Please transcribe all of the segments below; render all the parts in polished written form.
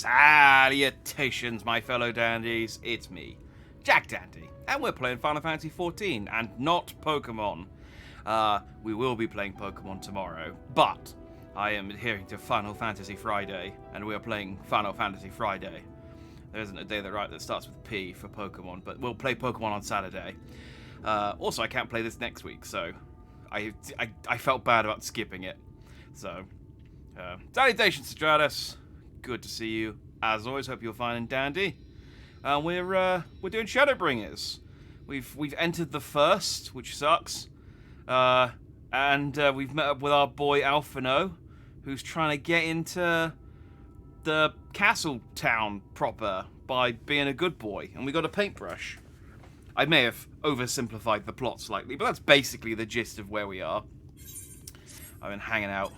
Salutations, my fellow dandies. It's me, Jack Dandy, and we're playing Final Fantasy XIV, and not Pokemon. We will be playing Pokemon tomorrow, but I am adhering to Final Fantasy Friday, and we are playing Final Fantasy Friday. There isn't a day that starts with P for Pokemon, but we'll play Pokemon on Saturday. Also, I can't play this next week, so I felt bad about skipping it. So, salutations, Stratus. Good to see you. As always, hope you're fine and dandy. We're doing Shadowbringers. We've entered the first, which sucks. And we've met up with our boy Alphino, who's trying to get into the castle town proper by being a good boy. And we got a paintbrush. I may have oversimplified the plot slightly, but that's basically the gist of where we are. I've been hanging out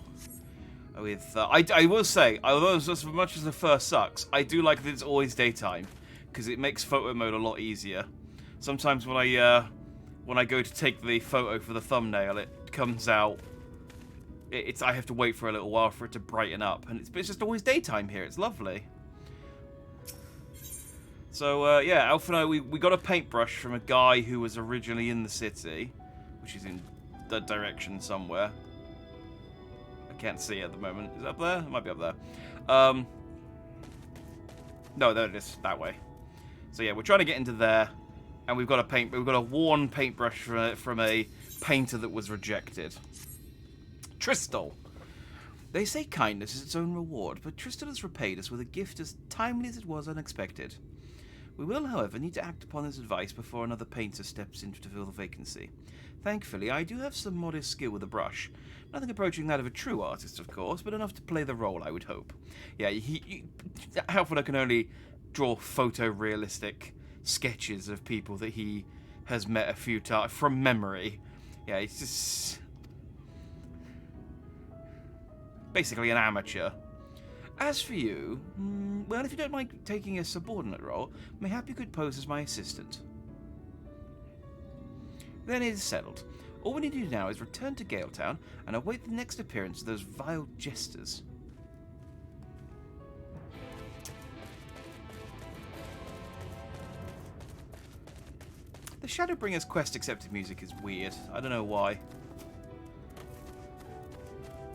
with... I will say, although as much as the first sucks, I do like that it's always daytime, because it makes photo mode a lot easier. Sometimes when I go to take the photo for the thumbnail, it comes out... I have to wait for a little while for it to brighten up, and it's just always daytime here. It's lovely. So, yeah, Alphino, we got a paintbrush from a guy who was originally in the city, which is in that direction somewhere. I can't see it at the moment. Is it up there? It might be up there. No, there it is. That way. So yeah, we're trying to get into there, and we've got a worn paintbrush from a painter that was rejected. Tristal. They say kindness is its own reward, but Tristal has repaid us with a gift as timely as it was unexpected. We will, however, need to act upon his advice before another painter steps in to fill the vacancy. Thankfully, I do have some modest skill with a brush. Nothing approaching that of a true artist, of course, but enough to play the role, I would hope. Yeah, Alphino can only draw photorealistic sketches of people that he has met a few times from memory. Yeah, he's just basically an amateur. As for you, well, if you don't mind taking a subordinate role, mayhap you could pose as my assistant. Then it is settled. All we need to do now is return to Galetown and await the next appearance of those vile jesters. The Shadowbringers quest accepted music is weird. I don't know why.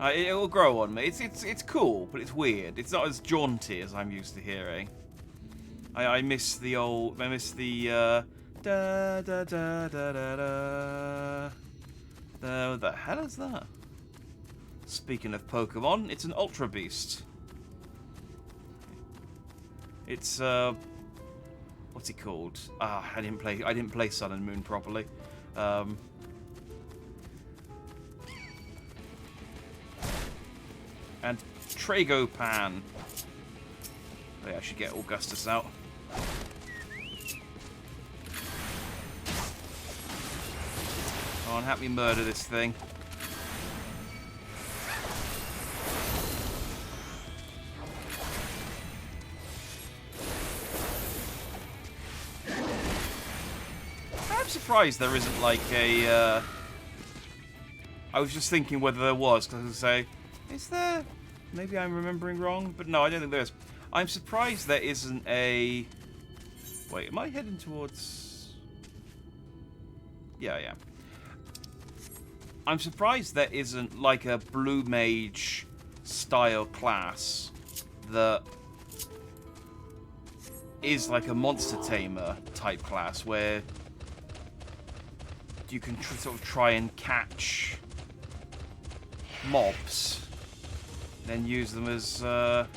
It will grow on me. It's cool, but it's weird. It's not as jaunty as I'm used to hearing. I miss the old... I miss the... da da da da da da. What the hell is that? Speaking of Pokemon, it's an Ultra Beast. It's what's he called? I didn't play Sun and Moon properly. And Tragopan. Oh, yeah, I should get Augustus out. Come on, help me murder this thing. I'm surprised there isn't like a... I was just thinking whether there was, because I was going to say, is there? Maybe I'm remembering wrong, but no, I don't think there is. I'm surprised there isn't a... Wait, am I heading towards... Yeah, yeah. I'm surprised there isn't like a Blue Mage style class that is like a Monster Tamer type class where you can sort of try and catch mobs, then use them as, well,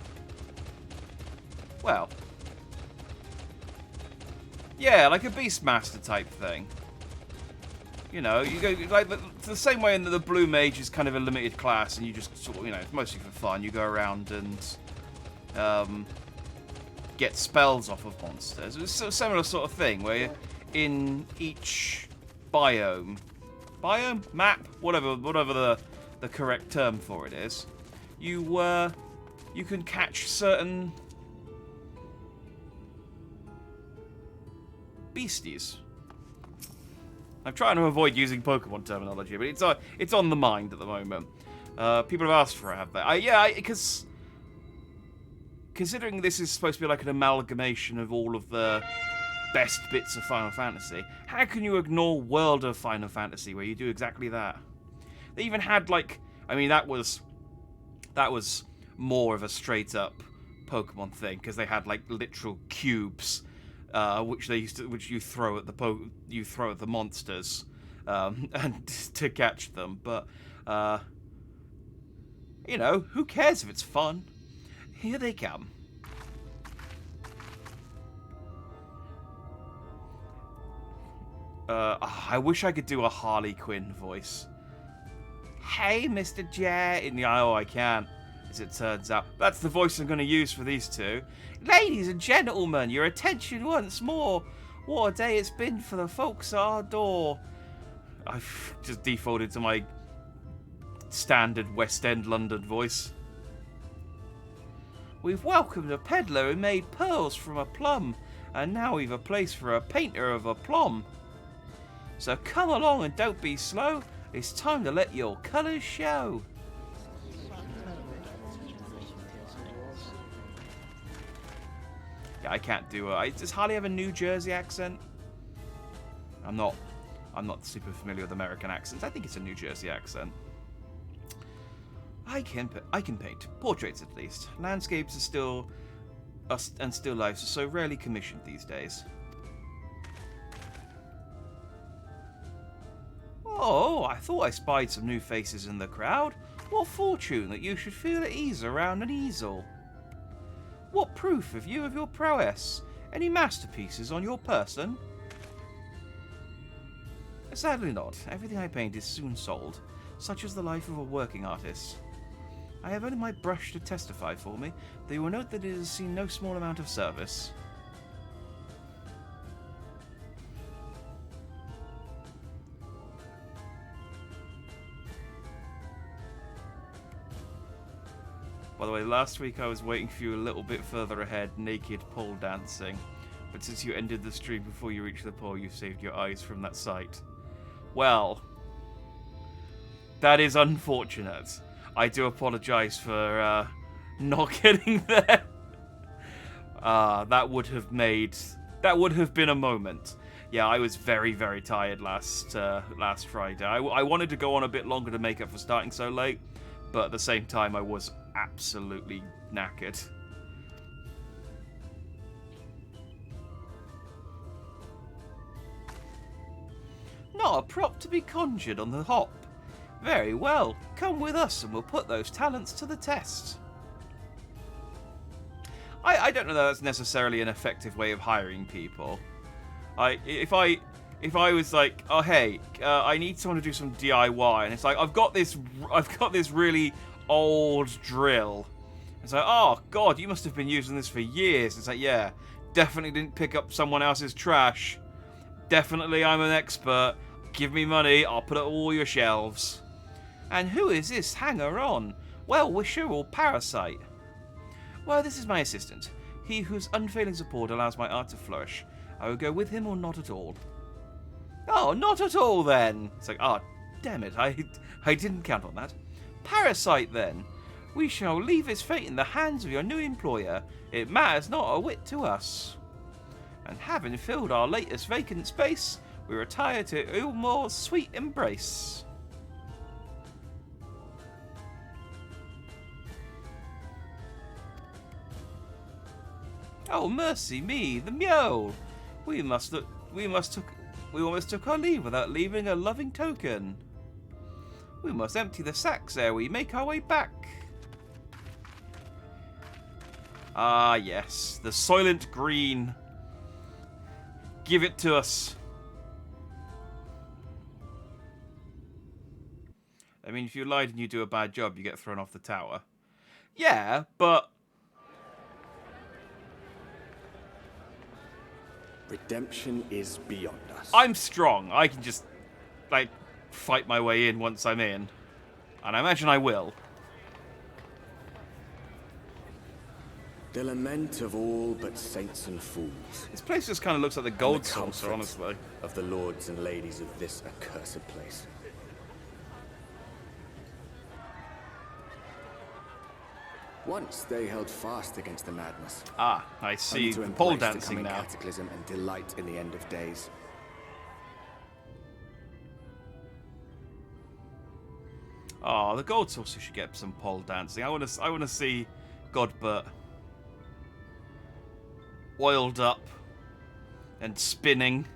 yeah, like a Beastmaster type thing. You know, you go like the same way in the Blue Mage is kind of a limited class, and you just sort of, you know, it's mostly for fun. You go around and get spells off of monsters. It's a similar sort of thing where in each map, whatever the correct term for it is, you can catch certain beasties. I'm trying to avoid using Pokemon terminology, but it's on the mind at the moment. People have asked for it, have they? Yeah, because considering this is supposed to be like an amalgamation of all of the best bits of Final Fantasy, how can you ignore World of Final Fantasy, where you do exactly that? They even had, like, I mean, that was more of a straight up Pokemon thing, because they had like literal cubes, which you throw at the monsters, and to catch them. But you know, who cares if it's fun? Here they come. I wish I could do a Harley Quinn voice. Hey, Mr. J. Oh, I can, as it turns out. That's the voice I'm going to use for these two. Ladies and gentlemen, your attention once more. What a day it's been for the folks at our door. I've just defaulted to my standard West End London voice. We've welcomed a peddler who made pearls from a plum, and now we've a place for a painter of a plum. So come along and don't be slow. It's time to let your colours show. Yeah, I can't do it. Does Harley have a New Jersey accent? I'm not super familiar with American accents. I think it's a New Jersey accent. I can paint portraits at least. Landscapes are still lifes are so rarely commissioned these days. Oh, I thought I spied some new faces in the crowd. What fortune that you should feel at ease around an easel. What proof have you of your prowess? Any masterpieces on your person? Sadly not. Everything I paint is soon sold. Such is the life of a working artist. I have only my brush to testify for me, though you will note that it has seen no small amount of service. By the way, last week I was waiting for you a little bit further ahead, naked pole dancing. But since you ended the stream before you reached the pole, you saved your eyes from that sight. Well, that is unfortunate. I do apologise for not getting there. That would have been a moment. Yeah, I was very, very tired last Friday. I wanted to go on a bit longer to make up for starting so late, but at the same time I was absolutely knackered. Not a prop to be conjured on the hop. Very well, come with us and we'll put those talents to the test. I don't know that that's necessarily an effective way of hiring people. If I was like, oh hey, I need someone to do some DIY, and it's like I've got this really old drill. It's like, oh god, you must have been using this for years. It's like, yeah, definitely didn't pick up someone else's trash. Definitely I'm an expert. Give me money, I'll put it on all your shelves. And who is this hanger-on? Well-wisher or parasite? Well, this is my assistant. He whose unfailing support allows my art to flourish. I will go with him or not at all. Oh, not at all then. It's like, oh, damn it, I didn't count on that. Parasite then. We shall leave his fate in the hands of your new employer. It matters not a whit to us. And having filled our latest vacant space, we retire to Ulmore's sweet embrace. Oh, mercy me, the meow! We almost took our leave without leaving a loving token. We must empty the sacks ere we make our way back. Ah, yes, the Soylent Green. Give it to us. I mean, if you lied and you do a bad job, you get thrown off the tower. Yeah, but... Redemption is beyond us. I'm strong. I can just, like, fight my way in once I'm in. And I imagine I will. The lament of all but saints and fools. This place just kind of looks like the Gold Saucer, honestly. Of the lords and ladies of this accursed place. Once they held fast against the madness. Ah, I see. Only to The pole embrace the dancing coming now. cataclysm and delight in the end of days. Oh, the gold saucer should get some pole dancing. I want to see Godbert oiled up and spinning.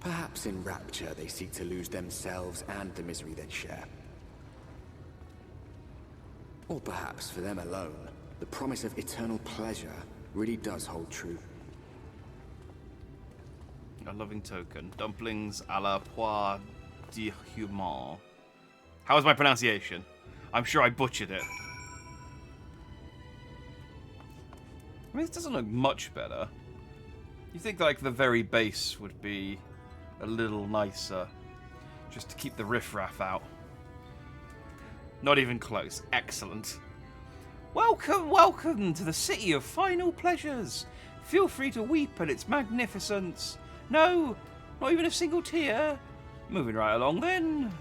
Perhaps in rapture they seek to lose themselves and the misery they share. Or perhaps for them alone, the promise of eternal pleasure really does hold true. A loving token. Dumplings à la poire de humain. How was my pronunciation? I'm sure I butchered it. I mean, this doesn't look much better. You think like the very base would be a little nicer, just to keep the riffraff out. Not even close. Excellent. Welcome, welcome to the city of final pleasures. Feel free to weep at its magnificence. No, not even a single tear. Moving right along then.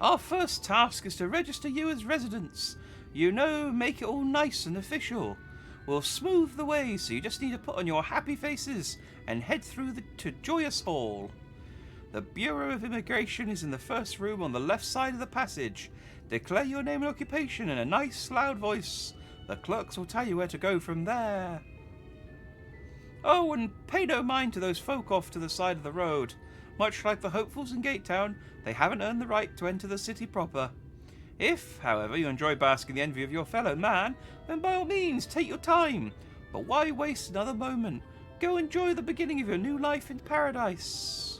Our first task is to register you as residents. You know, make it all nice and official. We'll smooth the way, so you just need to put on your happy faces and head through to Joyous Hall. The Bureau of Immigration is in the first room on the left side of the passage. Declare your name and occupation in a nice, loud voice. The clerks will tell you where to go from there. Oh, and pay no mind to those folk off to the side of the road. Much like the hopefuls in Gatetown, they haven't earned the right to enter the city proper. If, however, you enjoy basking the envy of your fellow man, then by all means, take your time. But why waste another moment? Go enjoy the beginning of your new life in paradise.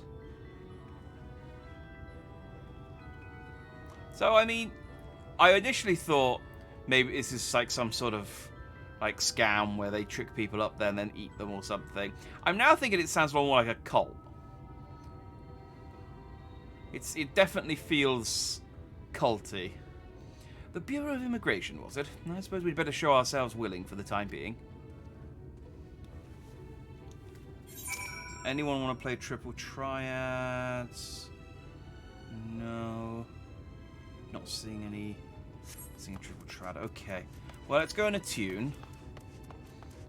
So, I mean, I initially thought maybe this is like some sort of like scam where they trick people up there and then eat them or something. I'm now thinking it sounds more like a cult. It definitely feels culty. The Bureau of Immigration, was it? I suppose we'd better show ourselves willing for the time being. Anyone want to play triple triads? No. Not seeing any. Seeing a triple triad. Okay. Well, let's go and attune.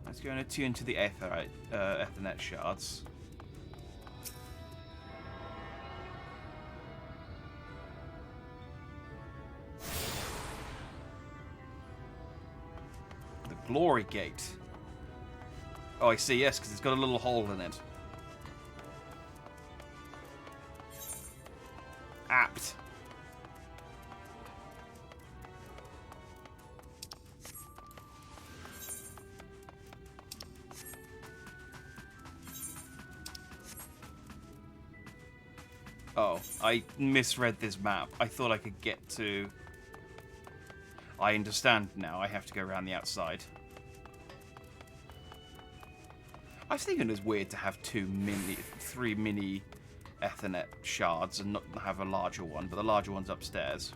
Let's go and attune to the Ethernet shards. Glory Gate. Oh, I see, yes, because it's got a little hole in it. Apt. Oh, I misread this map. I thought I could get to... I understand now. I have to go around the outside. I was thinking it was weird to have three mini Ethernet shards and not have a larger one, but the larger one's upstairs.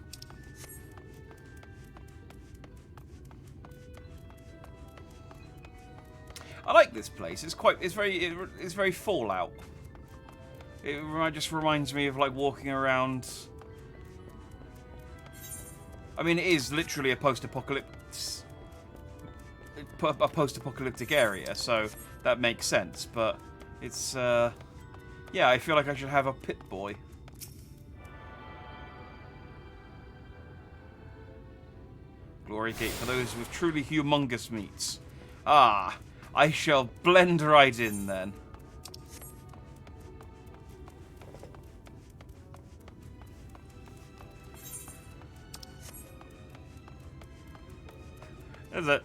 I like this place. It's very Fallout. It just reminds me of like walking around. I mean, it is literally a post-apocalyptic area, so that makes sense. But it's, yeah, I feel like I should have a Pip-Boy. Glory Gate for those with truly humongous meats. Ah, I shall blend right in then.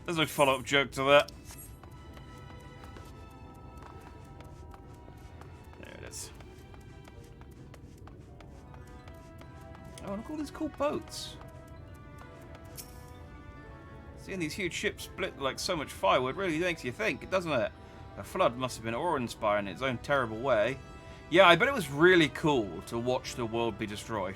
There's a follow-up joke to that. There it is. Oh, look at all these cool boats. Seeing these huge ships split like so much firewood really makes you think, doesn't it? A flood must have been awe-inspiring in its own terrible way. Yeah, I bet it was really cool to watch the world be destroyed.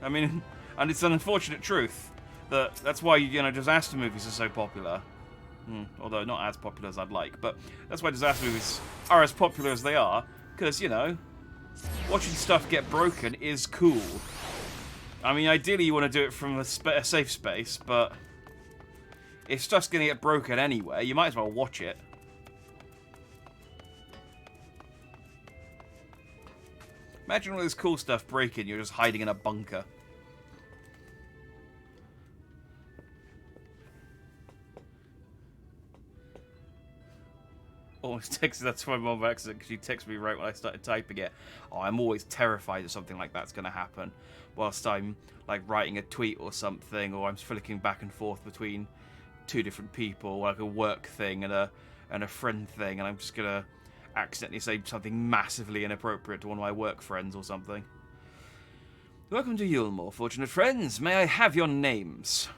I mean, and it's an unfortunate truth. That's why, you know, disaster movies are so popular. Although not as popular as I'd like, but that's why disaster movies are as popular as they are. Because, you know, watching stuff get broken is cool. I mean, ideally you want to do it from a safe space, but if stuff's going to get broken anyway, you might as well watch it. Imagine all this cool stuff breaking, you're just hiding in a bunker. Almost texted that to my mom by accident because she texted me right when I started typing it. Oh, I'm always terrified that something like that's going to happen whilst I'm like writing a tweet or something, or I'm flicking back and forth between two different people, like a work thing and a friend thing, and I'm just going to accidentally say something massively inappropriate to one of my work friends or something. Welcome to Yulmore, fortunate friends. May I have your names?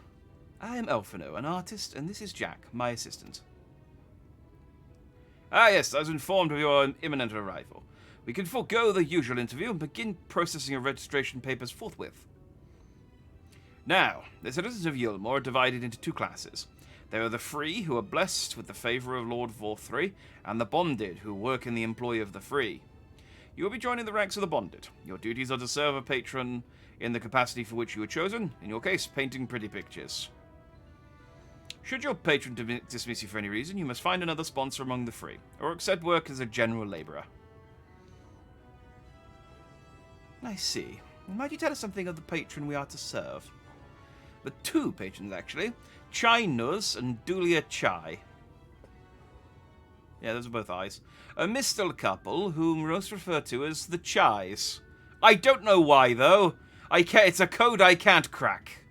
I am Elfino, an artist, and this is Jack, my assistant. Ah, yes, I was informed of your imminent arrival. We can forego the usual interview and begin processing your registration papers forthwith. Now, the citizens of Yulmore are divided into two classes. There are the free, who are blessed with the favour of Lord Vorthry, and the bonded, who work in the employ of the free. You will be joining the ranks of the bonded. Your duties are to serve a patron in the capacity for which you were chosen, in your case, painting pretty pictures. Should your patron dismiss you for any reason, you must find another sponsor among the free, or accept work as a general labourer. I see. Might you tell us something of the patron we are to serve? The two patrons, actually. Chai Nuz and Dulia Chai. Yeah, those are both eyes. A mistal couple, whom most refer to as the Chais. I don't know why, though. It's a code I can't crack.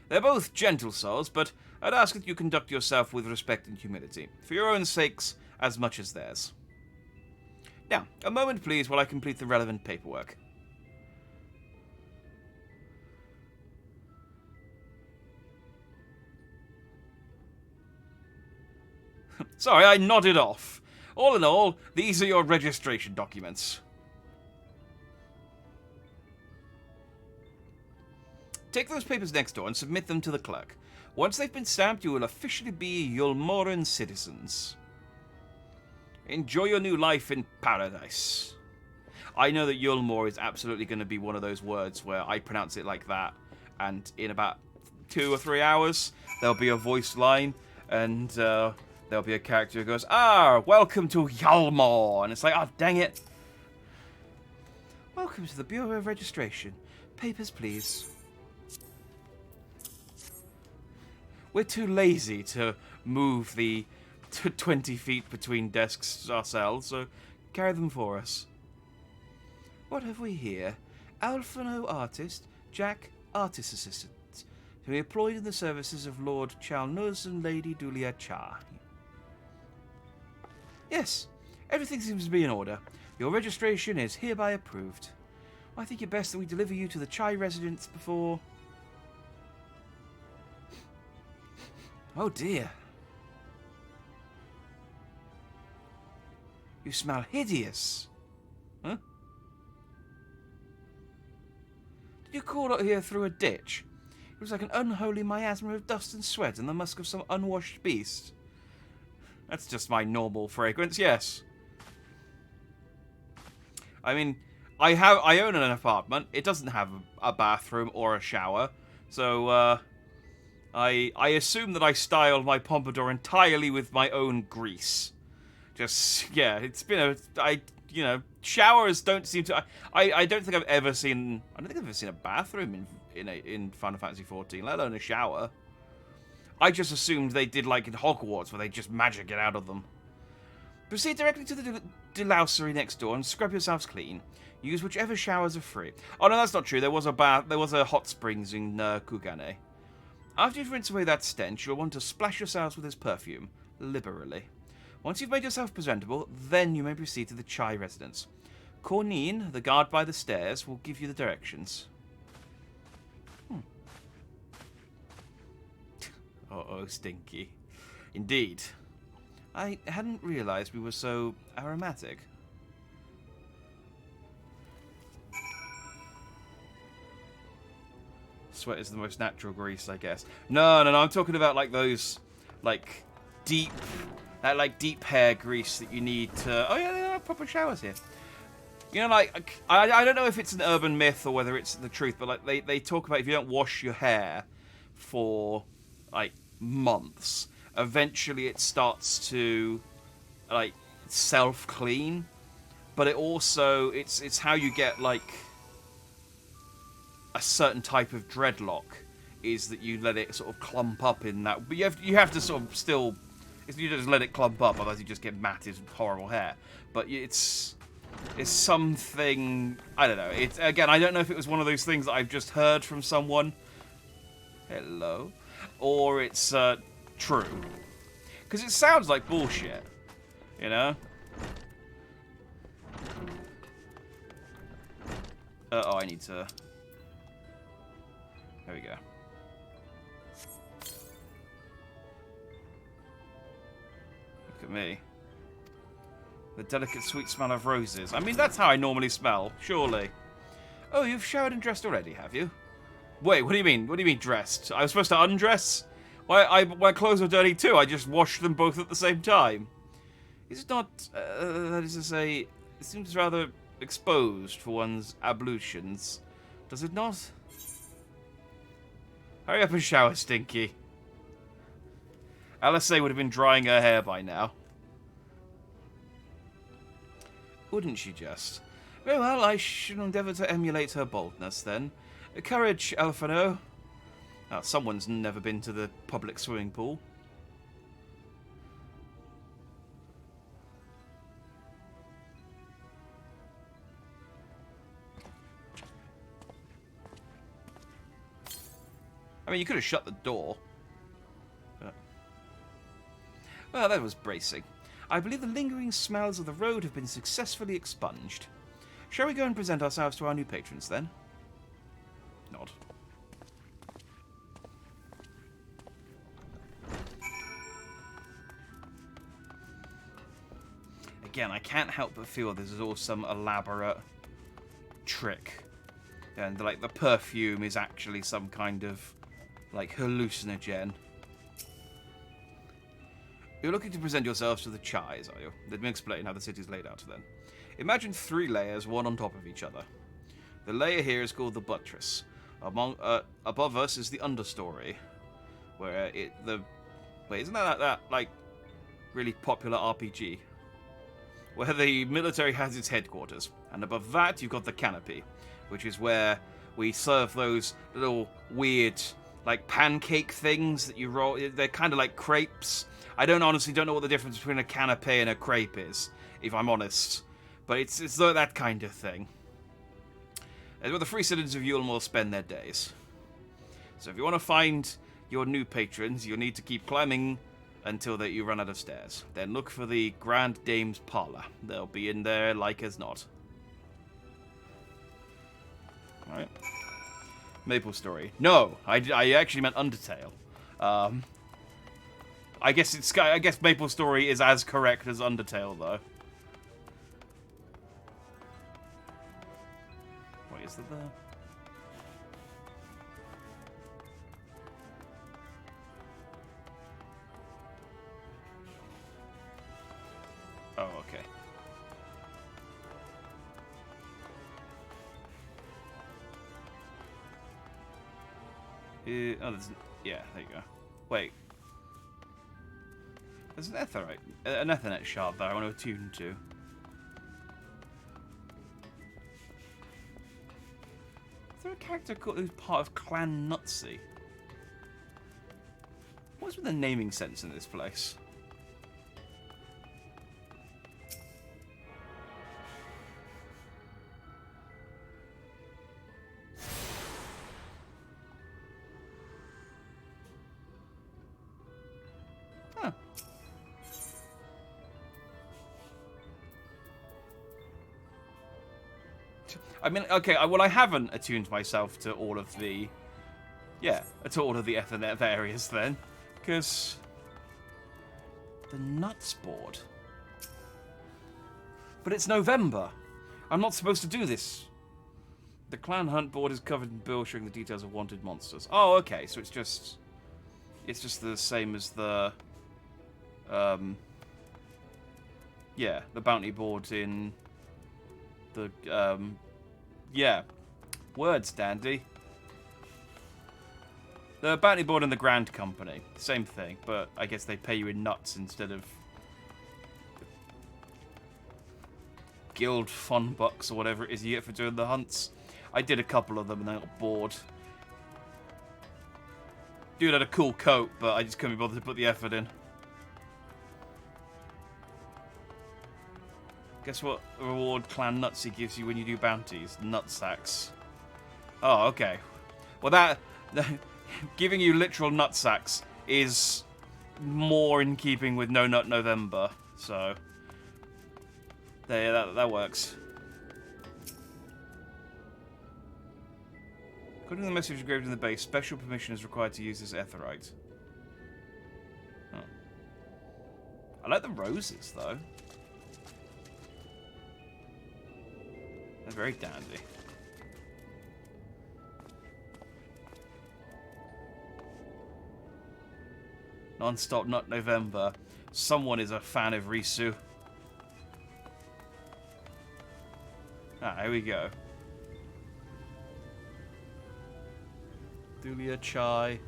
They're both gentle souls, but I'd ask that you conduct yourself with respect and humility, for your own sakes as much as theirs. Now, a moment please while I complete the relevant paperwork. Sorry, I nodded off. All in all, these are your registration documents. Take those papers next door and submit them to the clerk. Once they've been stamped, you will officially be Yulmoran citizens. Enjoy your new life in paradise. I know that Yulmore is absolutely going to be one of those words where I pronounce it like that, and in about 2 or 3 hours, there'll be a voice line, and there'll be a character who goes, "Ah, welcome to Yulmore," and it's like, oh, dang it. Welcome to the Bureau of Registration. Papers, please. We're too lazy to move the 20 feet between desks ourselves, so carry them for us. What have we here? Alphino Artist, Jack Artist Assistant, to be employed in the services of Lord Chalnuz and Lady Dulia Cha. Yes, everything seems to be in order. Your registration is hereby approved. I think it best that we deliver you to the Chai residence before... Oh dear. You smell hideous. Huh? Did you call out here through a ditch? It was like an unholy miasma of dust and sweat and the musk of some unwashed beast. That's just my normal fragrance, yes. I mean, I own an apartment. It doesn't have a bathroom or a shower, so I assume that I styled my pompadour entirely with my own grease. Just, yeah, it's been showers don't seem to... I don't think I've ever seen... I don't think I've ever seen a bathroom in Final Fantasy XIV, let alone a shower. I just assumed they did like in Hogwarts, where they just magic it out of them. Proceed directly to the delousery next door and scrub yourselves clean. Use whichever showers are free. Oh no, that's not true. There was a hot springs in Kugane. After you've rinsed away that stench, you'll want to splash yourselves with his perfume, liberally. Once you've made yourself presentable, then you may proceed to the Chai residence. Cornine, the guard by the stairs, will give you the directions. Uh-oh, stinky. Indeed. I hadn't realized we were so aromatic. Sweat is the most natural grease, I guess. No, I'm talking about like those, like, deep hair grease that you need to... Oh yeah, there are proper showers here. You know, like, I don't know if it's an urban myth or whether it's the truth, but like they talk about if you don't wash your hair for like months, eventually it starts to like self-clean. But it also it's how you get like a certain type of dreadlock is that you let it sort of clump up in that. But you have to sort of still. You just let it clump up, otherwise you just get matted, horrible hair. But it's something, I don't know. It's again, I don't know if it was one of those things that I've just heard from someone. Hello, or it's true, because it sounds like bullshit, you know. Oh, I need to. There we go. Look at me. The delicate sweet smell of roses. I mean, that's how I normally smell, surely. Oh, you've showered and dressed already, have you? Wait, what do you mean? What do you mean dressed? I was supposed to undress? My clothes are dirty too. I just washed them both at the same time. Is it not, that is to say, it seems rather exposed for one's ablutions. Does it not? Hurry up and shower, Stinky. Alice would have been drying her hair by now. Wouldn't she just? Very well, I should endeavour to emulate her boldness, then. Courage, Alphino. Oh, someone's never been to the public swimming pool. I mean, you could have shut the door. But... well, that was bracing. I believe the lingering smells of the road have been successfully expunged. Shall we go and present ourselves to our new patrons, then? Nod. Again, I can't help but feel this is all some elaborate trick. And, like, the perfume is actually some kind of, like, hallucinogen. You're looking to present yourselves to the Chais, are you? Let me explain how the city's laid out, then. Imagine 3 layers, one on top of each other. The layer here is called the buttress. Above us is the understory, where wait, isn't that like really popular RPG? Where the military has its headquarters, and above that you've got the canopy, which is where we serve those little weird like pancake things that you roll. They're kind of like crepes. I honestly don't know what the difference between a canapé and a crepe is, if I'm honest. But it's that kind of thing. It's where the free citizens of Yulm will spend their days. So if you want to find your new patrons, you'll need to keep climbing until you run out of stairs. Then look for the Grand Dame's Parlour. They'll be in there like as not. Alright. Maple Story. No, I actually meant Undertale. I guess Maple Story is as correct as Undertale, though. Wait, is that there? Oh, okay. Yeah, there you go. Wait. There's an Ethernet shard that I want to attune to. Is there a character who's part of Clan Nutsy? What's with the naming sense in this place? Huh. I mean, okay, well, I haven't attuned myself to all of the... yeah, to all of the Ethernet areas then. Because... the nuts board. But it's November. I'm not supposed to do this. The clan hunt board is covered in bills showing the details of wanted monsters. Oh, okay, so it's just the same as the... yeah, the bounty board in Yeah. Words, Dandy. The bounty board and the Grand Company. Same thing, but I guess they pay you in nuts instead of guild fun bucks or whatever it is you get for doing the hunts. I did a couple of them and I got bored. Dude had a cool coat, but I just couldn't be bothered to put the effort in. Guess what reward Clan Nutsy gives you when you do bounties? Nutsacks. Oh, okay. Well, that giving you literal nutsacks is more in keeping with No Nut November, so there, that works. According to the message engraved in the base, special permission is required to use this etherite. Oh. I like the roses, though. They're very dandy. Non-stop Nut November. Someone is a fan of Risu. Ah, here we go. Dulia Chai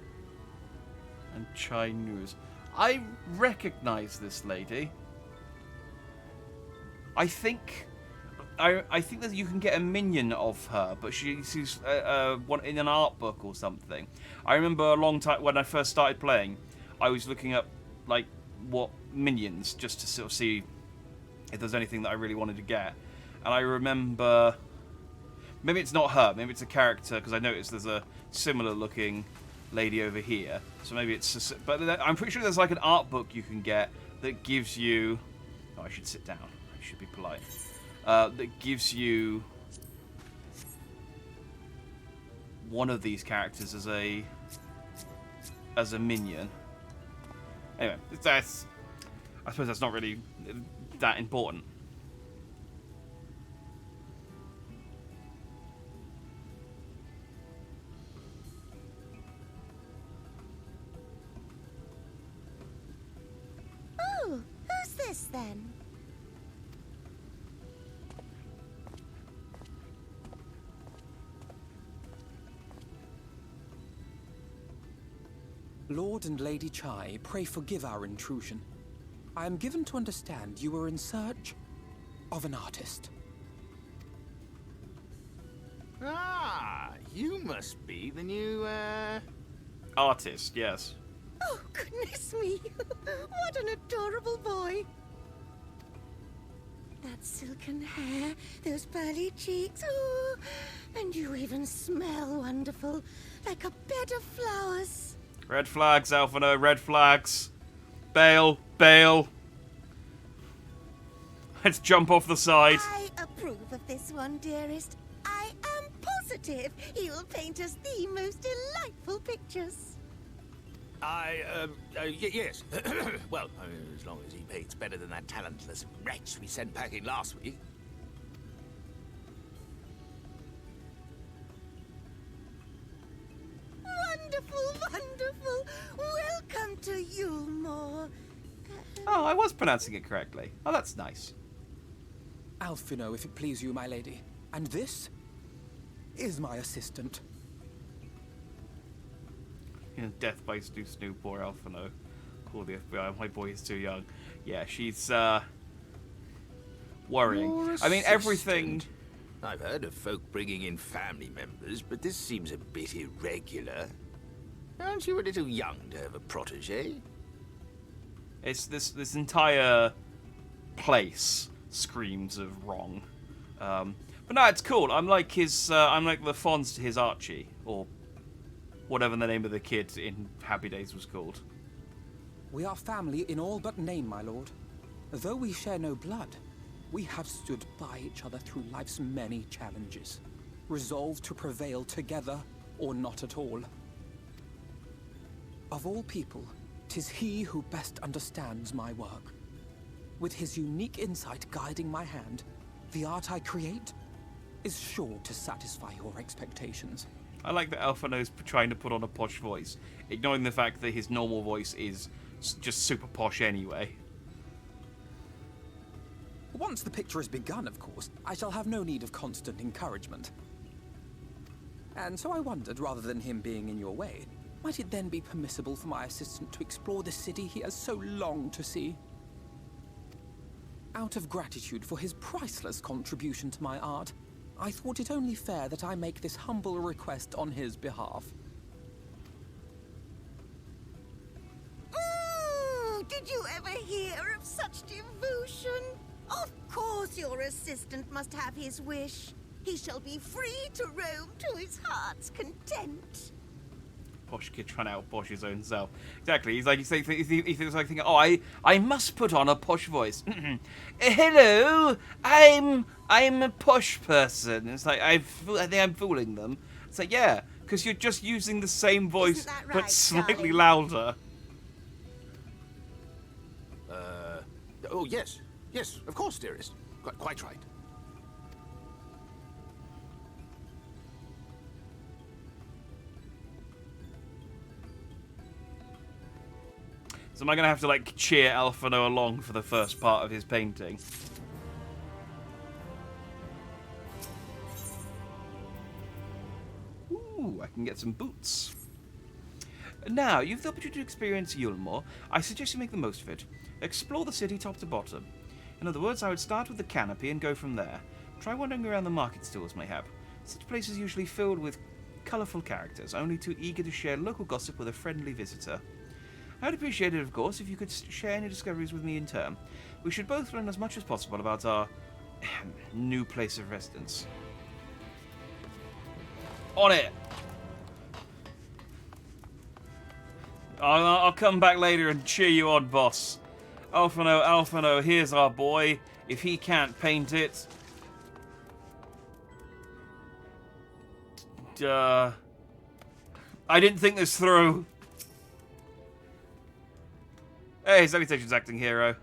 and Chai News. I recognize this lady. I think that you can get a minion of her, but she's one in an art book or something. I remember a long time when I first started playing, I was looking up like what minions just to sort of see if there's anything that I really wanted to get, and I remember maybe it's not her, maybe it's a character because I noticed there's a similar looking lady over here, so maybe it's but I'm pretty sure there's like an art book you can get that gives you. Oh, I should sit down. I should be polite. That gives you one of these characters as a minion. Anyway, I suppose that's not really that important. Oh, who's this then? Lord and Lady Chai, pray forgive our intrusion. I am given to understand you were in search of an artist. Ah, you must be the new, Artist, yes. Oh, goodness me. What an adorable boy. That silken hair, those pearly cheeks, oh, and you even smell wonderful, like a bed of flowers. Red flags, Alphino, red flags. Bail, bail. Let's jump off the side. I approve of this one, dearest. I am positive he will paint us the most delightful pictures. Yes. Well, as long as he paints better than that talentless wretch we sent packing last week. Wonderful, wonderful. Welcome to Yulmore. Oh, I was pronouncing it correctly. Oh, that's nice. Alphino, if it please you, my lady. And this is my assistant. Death by Snoop or Alphino. Call the FBI. My boy is too young. Yeah, she's worrying. Your I mean, everything. assistant? I've heard of folk bringing in family members, but this seems a bit irregular. Aren't you a little young to have a protege? It's this entire place screams of wrong. But no, it's cool. I'm like his. I'm like the Fonz to his Archie, or whatever the name of the kid in Happy Days was called. We are family in all but name, my lord. Though we share no blood, we have stood by each other through life's many challenges, resolved to prevail together or not at all. Of all people, 'tis he who best understands my work. With his unique insight guiding my hand, the art I create is sure to satisfy your expectations. I like that Alphino's trying to put on a posh voice, ignoring the fact that his normal voice is just super posh anyway. Once the picture has begun, of course, I shall have no need of constant encouragement. And so I wondered, rather than him being in your way, might it then be permissible for my assistant to explore the city he has so longed to see? Out of gratitude for his priceless contribution to my art, I thought it only fair that I make this humble request on his behalf. Did you ever hear of such devotion? Of course your assistant must have his wish. He shall be free to roam to his heart's content. Posh kid trying to out-posh his own self. Exactly. He's like, he thinks like thinking, oh, I must put on a posh voice. Hello, I'm a posh person. It's like, I think I'm fooling them. It's like, yeah, because you're just using the same voice, right, but slightly darling? louder. Oh, yes. Yes, of course, dearest. Quite right. So am I going to have to, like, cheer Alphino along for the first part of his painting? Ooh, I can get some boots. Now, you've the opportunity to experience Yulmore. I suggest you make the most of it. Explore the city top to bottom. In other words, I would start with the canopy and go from there. Try wandering around the market stalls, mayhap. Such places usually filled with colourful characters, only too eager to share local gossip with a friendly visitor. I'd appreciate it, of course, if you could share any discoveries with me in turn. We should both learn as much as possible about our new place of residence. On it! I'll come back later and cheer you on, boss. Alphino, here's our boy. If he can't paint it... I didn't think this through. Hey, salutations, acting hero.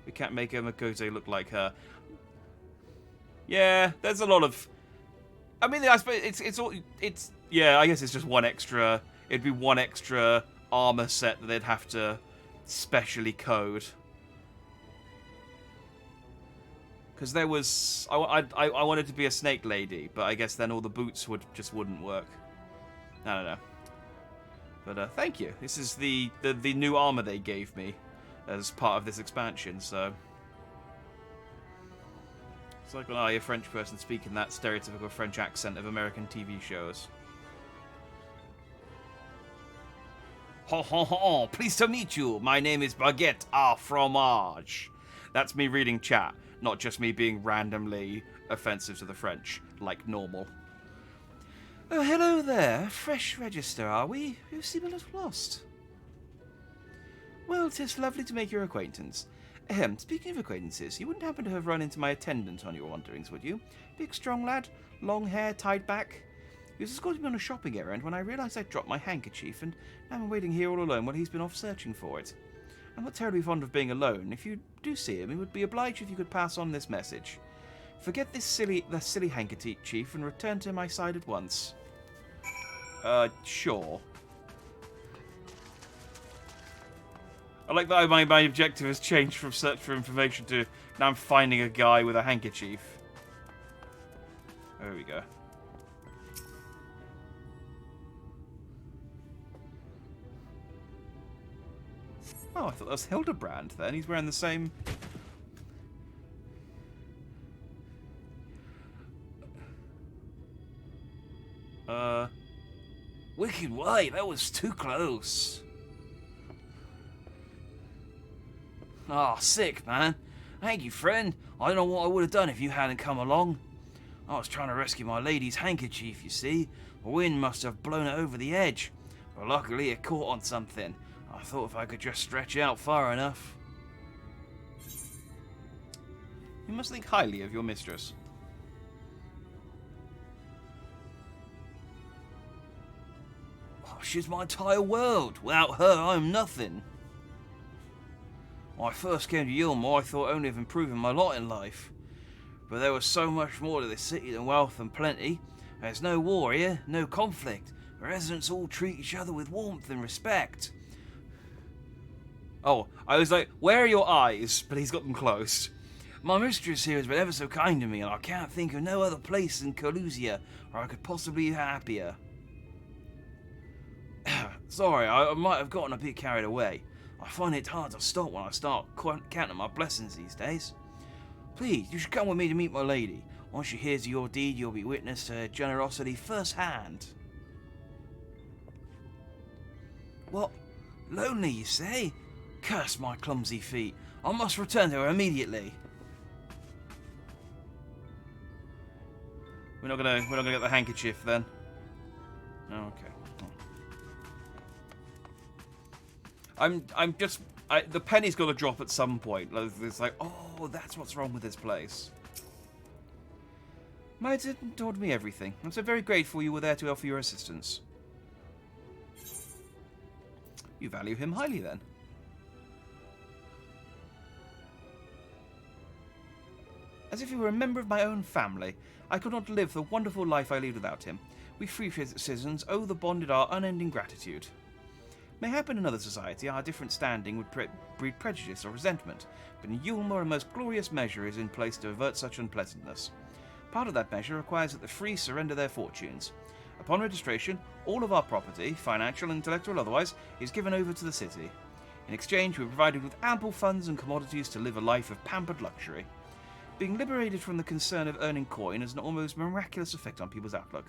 We can't make her Makoto look like her. Yeah, there's a lot of... I mean, I suppose it's yeah, I guess it's just one extra... It'd be one extra armor set that they'd have to specially code. Because there was... I wanted to be a snake lady, but I guess then all the boots wouldn't work. I don't know. But thank you. This is the new armor they gave me as part of this expansion, so... It's like when I, a French person, speaking that stereotypical French accent of American TV shows. Ho ho ho, pleased to meet you. My name is Baguette à fromage. That's me reading chat, not just me being randomly offensive to the French, like normal. Oh, hello there. Fresh register, are we? You seem a little lost. Well, 'tis lovely to make your acquaintance. Speaking of acquaintances, you wouldn't happen to have run into my attendant on your wanderings, would you? Big, strong lad, long hair tied back. He was escorting me on a shopping errand when I realised I'd dropped my handkerchief, and now I'm waiting here all alone while he's been off searching for it. I'm not terribly fond of being alone. If you do see him, he would be obliged if you could pass on this message. Forget the silly handkerchief and return to my side at once. Sure. I like that my objective has changed from search for information to now I'm finding a guy with a handkerchief. There we go. Oh, I thought that was Hildebrand then. He's wearing the same... Wicked way, that was too close. Ah, sick, man. Thank you, friend. I don't know what I would have done if you hadn't come along. I was trying to rescue my lady's handkerchief, you see. The wind must have blown it over the edge. But luckily it caught on something. I thought if I could just stretch out far enough. You must think highly of your mistress. Oh, she's my entire world. Without her, I'm nothing. When I first came to Yulmore, I thought only of improving my lot in life. But there was so much more to this city than wealth and plenty. There's no war here, no conflict. The residents all treat each other with warmth and respect. Oh, I was like, where are your eyes? But he's got them closed. My mistress here has been ever so kind to me, and I can't think of no other place in Calusia where I could possibly be happier. Sorry, I might have gotten a bit carried away. I find it hard to stop when I start counting my blessings these days. Please, you should come with me to meet my lady. Once she hears of your deed, you'll be witness to her generosity firsthand. What? Lonely, you say? Curse my clumsy feet. I must return to her immediately. We're not gonna get the handkerchief then. Oh, okay. The penny's got to drop at some point. It's like, oh, that's what's wrong with this place. Maida told me everything. I'm so very grateful you were there to offer your assistance. You value him highly, then. As if he were a member of my own family, I could not live the wonderful life I lead without him. We free citizens owe the bonded our unending gratitude. Mayhap in another society, our different standing would breed prejudice or resentment, but in Yulmore a most glorious measure is in place to avert such unpleasantness. Part of that measure requires that the free surrender their fortunes. Upon registration, all of our property, financial, intellectual, otherwise, is given over to the city. In exchange, we are provided with ample funds and commodities to live a life of pampered luxury. Being liberated from the concern of earning coin has an almost miraculous effect on people's outlook.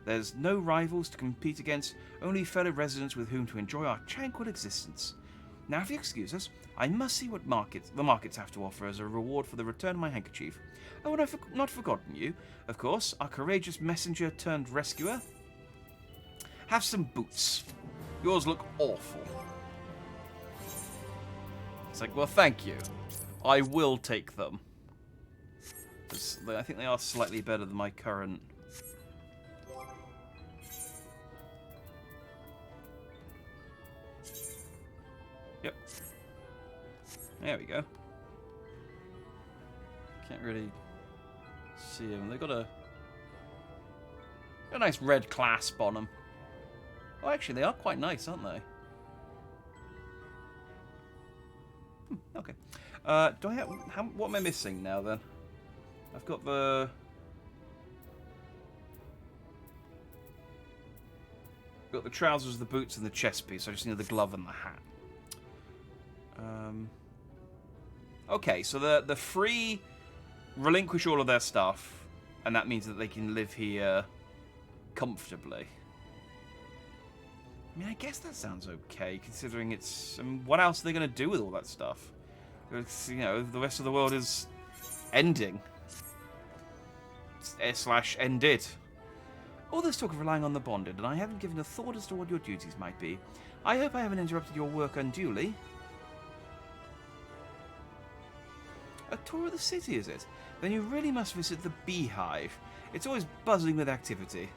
There's no rivals to compete against, only fellow residents with whom to enjoy our tranquil existence. Now, if you excuse us, I must see what the markets have to offer as a reward for the return of my handkerchief. Oh, and I've not forgotten you, of course, our courageous messenger turned rescuer. Have some boots. Yours look awful. It's like, well, thank you. I will take them. I think they are slightly better than my current. Yep. There we go. Can't really see them. They've got a nice red clasp on them. Oh, actually, they are quite nice, aren't they? Okay. Do I have... what am I missing now, then? I've got the... got the trousers, the boots, and the chest piece. I just need the glove and the hat. Okay, so the free relinquish all of their stuff, and that means that they can live here comfortably. I mean, I guess that sounds okay, considering it's... what else are they going to do with all that stuff? It's, you know, the rest of the world is ending. /ended. All this talk of relying on the bonded, and I haven't given a thought as to what your duties might be. I hope I haven't interrupted your work unduly. A tour of the city, is it? Then you really must visit the Beehive. It's always buzzing with activity.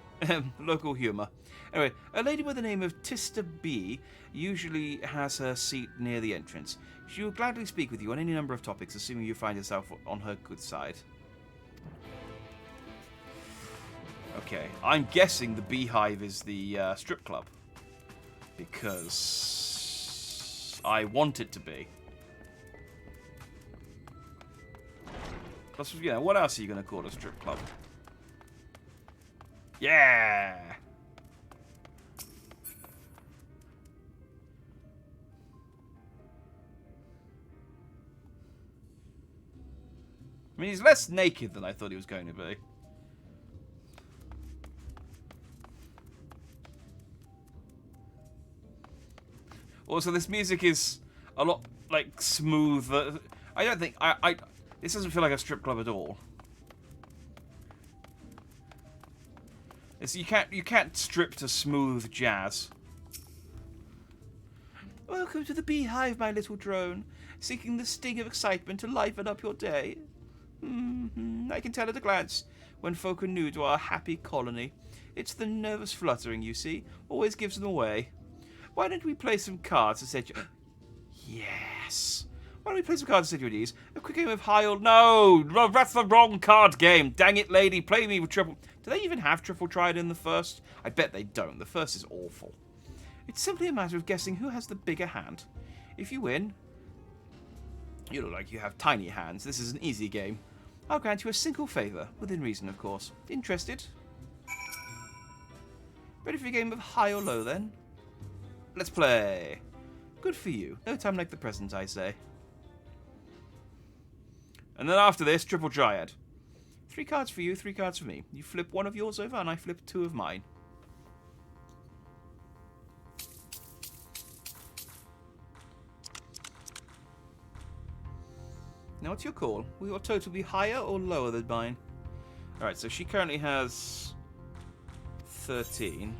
Local humour. Anyway, a lady by the name of Tista B usually has her seat near the entrance. She will gladly speak with you on any number of topics, assuming you find yourself on her good side. Okay, I'm guessing the Beehive is the strip club. Because I want it to be. Plus, yeah, what else are you going to call a strip club? Yeah! I mean, he's less naked than I thought he was going to be. Also, this music is a lot, like, smooth. I don't think... this doesn't feel like a strip club at all. It's, you can't strip to smooth jazz. Welcome to the Beehive, my little drone. Seeking the sting of excitement to liven up your day. I can tell at a glance when folk are new to our happy colony. It's the nervous fluttering, you see, always gives them away. Why don't we play some cards to set you... Yes. Why don't we play some cards to set you at ease? A quick game of high old... No! That's the wrong card game. Dang it, lady. Play me with triple... Do they even have triple triad in the first? I bet they don't. The first is awful. It's simply a matter of guessing who has the bigger hand. If you win, you look like you have tiny hands. This is an easy game. I'll grant you a single favour, within reason, of course. Interested? Ready for a game of high or low, then? Let's play. Good for you. No time like the present, I say. And then after this, triple triad. 3 cards for you, 3 cards for me. You flip one of yours over, and I flip 2 of mine. Now, what's your call? Will your total be higher or lower than mine? Alright, so she currently has 13.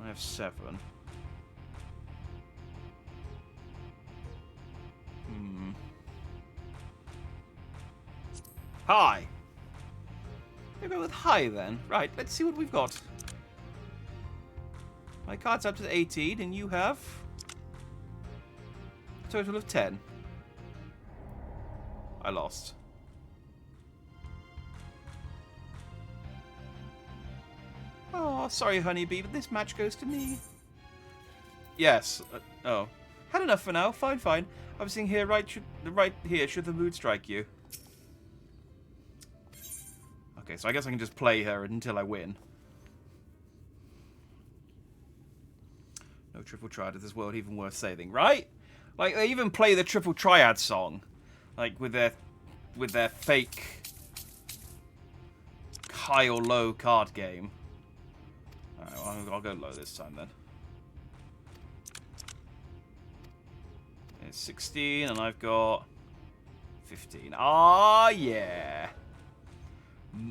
I have 7. High! We'll go with high then. Right, let's see what we've got. My card's up to 18, and you have a total of 10. I lost. Oh, sorry, honeybee, but this match goes to me. Yes. Oh. Had enough for now. Fine, fine. I was sitting here right here should the mood strike you. Okay, so I guess I can just play her until I win. No triple triad in this world even worth saving, right? Like, they even play the triple triad song. Like, with their fake high or low card game. Alright, well, I'll go low this time then. It's 16 and I've got 15. Ah, yeah.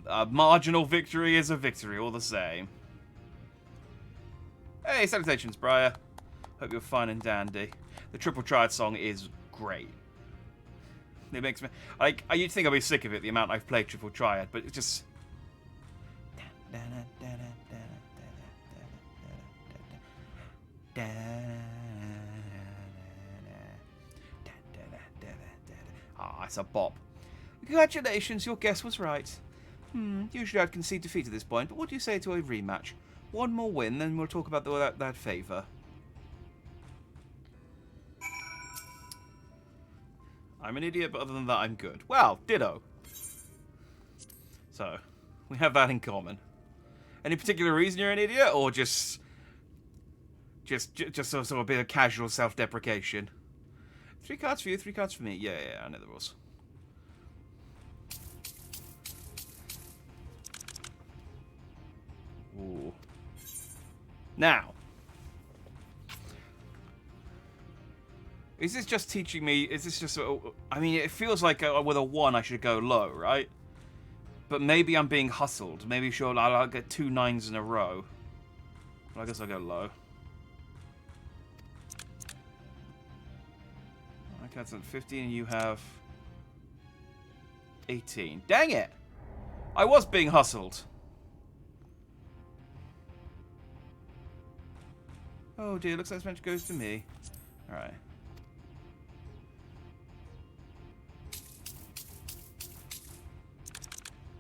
A marginal victory is a victory all the same. Hey, salutations, Briar. Hope you're fine and dandy. The triple triad song is great. It makes me like you'd think I'd be sick of it the amount I've played triple triad, but it's just it's a bop. Congratulations, your guess was right. Usually I'd concede defeat at this point, but what do you say to a rematch? One more win, then we'll talk about that favour. I'm an idiot, but other than that, I'm good. Well, ditto. So, we have that in common. Any particular reason you're an idiot, or just sort of a bit of casual self-deprecation? 3 cards for you, 3 cards for me. Yeah, I know the rules. Ooh. Now, is this just teaching me? Is this just? I mean, it feels like with a 1 I should go low, right? But maybe I'm being hustled. Maybe sure I'll get 2 9s in a row. Well, I guess I'll go low. Okay, that's at 15, and you have 18. Dang it! I was being hustled. Oh dear, looks like this match goes to me. Alright.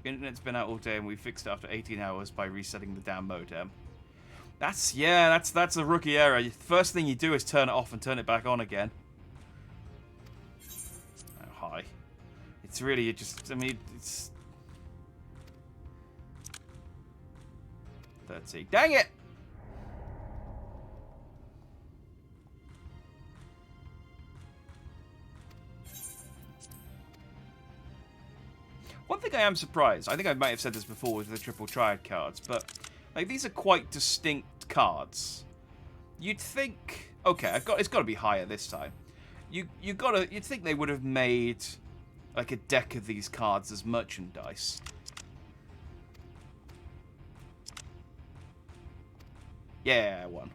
The internet's been out all day and we fixed it after 18 hours by resetting the damn modem. That's a rookie error. First thing you do is turn it off and turn it back on again. Oh, hi. It's really, it's 30. Dang it! One thing I am surprised, I think I might have said this before with the triple triad cards, but like these are quite distinct cards. You'd think, okay, it's got to be higher this time. You'd think they would have made like a deck of these cards as merchandise. Yeah, 1.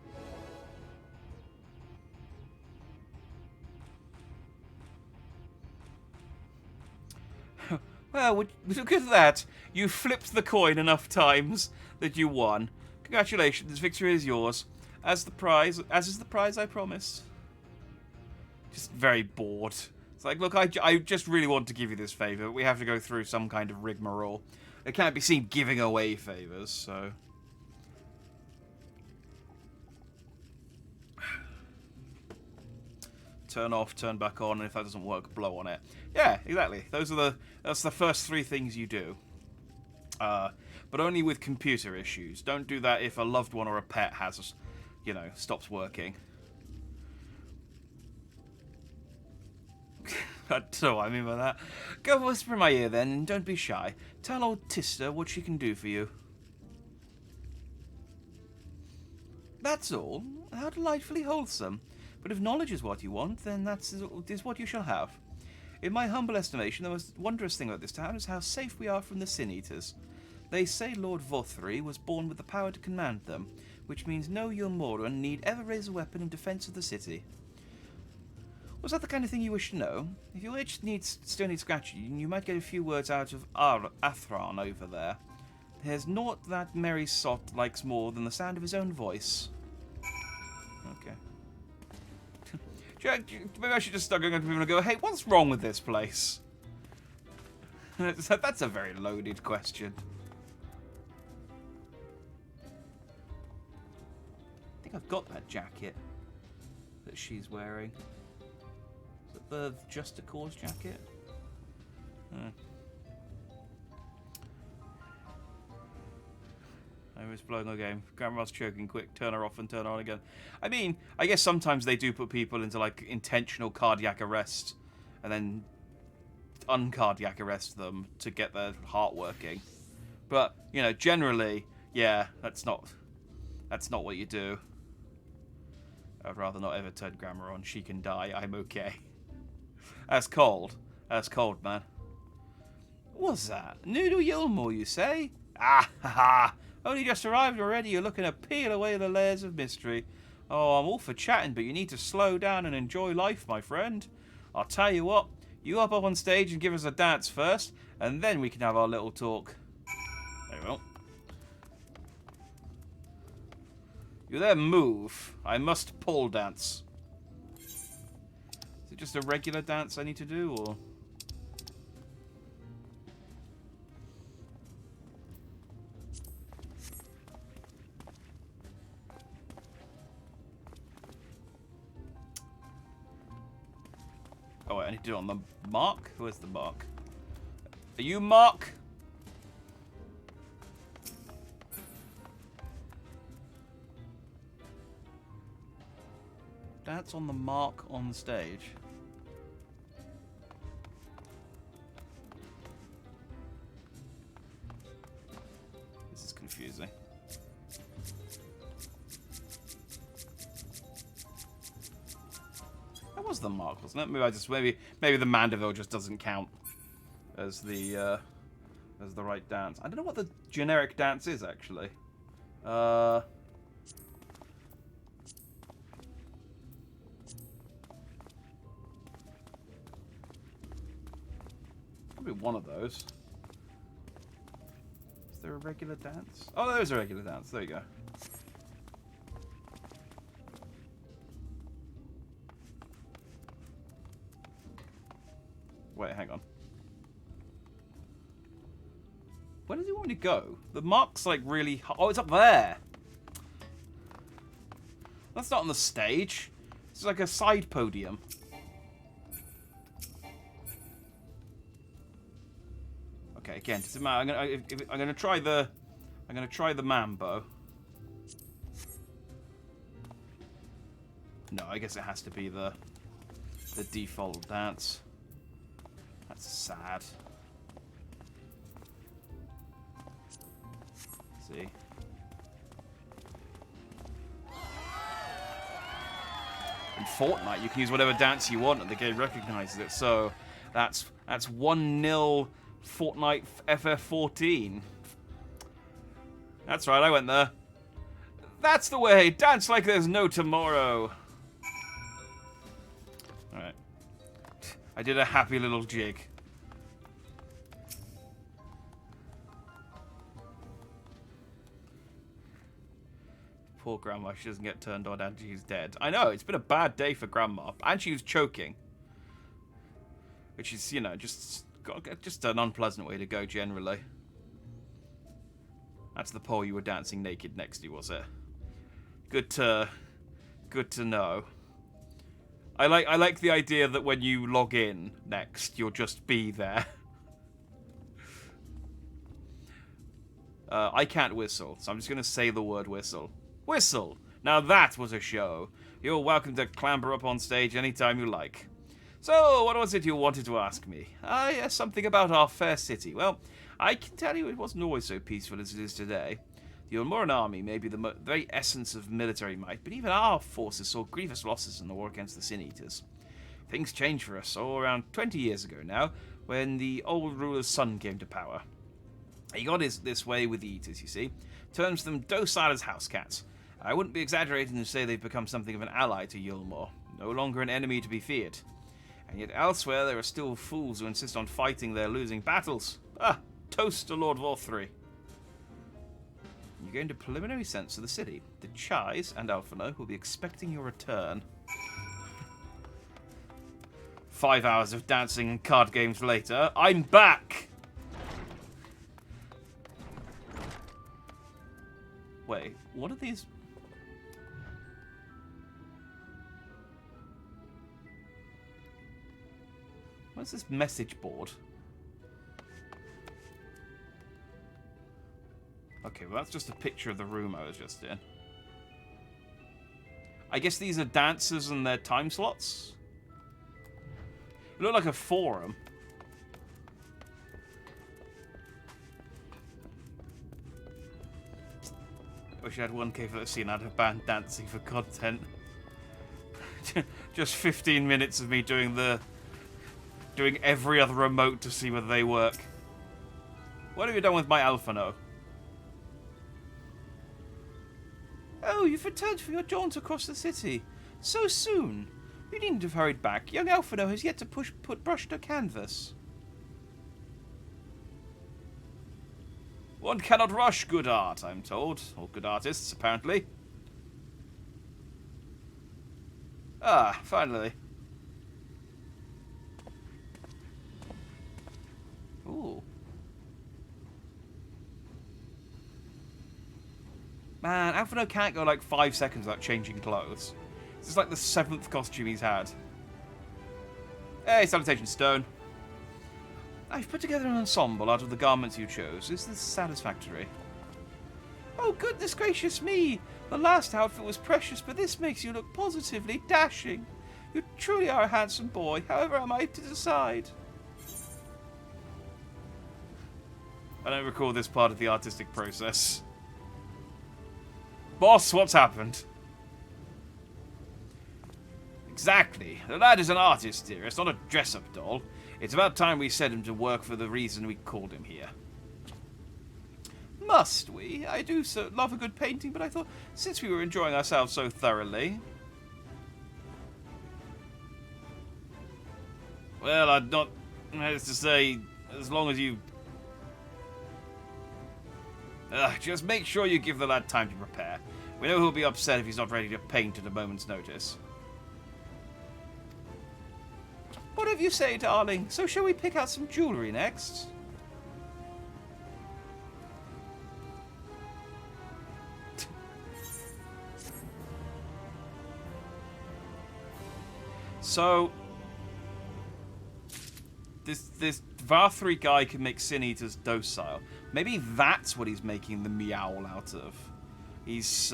Well, look at that. You flipped the coin enough times that you won. Congratulations, victory is yours. As is the prize I promised. Just very bored. It's like, look, I just really want to give you this favour, but we have to go through some kind of rigmarole. It can't be seen giving away favours, so... turn off, turn back on, and if that doesn't work, blow on it. Yeah, exactly. That's the first 3 things you do. But only with computer issues. Don't do that if a loved one or a pet has, stops working. I don't know what I mean by that. Go whisper in my ear then, and don't be shy. Tell old Tista what she can do for you. That's all. How delightfully wholesome. But if knowledge is what you want, then that is what you shall have. In my humble estimation, the most wondrous thing about this town is how safe we are from the Sin Eaters. They say Lord Vothri was born with the power to command them, which means no Yulmoran need ever raise a weapon in defense of the city. Was that the kind of thing you wish to know? If your itch still needs scratching, you might get a few words out of Athron over there. There's naught that merry sot likes more than the sound of his own voice. Okay. Maybe I should just start going up to people and go, hey, what's wrong with this place? That's a very loaded question. I think I've got that jacket that she's wearing. Is it the Just a Cause jacket? I was blowing the game. Grandma's choking. Quick, turn her off and turn her on again. I mean, I guess sometimes they do put people into like intentional cardiac arrest and then uncardiac arrest them to get their heart working. But generally, yeah, that's not what you do. I'd rather not ever turn Grandma on. She can die. I'm okay. That's cold. That's cold, man. What's that? Noodle Yulmore, you say? Ah, ha, ha. Only just arrived already. You're looking to peel away the layers of mystery. Oh, I'm all for chatting, but you need to slow down and enjoy life, my friend. I'll tell you what. You up on stage and give us a dance first, and then we can have our little talk. Very well. You there, move. I must pole dance. Is it just a regular dance I need to do, or...? Oh, wait, I need to do it on the mark? Where's the mark? Are you Mark? Dance on the mark on the stage. This is confusing. That was the mark, wasn't it? Maybe the Mandeville just doesn't count as the right dance. I don't know what the generic dance is actually. Probably one of those. Is there a regular dance? Oh, there's a regular dance. There you go. Wait, hang on. Where does he want me to go? The mark's like really... Oh, it's up there. That's not on the stage. It's like a side podium. Okay, again, does it matter? I'm gonna try the mambo. No, I guess it has to be the default dance. That's sad. Let's see. In Fortnite, you can use whatever dance you want, and the game recognizes it. So that's 1-0 Fortnite FF14. That's right, I went there. That's the way. Dance like there's no tomorrow. All right. I did a happy little jig. Poor Grandma, she doesn't get turned on and she's dead. I know, it's been a bad day for Grandma. And she was choking. Which is, just an unpleasant way to go generally. That's the pole you were dancing naked next to, was it? Good to know. I like the idea that when you log in next, you'll just be there. I can't whistle, so I'm just going to say the word whistle. Whistle! Now that was a show. You're welcome to clamber up on stage anytime you like. So, what was it you wanted to ask me? Something about our fair city. Well, I can tell you it wasn't always so peaceful as it is today. The Ulmoran army may be the very essence of military might, but even our forces saw grievous losses in the war against the Sin Eaters. Things changed for us all around 20 years ago now, when the old ruler's son came to power. He got this way with the Eaters, you see. Turns them docile as house cats. I wouldn't be exaggerating to say they've become something of an ally to Yulmore, no longer an enemy to be feared. And yet elsewhere there are still fools who insist on fighting their losing battles. Toast to Lord Vorthri. You go into preliminary sense of the city. The Chais and Alphino will be expecting your return. 5 hours of dancing and card games later, I'm back! Wait, what are these? What's this message board? Okay, well that's just a picture of the room I was just in. I guess these are dancers and their time slots? It looked like a forum. Wish I had 1K for the scene. I'd have banned dancing for content. Just 15 minutes of me doing every other remote to see whether they work. What have you done with my Alphino? Oh, you've returned from your jaunt across the city. So soon. You needn't have hurried back. Young Alphino has yet to put brush to canvas. One cannot rush good art, I'm told. Or good artists, apparently. Ah, finally. Ooh. Man, Alphino can't go like 5 seconds without changing clothes. This is like the 7th costume he's had. Hey, salutation, Stone. I've put together an ensemble out of the garments you chose. Is this satisfactory? Oh, goodness gracious me! The last outfit was precious, but this makes you look positively dashing. You truly are a handsome boy. However am I to decide? I don't recall this part of the artistic process. Boss, what's happened? Exactly. The lad is an artist, dearest, not a dress-up doll. It's about time we set him to work for the reason we called him here. Must we? I do so love a good painting, but I thought, since we were enjoying ourselves so thoroughly... Well, I'd not... As to say, as long as you... just make sure you give the lad time to prepare. We know he'll be upset if he's not ready to paint at a moment's notice. Whatever you say, darling. So shall we pick out some jewellery next? So... This Varthri guy can make Sin Eaters docile. Maybe that's what he's making the meowl out of. He's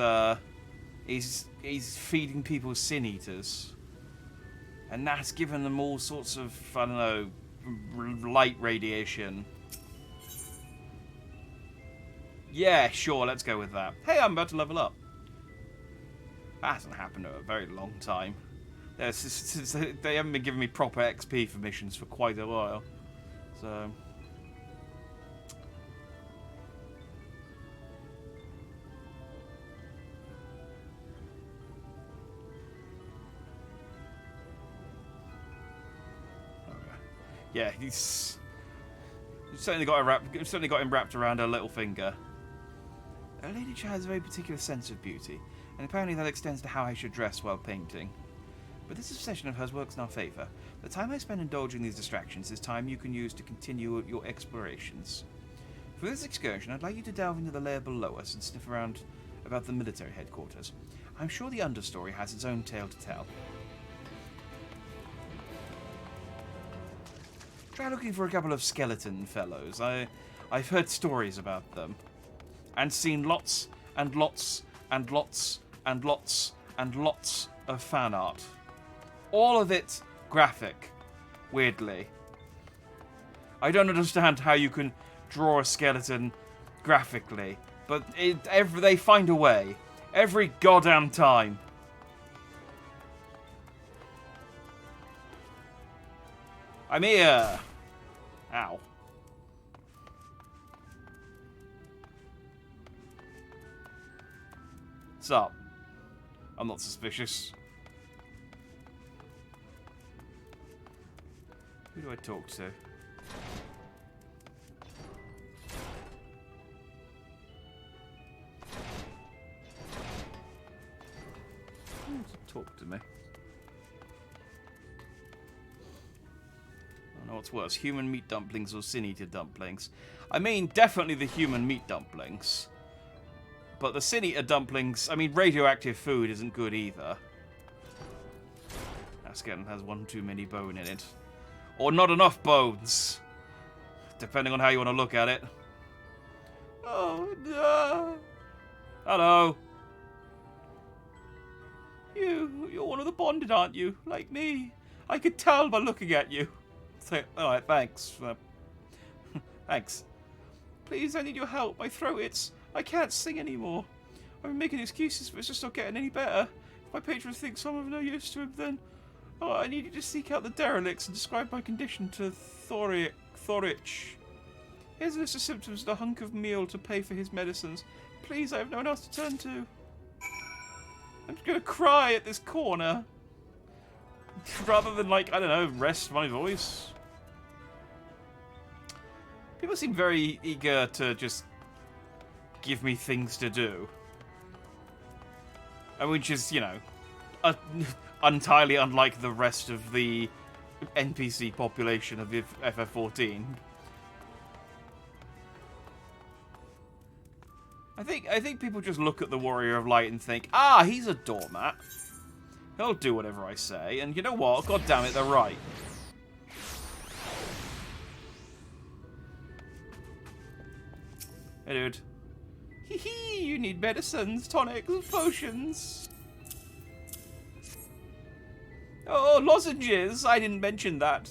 feeding people Sin Eaters. And that's given them all sorts of, I don't know, light radiation. Yeah, sure, let's go with that. Hey, I'm about to level up. That hasn't happened in a very long time. They haven't been giving me proper XP for missions for quite a while. So... Yeah, he's certainly got him wrapped around her little finger. Lady Chai has a very particular sense of beauty, and apparently that extends to how I should dress while painting. But this obsession of hers works in our favour. The time I spend indulging these distractions is time you can use to continue your explorations. For this excursion, I'd like you to delve into the layer below us and sniff around about the military headquarters. I'm sure the understory has its own tale to tell. Try looking for a couple of skeleton fellows. I've heard stories about them. And seen lots and lots and lots and lots and lots of fan art. All of it graphic, weirdly. I don't understand how you can draw a skeleton graphically, but they find a way. Every goddamn time. I'm here! Ow. What's up? I'm not suspicious. Who do I talk to? Who wants to talk to me? I don't know what's worse, human meat dumplings or sin-eater dumplings. I mean, definitely the human meat dumplings. But the sin-eater dumplings, I mean, radioactive food isn't good either. That skeleton has one too many bone in it. Or not enough bones. Depending on how you want to look at it. Oh, no. Hello. You're one of the bonded, aren't you? Like me. I could tell by looking at you. Alright, thanks. Thanks. Please, I need your help. My throat, I can't sing anymore. I've been making excuses, but it's just not getting any better. If my patrons think I'm of no use to him, then... Oh, I need you to seek out the derelicts and describe my condition to Thorich. Here's a list of symptoms and a hunk of meal to pay for his medicines. Please, I have no one else to turn to. I'm just gonna cry at this corner. Rather than, like, I don't know, rest my voice. People seem very eager to just give me things to do. Which is, you know, entirely unlike the rest of the NPC population of FF14. I think people just look at the Warrior of Light and think, ah, he's a doormat. He'll do whatever I say, and you know what? God damn it, they're right. Hey, dude. Hee hee, you need medicines, tonics, potions. Oh, lozenges! I didn't mention that.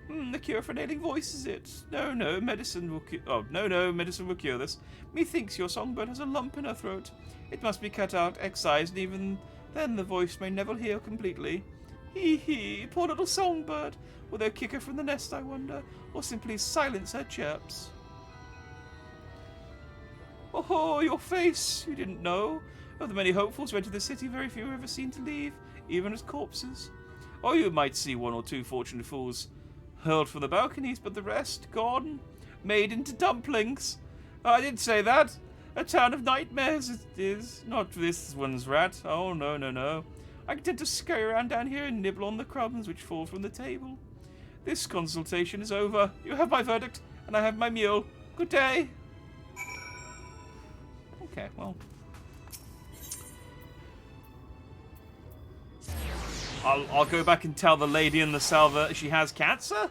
The cure for an ailing voice, is it? No, medicine will cure... Oh, no, medicine will cure this. Methinks your songbird has a lump in her throat. It must be cut out, excised, and even then the voice may never heal completely. Hee hee, poor little songbird. Will they kick her from the nest, I wonder? Or simply silence her chirps? Oh, your face! You didn't know? Of the many hopefuls who enter the city, very few are ever seen to leave, even as corpses. Or you might see one or two fortunate fools hurled from the balconies, but the rest, gone, made into dumplings. I did say that. A town of nightmares it is. Not this one's rat. Oh, no. I tend to scurry around down here and nibble on the crumbs which fall from the table. This consultation is over. You have my verdict, and I have my meal. Good day. Okay, well. I'll go back and tell the lady in the salver she has cancer?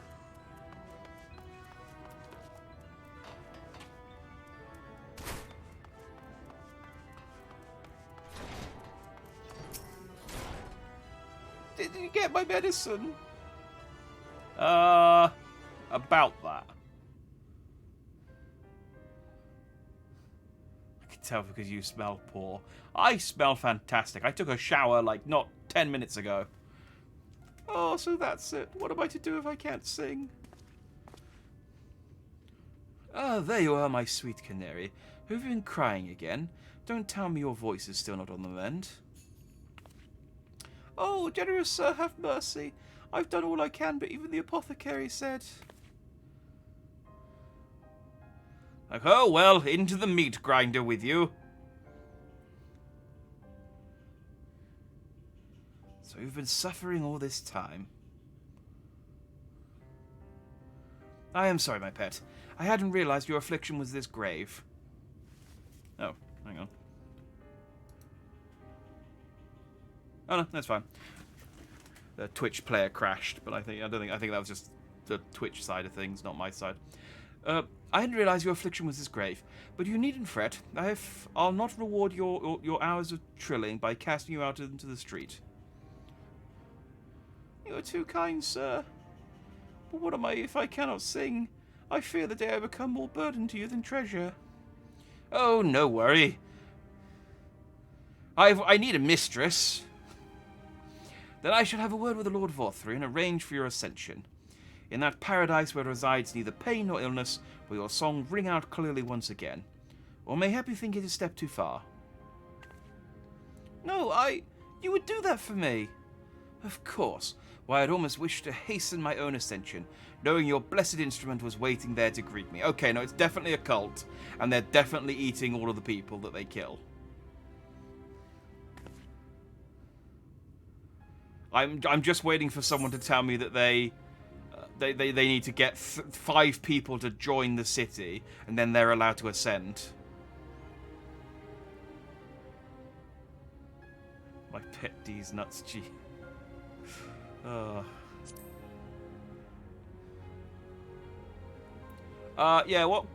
Did you get my medicine? About that. I can tell because you smell poor. I smell fantastic. I took a shower, like, not 10 minutes ago. Oh, so that's it. What am I to do if I can't sing? Ah, there you are, my sweet canary. Have you been crying again? Don't tell me your voice is still not on the mend. Oh, generous sir, have mercy. I've done all I can, but even the apothecary said... Oh, well, into the meat grinder with you. So you've been suffering all this time. I am sorry, my pet. I hadn't realized your affliction was this grave. Oh, hang on. Oh no, that's fine. The Twitch player crashed, but I think that was just the Twitch side of things, not my side. I hadn't realized your affliction was this grave, but you needn't fret. I'll not reward your hours of trilling by casting you out into the street. You are too kind, sir. But what am I if I cannot sing? I fear the day I become more burden to you than treasure. Oh, no worry. I need a mistress. Then I shall have a word with the Lord Vothry and arrange for your ascension. In that paradise where resides neither pain nor illness, will your song ring out clearly once again. Or mayhap you think it is a step too far? No, you would do that for me. Of course. Why, I'd almost wish to hasten my own ascension, knowing your blessed instrument was waiting there to greet me. Okay, no, it's definitely a cult, and they're definitely eating all of the people that they kill. I'm just waiting for someone to tell me that they need to get 5 people to join the city, and then they're allowed to ascend. My pet D's nuts, gee. Yeah, what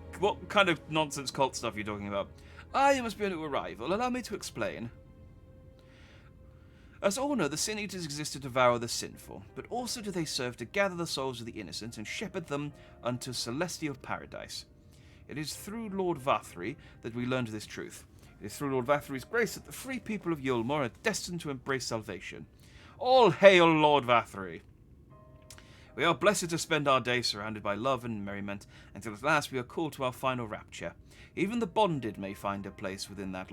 kind of nonsense cult stuff are you talking about? You must be a new arrival. Allow me to explain. As all know, the Sin Eaters exist to devour the sinful, but also do they serve to gather the souls of the innocent and shepherd them unto celestial paradise. It is through Lord Vothry that we learned this truth. It is through Lord Vathry's grace that the free people of Yulmore are destined to embrace salvation. All hail Lord Vothry! We are blessed to spend our days surrounded by love and merriment, until at last we are called to our final rapture. Even the bonded may find a place within that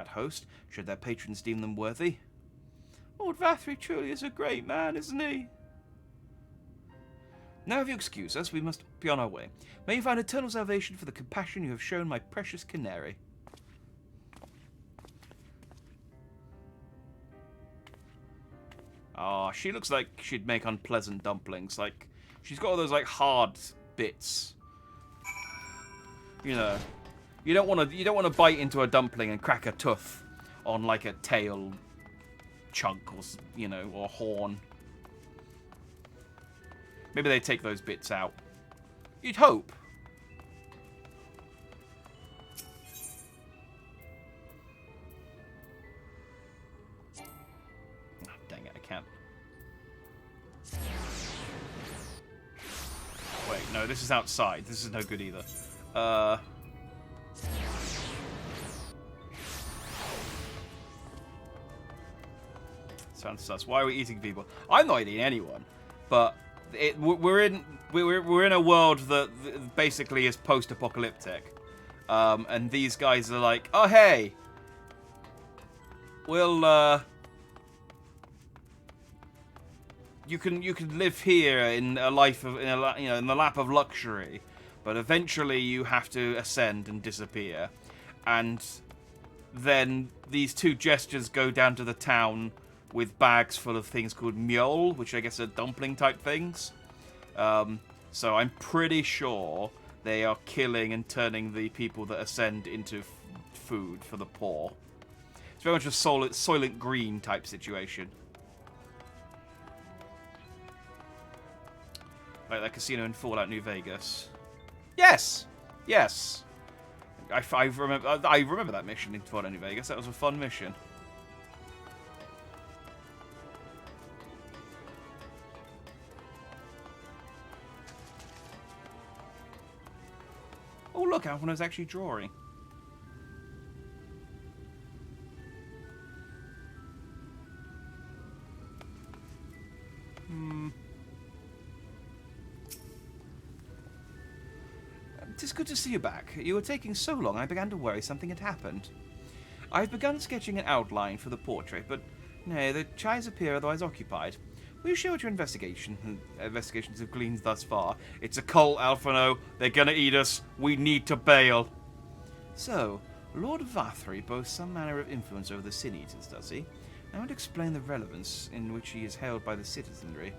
host, should their patrons deem them worthy. Lord Vothry truly is a great man, isn't he? Now if you excuse us, we must be on our way. May you find eternal salvation for the compassion you have shown my precious canary. Ah, she looks like she'd make unpleasant dumplings. Like, she's got all those, like, hard bits. You know, you don't want to bite into a dumpling and crack a tooth on, like, a tail chunk or, you know, or horn. Maybe they take those bits out. You'd hope. Oh, dang it, I can't. Wait, no, this is outside. This is no good either. Sounds sus. Why are we eating people? I'm not eating anyone, but we're in a world that basically is post-apocalyptic, and these guys are like, oh hey, we'll you can live here in a life of in the lap of luxury, but eventually you have to ascend and disappear, and then these two gestures go down to the town with bags full of things called mule, which I guess are dumpling-type things. So I'm pretty sure they are killing and turning the people that ascend into food for the poor. It's very much a Soylent Green type situation. Like that casino in Fallout New Vegas. Yes! Yes! I remember that mission in Fallout New Vegas. That was a fun mission. Oh, look, Alphina's actually drawing. It's good to see you back. You were taking so long, I began to worry something had happened. I've begun sketching an outline for the portrait, but no, the chairs appear otherwise occupied. Will you share what your investigations have gleaned thus far? It's a cult, Alphino. They're gonna eat us. We need to bail. So, Lord Vothry boasts some manner of influence over the Sin Eaters, does he? I want to explain the relevance in which he is held by the citizenry.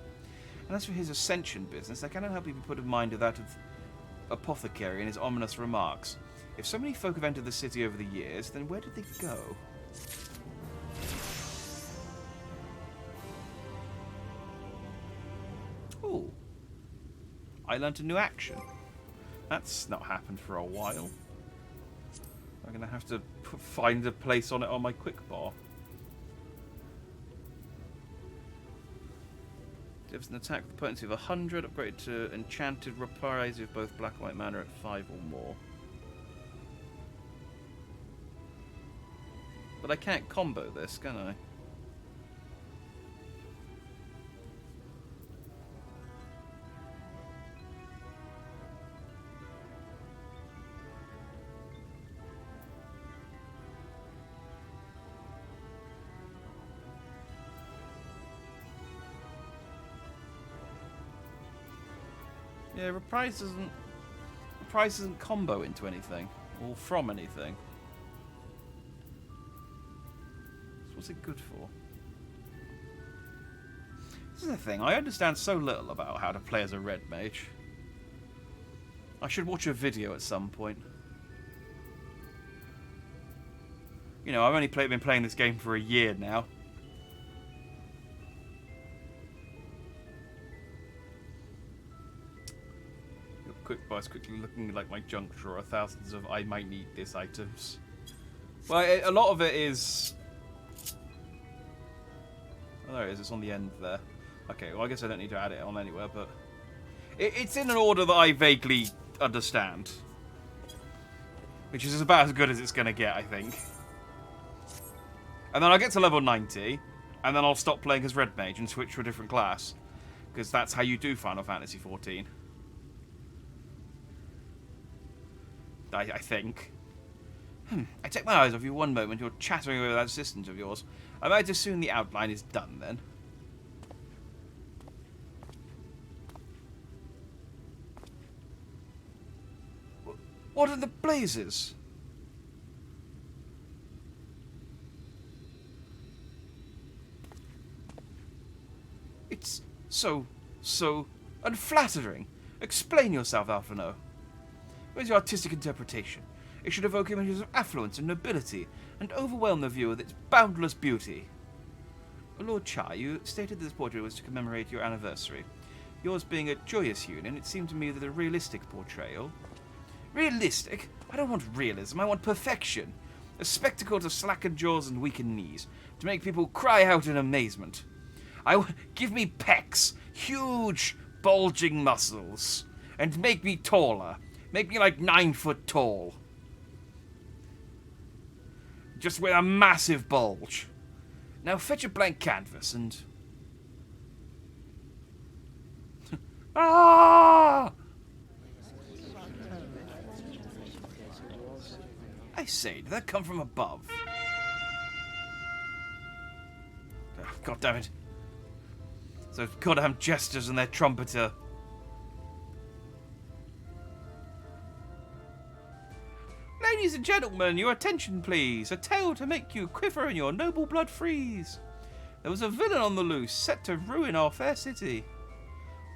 And as for his ascension business, I cannot help you be put in mind of that of Apothecary and his ominous remarks. If so many folk have entered the city over the years, then where did they go? Ooh. I learnt a new action. That's not happened for a while. I'm going to have to find a place on it on my quick bar. Gives an attack with potency of 100, upgraded to enchanted reprise with both black and white mana at 5 or more. But I can't combo this, can I? Yeah, reprise doesn't combo into anything or from anything. So what's it good for? This is the thing. I understand so little about how to play as a red mage. I should watch a video at some point. You know, I've only been playing this game for a year now. Quick buys quickly looking like my junk drawer. Thousands of I might need this items. Well, a lot of it is... Oh, there it is. It's on the end there. Okay, well, I guess I don't need to add it on anywhere, but... It's in an order that I vaguely understand. Which is about as good as it's going to get, I think. And then I'll get to level 90, and then I'll stop playing as Red Mage and switch to a different class. Because that's how you do Final Fantasy XIV. I think. I take my eyes off you one moment. You're chattering away with that assistant of yours. I might assume the outline is done, then. What are the blazes? It's so unflattering. Explain yourself, Alphino. Where's your artistic interpretation? It should evoke images of affluence and nobility, and overwhelm the viewer with its boundless beauty. Lord Chai, you stated this portrait was to commemorate your anniversary. Yours being a joyous union, it seemed to me that a realistic portrayal... Realistic? I don't want realism, I want perfection. A spectacle to slacken jaws and weaken knees, to make people cry out in amazement. Give me pecs, huge, bulging muscles, and make me taller. Make me like 9 foot tall. Just with a massive bulge. Now fetch a blank canvas and... Ah! I say, did that come from above? Oh, God damn it. Those goddamn jesters and their trumpeter. Ladies and gentlemen, your attention please. A tale to make you quiver and your noble blood freeze. There was a villain on the loose, set to ruin our fair city.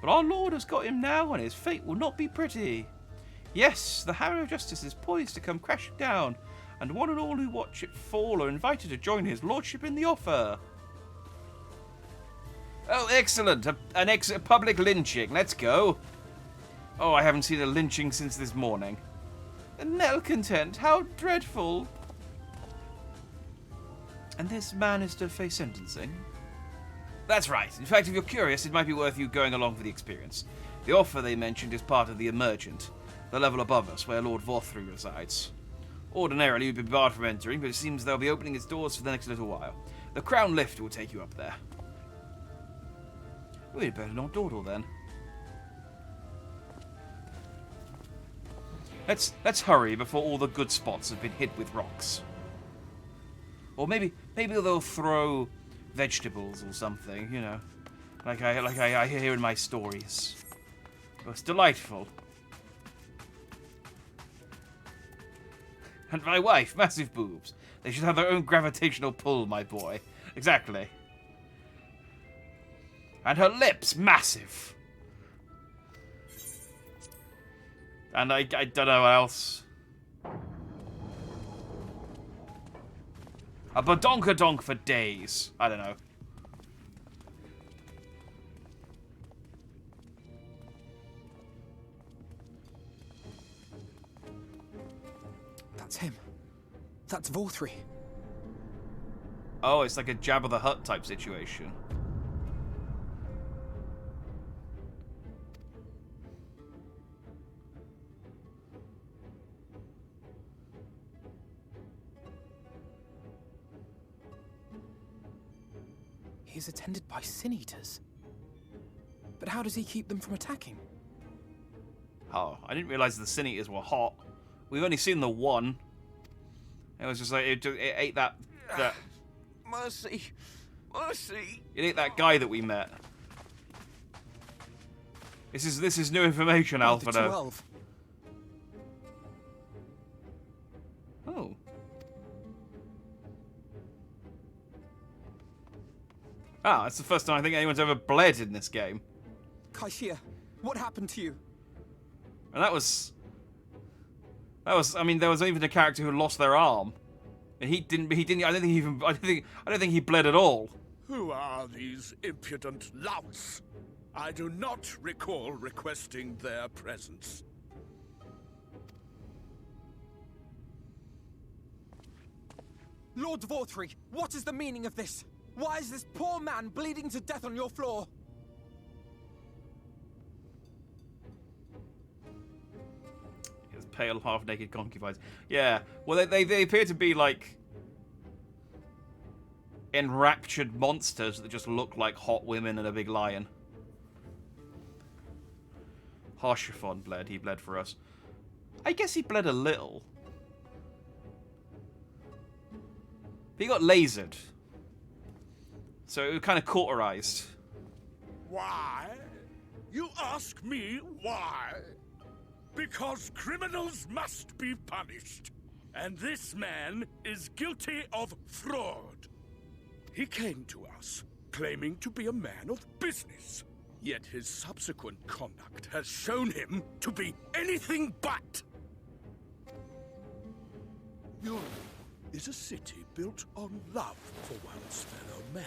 But our Lord has got him now, and his fate will not be pretty. Yes, the hammer of justice is poised to come crashing down, and one and all who watch it fall are invited to join his lordship in the offer. Oh, excellent. A public lynching. Let's go. Oh, I haven't seen a lynching since this morning. Malcontent, how dreadful. And this man is to face sentencing? That's right. In fact, if you're curious, it might be worth you going along for the experience. The offer they mentioned is part of the Emergent, the level above us, where Lord Vorthry resides. Ordinarily, you'd be barred from entering, but it seems they'll be opening its doors for the next little while. The Crown Lift will take you up there. We'd better not dawdle, then. Let's hurry before all the good spots have been hit with rocks. Or maybe they'll throw vegetables or something, you know, like I hear in my stories. It was delightful. And my wife, massive boobs. They should have their own gravitational pull, my boy. Exactly. And her lips, massive. And I don't know what else. A badonkadonk for days. I don't know. That's him. That's Vorthri. Oh, it's like a Jabba the Hutt type situation. He is attended by sin eaters. But how does he keep them from attacking? Oh, I didn't realize the Sin Eaters were hot. We've only seen the one. It was just like it ate that. Mercy, mercy. It ate that guy that we met. This is new information, The Alphado. 12. Oh. Ah, that's the first time I think anyone's ever bled in this game. Kaishia, what happened to you? And that was, I mean, there was even a character who lost their arm. And he didn't, I don't think he bled at all. Who are these impudent louts? I do not recall requesting their presence. Lord Vorthri, what is the meaning of this? Why is this poor man bleeding to death on your floor? His pale, half-naked concubines. Yeah, well, they appear to be, like, enraptured monsters that just look like hot women and a big lion. Harshaphon bled. He bled for us. I guess he bled a little. He got lasered. So it was kind of cauterized. Why? You ask me why? Because criminals must be punished. And this man is guilty of fraud. He came to us, claiming to be a man of business. Yet his subsequent conduct has shown him to be anything but. Yuri is a city built on love for one's fellow man.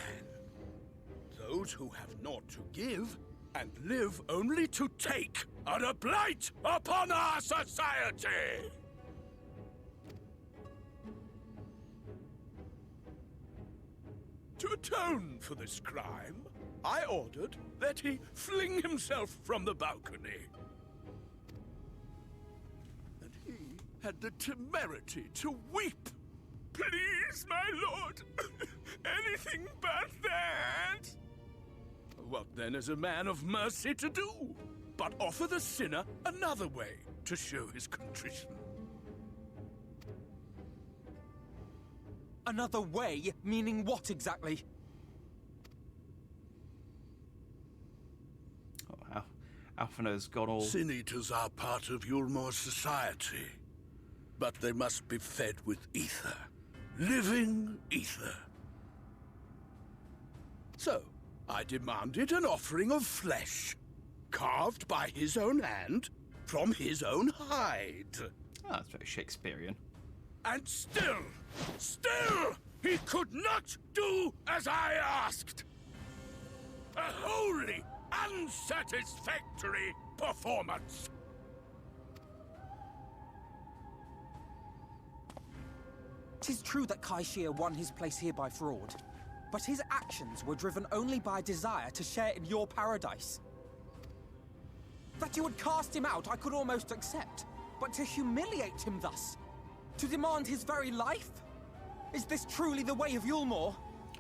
Those who have naught to give and live only to take are a blight upon our society! To atone for this crime, I ordered that he fling himself from the balcony. And he had the temerity to weep. Please, my lord, anything but that. What then is a man of mercy to do? But offer the sinner another way to show his contrition. Another way? Meaning what exactly? Oh, Alphino's gone all... Sin eaters are part of Yulmor's society, but they must be fed with ether. Living ether. So, I demanded an offering of flesh, carved by his own hand, from his own hide. Oh, that's very Shakespearean. And still, he could not do as I asked. A wholly unsatisfactory performance. Tis true that Kaishia won his place here by fraud, but his actions were driven only by a desire to share in your paradise. That you would cast him out I could almost accept, but to humiliate him thus, to demand his very life? Is this truly the way of Yulmor?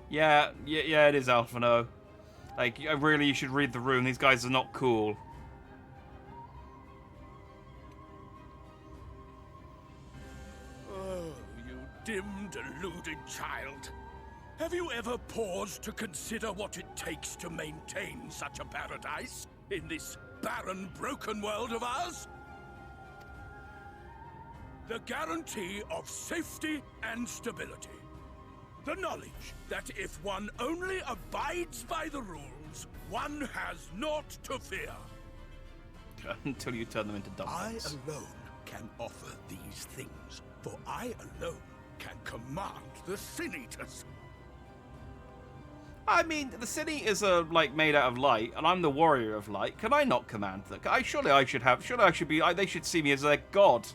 Yeah, it is, Alphino. Like, really, you should read the room. These guys are not cool. Oh, you dim, deluded child. Have you ever paused to consider what it takes to maintain such a paradise in this barren, broken world of ours? The guarantee of safety and stability. The knowledge that if one only abides by the rules, one has naught to fear. Until you turn them into I dumplings. alone can offer these things, for I alone can command the Sin Eaters. I mean, the Sin Eaters are, like, made out of light, and I'm the warrior of light. Can I not command them? Surely I should be... They should see me as their god.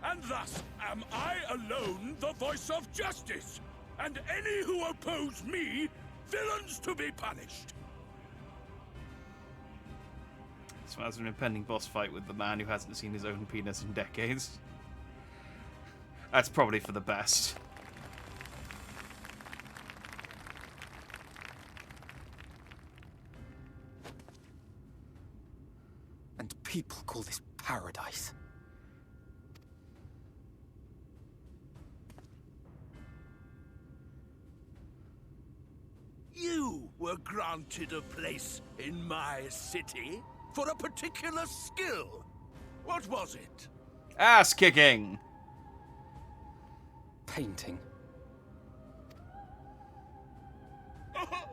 and thus am I alone the voice of justice. And any who oppose me, villains to be punished. So as an impending boss fight with the man who hasn't seen his own penis in decades. That's probably for the best. And people call this paradise. You were granted a place in my city for a particular skill. What was it? Ass kicking! Painting. Oh,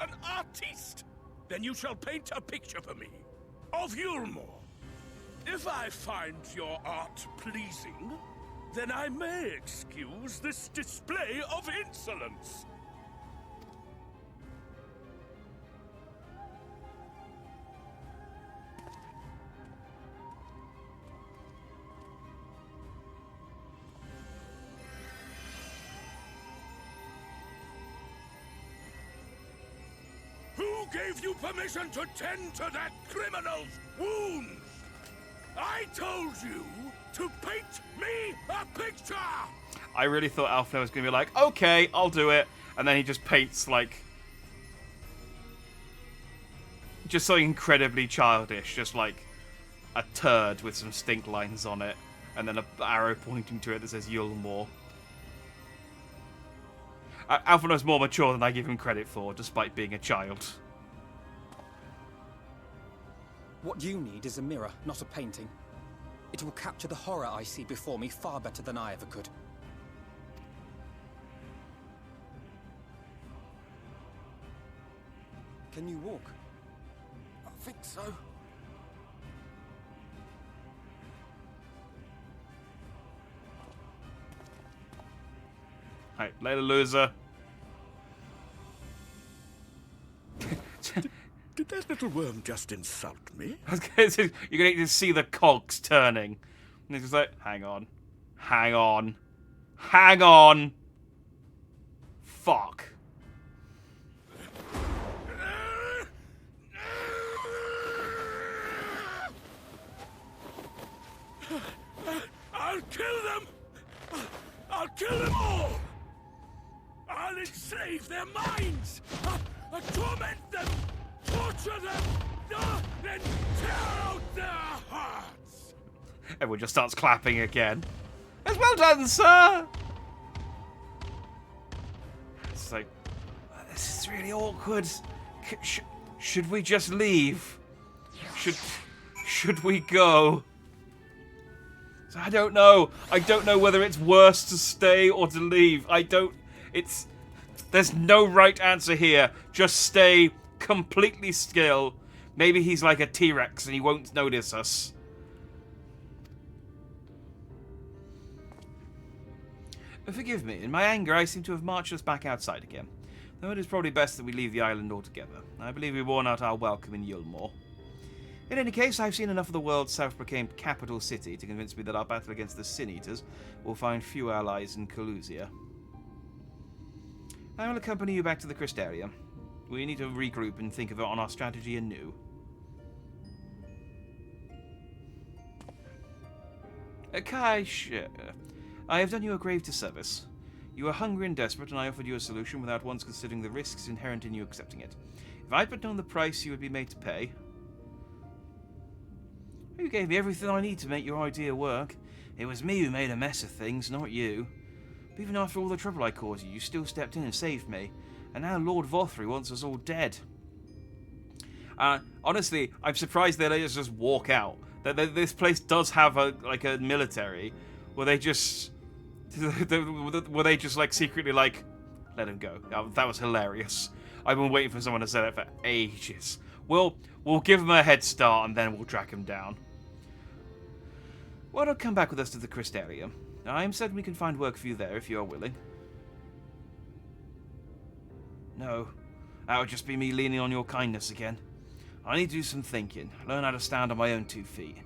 an artiste! Then you shall paint a picture for me of Yulmore. If I find your art pleasing, then I may excuse this display of insolence. Who gave you permission to tend to that criminal's wounds? I told you to paint me a picture! I really thought Alfred was going to be like, okay, I'll do it. And then he just paints, like... just something incredibly childish. Just like a turd with some stink lines on it. And then an arrow pointing to it that says Yulmore. Alfred was more mature than I give him credit for, despite being a child. What you need is a mirror, not a painting. It will capture the horror I see before me far better than I ever could. Can you walk? I think so. Right, later, loser. Did that little worm just insult me? You're going to see the cogs turning. And it's just like, hang on. Hang on. Hang on. Fuck. I'll kill them! I'll kill them all! I'll enslave their minds! I'll torment them! Torture them! Then tear out their hearts! Everyone just starts clapping again. It's well done, sir! It's like, this is really awkward. Should we just leave? Should we go? So I don't know. I don't know whether it's worse to stay or to leave. There's no right answer here. Just stay completely still. Maybe he's like a T-Rex and he won't notice us. Forgive me. In my anger, I seem to have marched us back outside again. Though it is probably best that we leave the island altogether. I believe we've worn out our welcome in Yulmore. In any case, I've seen enough of the world's self-proclaimed capital city to convince me that our battle against the Sin Eaters will find few allies in Calusia. I will accompany you back to the Crystarium. We need to regroup and think on our strategy anew. Kai, I have done you a grave disservice. You were hungry and desperate, and I offered you a solution without once considering the risks inherent in you accepting it. If I'd but known the price you would be made to pay... You gave me everything I need to make your idea work. It was me who made a mess of things, not you. But even after all the trouble I caused you, you still stepped in and saved me. And now Lord Vothry wants us all dead. Honestly, I'm surprised they let us just walk out. This place does have a military where they just like secretly like let him go. That was hilarious. I've been waiting for someone to say that for ages. We'll give him a head start and then we'll track him down. Why don't come back with us to the Crystarium? I am certain we can find work for you there if you are willing. No, that would just be me leaning on your kindness again. I need to do some thinking, learn how to stand on my own 2 feet.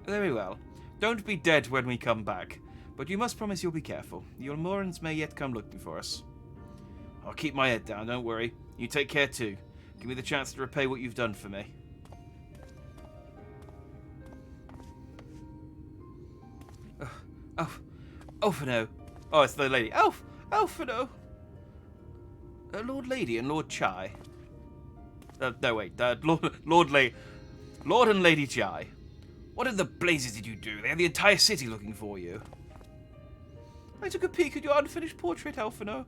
Very well. Don't be dead when we come back, but you must promise you'll be careful. The Almorans may yet come looking for us. I'll keep my head down, don't worry. You take care too. Give me the chance to repay what you've done for me. Elfino. Oh, it's the lady. Elfino. Lord Lady and Lord Chai. No, wait. Lord and Lady Chai. What in the blazes did you do? They had the entire city looking for you. I took a peek at your unfinished portrait, Elfino,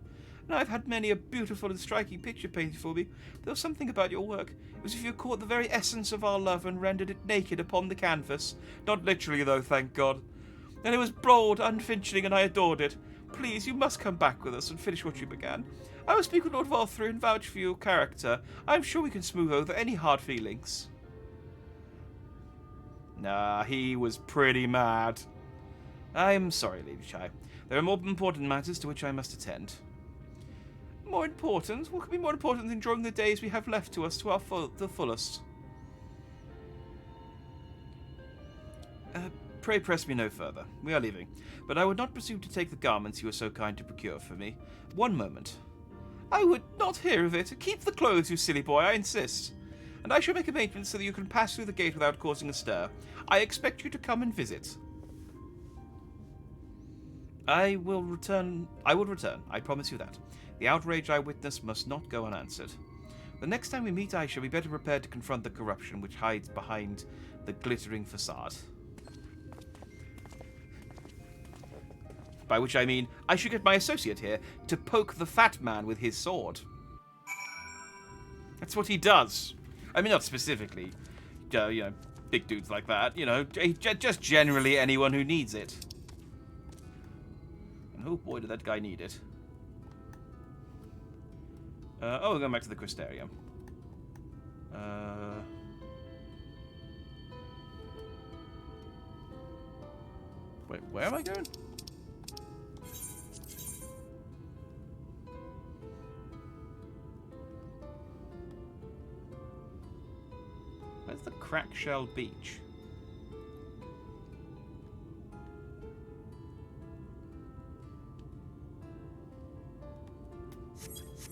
and I've had many a beautiful and striking picture painted for me. There was something about your work. It was as if you caught the very essence of our love and rendered it naked upon the canvas. Not literally, though, thank God. And it was bold, unflinching, and I adored it. Please, you must come back with us and finish what you began. I will speak with Lord Valthry and vouch for your character. I am sure we can smooth over any hard feelings. Nah, he was pretty mad. I am sorry, Lady Chai. There are more important matters to which I must attend. More important? What could be more important than enjoying the days we have left to us to the fullest? Pray press me no further. We are leaving. But I would not presume to take the garments you were so kind to procure for me. One moment. I would not hear of it. Keep the clothes, you silly boy, I insist. And I shall make arrangements so that you can pass through the gate without causing a stir. I expect you to come and visit. I will return. I promise you that. The outrage I witnessed must not go unanswered. The next time we meet, I shall be better prepared to confront the corruption which hides behind the glittering facade. By which I mean, I should get my associate here to poke the fat man with his sword. That's what he does. I mean, not specifically, big dudes like that. Just generally anyone who needs it. And oh boy, did that guy need it. We're going back to the Crystarium. Wait, where am I going? Where's the Crackshell Beach?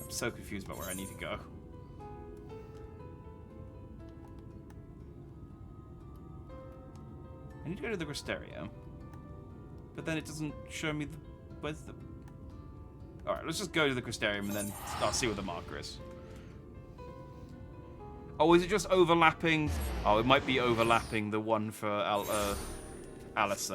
I'm so confused about where I need to go. I need to go to the Crystarium. But then it doesn't show me the... Where's the... Alright, let's just go to the Crystarium and then I'll see where the marker is. Oh, is it just overlapping? Oh, it might be overlapping the one for Alice.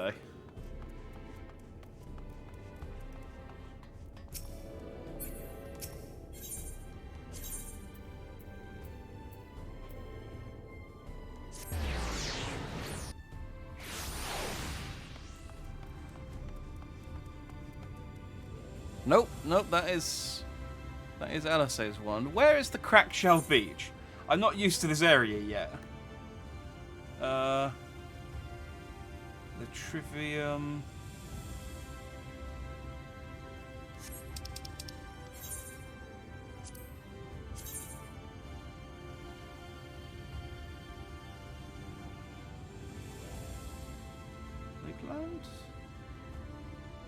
Nope, that is Alice's one. Where is the Crackshell Beach? I'm not used to this area yet. The Trivium. Lakeland?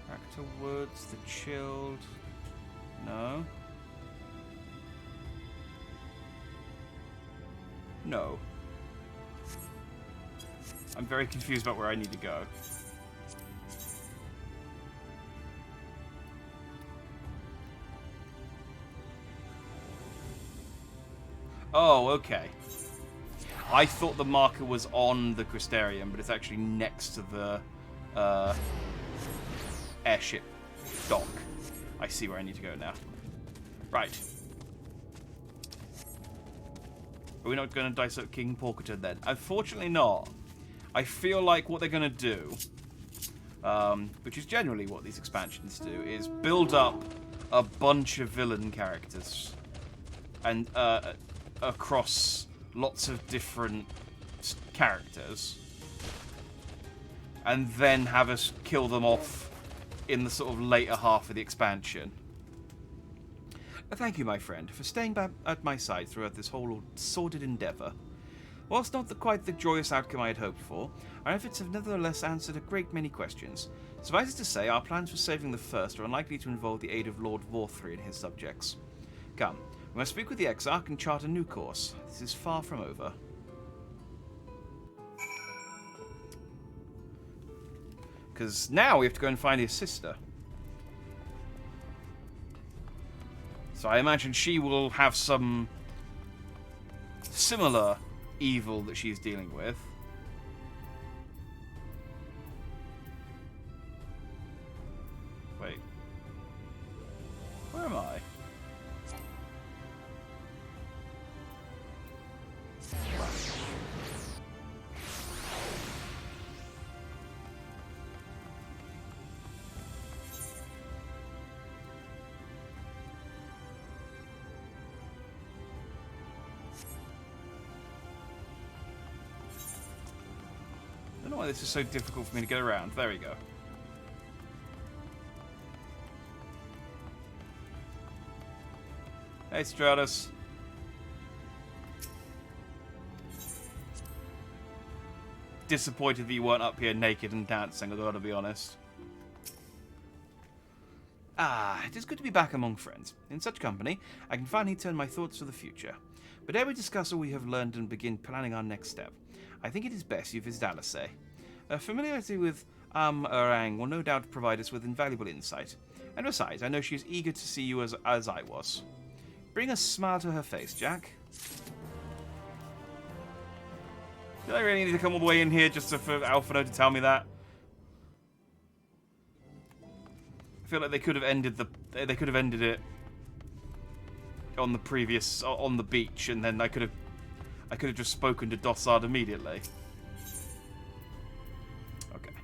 Back to Woods, the Chilled. No. No. I'm very confused about where I need to go. Oh, okay. I thought the marker was on the Crystarium, but it's actually next to the airship dock. I see where I need to go now. Right. Are we not going to dissect King Porkerton then? Unfortunately not. I feel like what they're going to do, which is generally what these expansions do, is build up a bunch of villain characters and across lots of different characters, and then have us kill them off in the sort of later half of the expansion. Thank you, my friend, for staying at my side throughout this whole sordid endeavour. Whilst not quite the joyous outcome I had hoped for, our efforts have nevertheless answered a great many questions. Suffice it to say, our plans for saving the First are unlikely to involve the aid of Lord Vorthry and his subjects. Come, we must speak with the Exarch and chart a new course. This is far from over. Because now we have to go and find his sister. So I imagine she will have some similar evil that she's dealing with. Wait. Where am I? I don't know why this is so difficult for me to get around. There we go. Hey, Stratus. Disappointed that you weren't up here naked and dancing, I've got to be honest. Ah, it is good to be back among friends. In such company, I can finally turn my thoughts to the future. But ere we discuss all we have learned and begin planning our next step, I think it is best you visit Alisay. Familiarity with Orang will no doubt provide us with invaluable insight. And besides, I know she is eager to see you as I was. Bring a smile to her face, Jack. Did I really need to come all the way in here just for Alphino to tell me that? I feel like they could have ended it on the previous on the beach, and then I could have just spoken to Dossard immediately. Okay.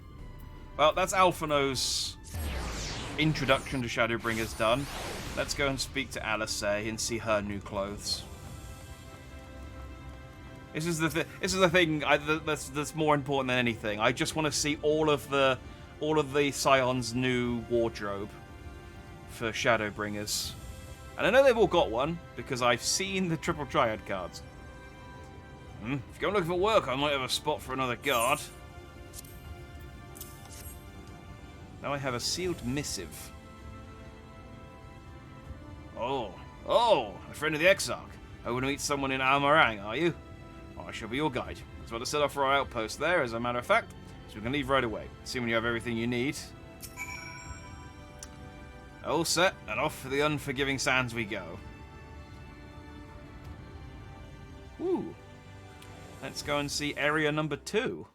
Well, that's Alphino's introduction to Shadowbringers done. Let's go and speak to Alisay and see her new clothes. This is the thing that's more important than anything. I just want to see all of the Scion's new wardrobe for Shadowbringers. And I know they've all got one, because I've seen the Triple Triad cards. If you go looking for work, I might have a spot for another guard. Now I have a sealed missive. Oh, a friend of the Exarch. Hoping to meet someone in Almarang, are you? Well, I shall be your guide. That's what to set off for our outpost there, as a matter of fact, so we can leave right away. Assuming you have everything you need. All set, and off for the unforgiving sands we go. Ooh. Let's go and see area number 2.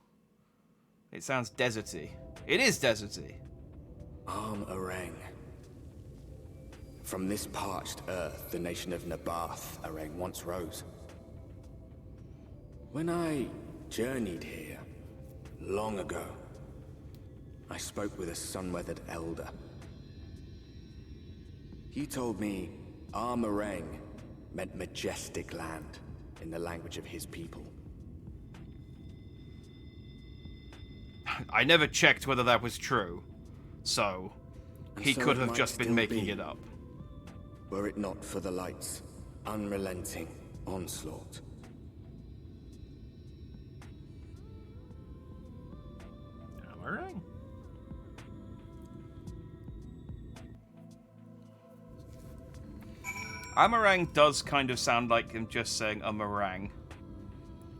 It sounds deserty. It is deserty. Orang. From this parched earth, the nation of Nabath, Orang once rose. When I journeyed here, long ago, I spoke with a sun-weathered elder. He told me Armarang meant majestic land in the language of his people. I never checked whether that was true, so he could have might just been still making be, it up. Were it not for the light's unrelenting onslaught. Alright. Amarang does kind of sound like him just saying a meringue,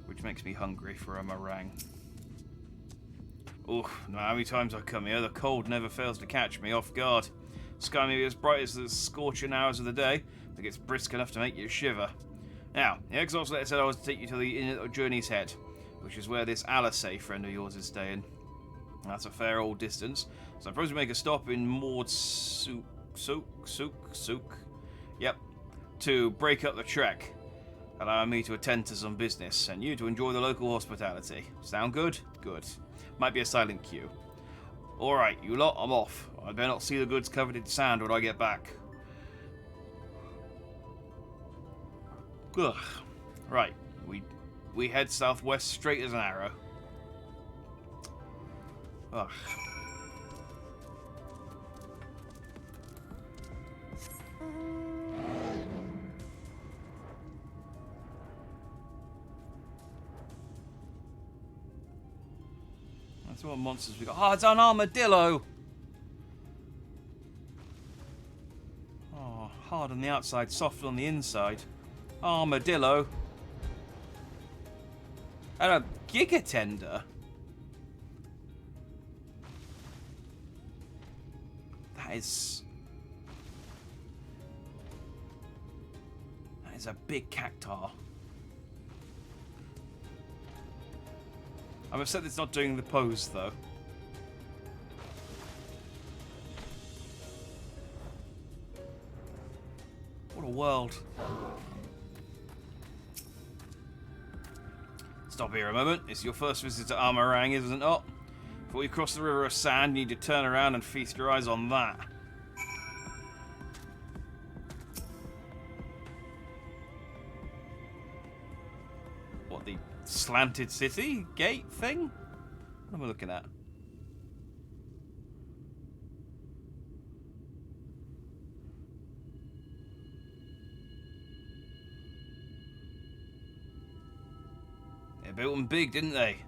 which makes me hungry for a meringue. Oof, no matter how many times I come here, the cold never fails to catch me off guard. Sky may be as bright as the scorching hours of the day, but it gets brisk enough to make you shiver. Now, the Exarch's letter said I was to take you to the Inn at Journey's Head, which is where this Alisay friend of yours is staying. That's a fair old distance, so I propose we make a stop in Maud Souk. Yep, to break up the trek, allowing me to attend to some business, and you to enjoy the local hospitality. Sound good? Good. Might be a silent queue. Alright, you lot, I'm off. I better not see the goods covered in sand when I get back. Ugh. Right, we head southwest straight as an arrow. Ugh. So what monsters we got? Oh, it's an armadillo! Oh, hard on the outside, soft on the inside. Armadillo. And a gigatender. That is a big cactar. I'm upset it's not doing the pose though. What a world. Stop here a moment. It's your first visit to Amarang, isn't it? Before you cross the river of sand, you need to turn around and feast your eyes on that. What, the slanted city gate thing? What am I looking at? They built them big, didn't they?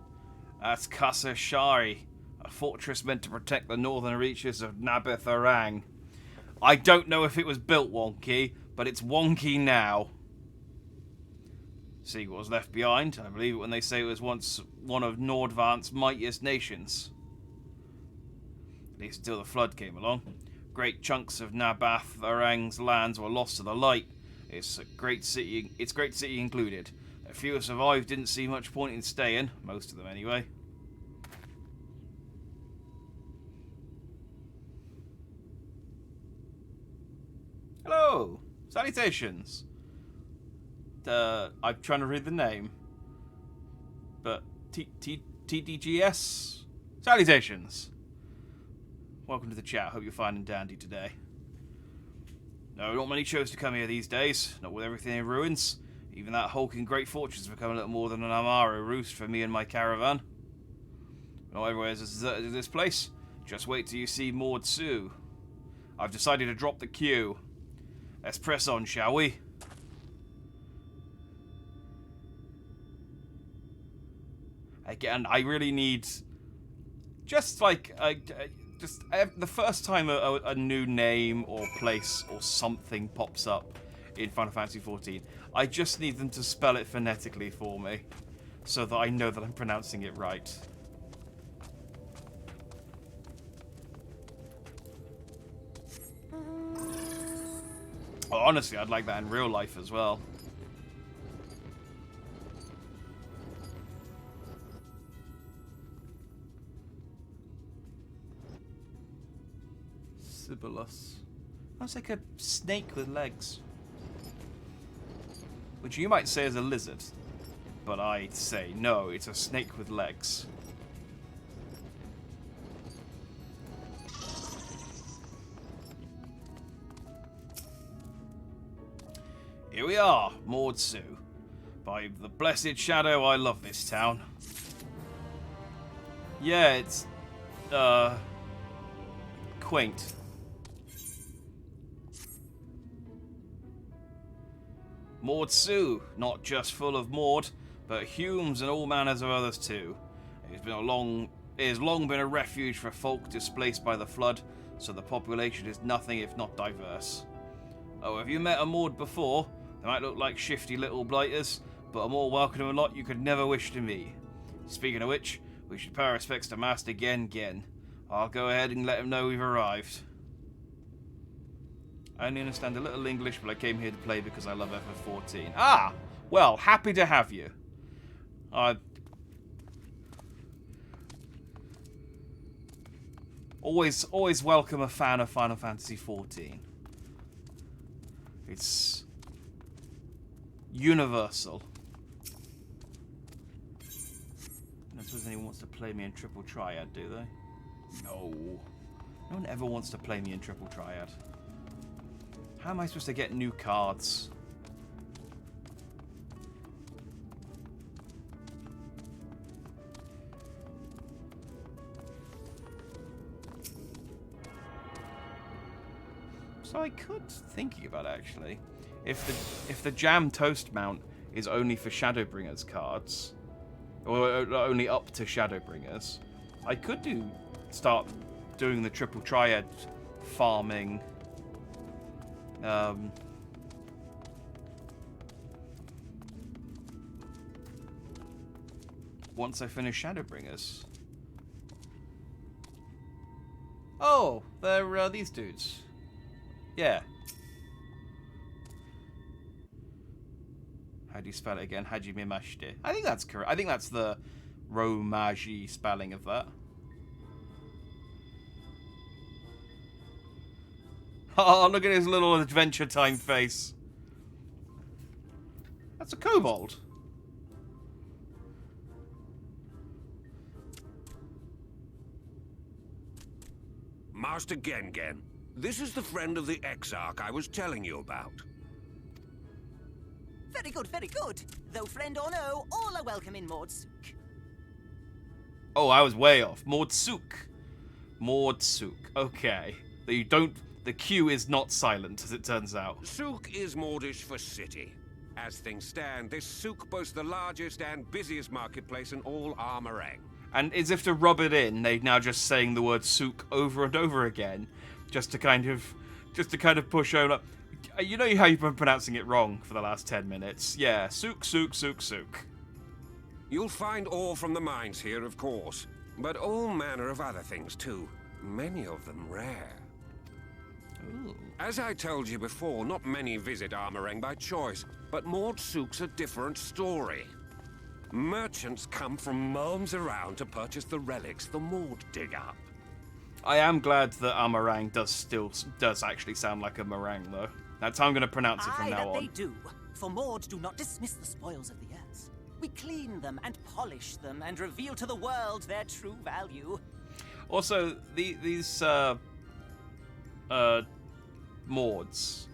That's Casa Shari, a fortress meant to protect the northern reaches of Nabith Arang. I don't know if it was built wonky, but it's wonky now. See what was left behind? I believe it when they say it was once one of Nordvant's mightiest nations. At least until the flood came along. Great chunks of Nabath Arang's lands were lost to the light. Its great city included. A few who survived didn't see much point in staying, most of them anyway. Hello! Salutations! I'm trying to read the name. But TDGS? Salutations! Welcome to the chat. Hope you're fine and dandy today. No, not many chose to come here these days. Not with everything in ruins. Even that hulking great fortress has become a little more than an Amaro roost for me and my caravan. Not everywhere is as deserted as this place. Just wait till you see Maud Sue. I've decided to drop the queue. Let's press on, shall we? Again, I really need... Just like... the first time a new name or place or something pops up in Final Fantasy XIV, I just need them to spell it phonetically for me, so that I know that I'm pronouncing it right. Well, honestly, I'd like that in real life as well. Sibyllus. That's like a snake with legs. Which you might say is a lizard. But I say, no, it's a snake with legs. Here we are, Maud Sue. By the blessed shadow, I love this town. Yeah, it's... quaint. Maud Sue, not just full of Maud, but Humes and all manners of others too. It has long been a refuge for folk displaced by the flood, so the population is nothing if not diverse. Oh, have you met a Maud before? They might look like shifty little blighters, but a more welcoming lot you could never wish to meet. Speaking of which, we should pay our respects to Master Gen. I'll go ahead and let him know we've arrived. I only understand a little English, but I came here to play because I love FF14. Ah! Well, happy to have you. Always welcome a fan of Final Fantasy XIV. It's universal. I don't suppose anyone wants to play me in Triple Triad, do they? No. No one ever wants to play me in Triple Triad. How am I supposed to get new cards? So I could thinking about it, actually. If the Jam Toast mount is only for Shadowbringers cards, or only up to Shadowbringers, I could start doing the triple triad farming. Once I finish Shadowbringers. Oh, they're these dudes. Yeah. How do you spell it again? Hajime Mashite. I think that's correct. I think that's the Romaji spelling of that. Oh, look at his little Adventure Time face. That's a kobold. Master Gengen, this is the friend of the Exarch I was telling you about. Very good, very good. Though friend or no, all are welcome in Mordsuk. Oh, I was way off. Mordsuk. Mordsuk. Okay. The Q is not silent, as it turns out. Souk is Mordish for city. As things stand, this souk boasts the largest and busiest marketplace in all Armorang. And as if to rub it in, they're now just saying the word souk over and over again, just to kind of push over. You know how you've been pronouncing it wrong for the last 10 minutes. Yeah, souk, souk, souk, souk. You'll find ore from the mines here, of course, but all manner of other things too. Many of them rare. Ooh. As I told you before, not many visit Armorang by choice, but Mordsouk's a different story. Merchants come from miles around to purchase the relics the Mord dig up. I am glad that Amarang does actually sound like a meringue, though. That's how I'm going to pronounce it from now on. They do. For Mord do not dismiss the spoils of the earth. We clean them and polish them and reveal to the world their true value. Also, these Mords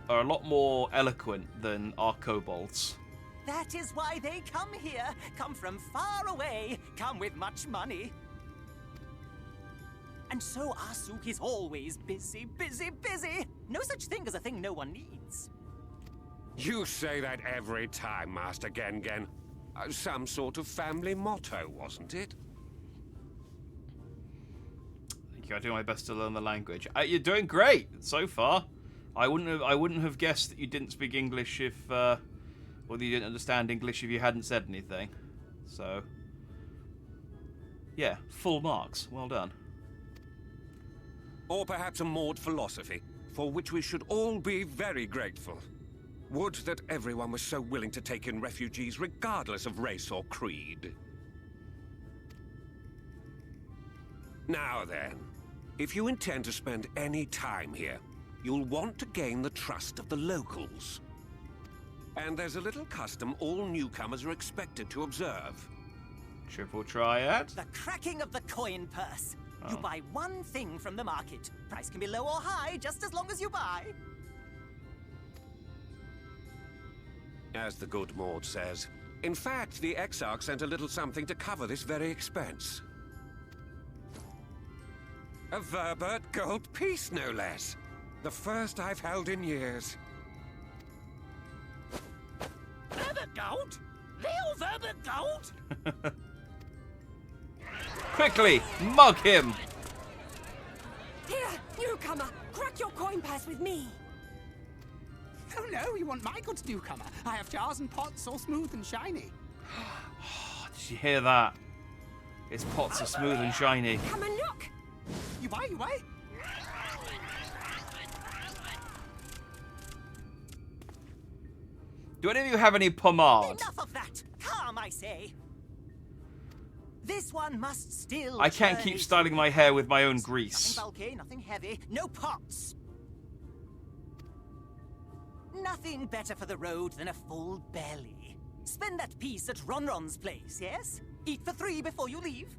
are a lot more eloquent than our kobolds. That is why they come here, come from far away, come with much money. And so our souk is always busy, busy, busy. No such thing as a thing no one needs. You say that every time, Master Gengen. Some sort of family motto, wasn't it? Thank you. I do my best to learn the language. You're doing great so far. I wouldn't have guessed that you didn't speak English if, or that you didn't understand English if you hadn't said anything. So, yeah, full marks. Well done. Or perhaps a Mord philosophy, for which we should all be very grateful. Would that everyone was so willing to take in refugees regardless of race or creed. Now then, if you intend to spend any time here, you'll want to gain the trust of the locals. And there's a little custom all newcomers are expected to observe. Triple triad? The cracking of the coin purse. Oh. You buy one thing from the market. Price can be low or high, just as long as you buy. As the good Mord says. In fact, the Exarch sent a little something to cover this very expense. A Verbert gold piece, no less. The first I've held in years. Verbert gold? Real Verbert gold? Quickly, mug him! Here, newcomer, crack your coin purse with me. Oh no, you want my goods, newcomer? I have jars and pots all smooth and shiny. Did you hear that? His pots are smooth and shiny. Come and look. You buy, you buy. Do any of you have any pomade? Enough of that! Calm, I say! This one must still I can't turn keep its styling my hair with my own grease. Nothing bulky, nothing heavy, no pots. Nothing better for the road than a full belly. Spend that piece at Ronron's place, yes? Eat for 3 before you leave.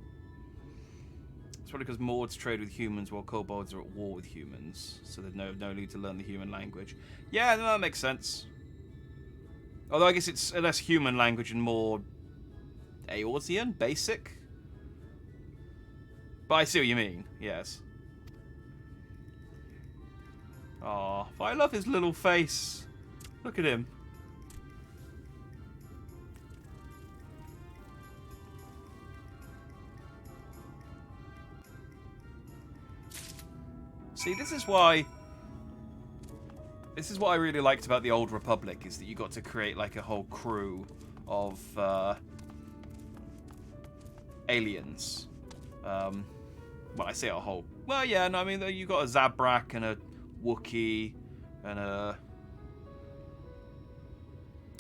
It's probably because Mords trade with humans while kobolds are at war with humans, so there's no need to learn the human language. Yeah, no, that makes sense. Although I guess it's a less human language and more Eorzean, basic. But I see what you mean, yes. Aw, but I love his little face. Look at him. See, this is what I really liked about the Old Republic, is that you got to create like a whole crew of aliens. Well, I say a whole. Well, yeah, no, I mean you got a Zabrak and a Wookiee and a.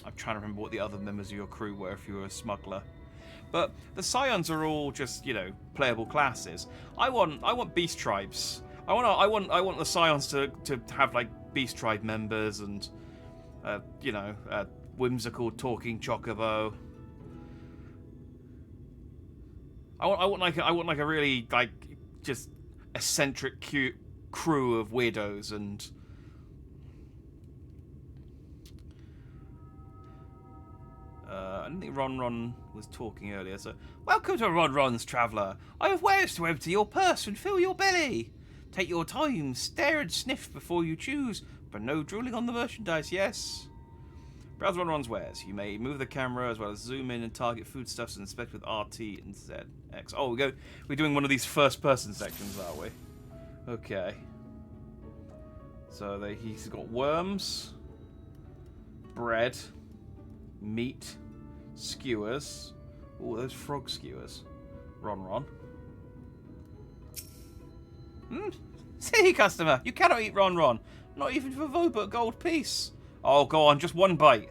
I'm trying to remember what the other members of your crew were if you were a smuggler. But the Scions are all just, you know, playable classes. I want beast tribes. I want the Scions to have like beast tribe members and you know, whimsical talking chocobo. I want like a really like just eccentric cute crew of weirdos and I don't think Ron was talking earlier, so... Welcome to Ron's Traveller. I have wares to empty your purse and fill your belly. Take your time, stare and sniff before you choose, but no drooling on the merchandise, yes? Browse Ron's wares. You may move the camera as well as zoom in and target foodstuffs and inspect with RT and ZX. Oh, we're doing one of these first-person sections, are we? Okay. So he's got worms, bread, meat, skewers. Oh, those frog skewers. Ron. See, customer, you cannot eat Ron. Not even for Vobert gold piece. Oh, go on, just one bite.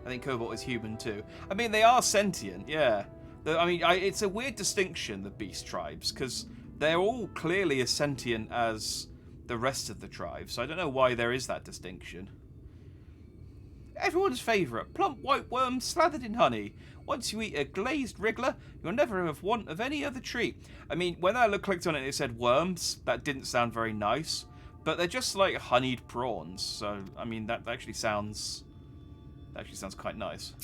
I think Cobalt is human too. I mean, they are sentient, yeah. It's a weird distinction, the beast tribes, because they're all clearly as sentient as the rest of the tribes, so I don't know why there is that distinction. Everyone's favourite, plump white worms slathered in honey. Once you eat a glazed wriggler, you'll never have want of any other treat. I mean, when I clicked on it, it said worms. That didn't sound very nice, but they're just like honeyed prawns. So, I mean, that actually sounds quite nice.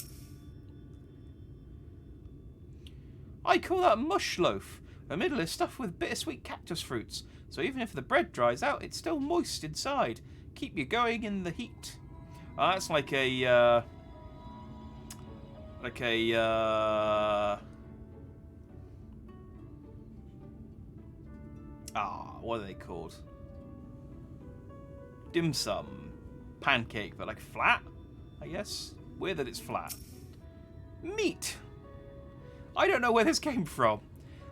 I call that mush loaf. The middle is stuffed with bittersweet cactus fruits, so even if the bread dries out, it's still moist inside. Keep you going in the heat. That's like a, what are they called? Dim sum. Pancake, but like flat, I guess. Weird that it's flat. Meat. I don't know where this came from.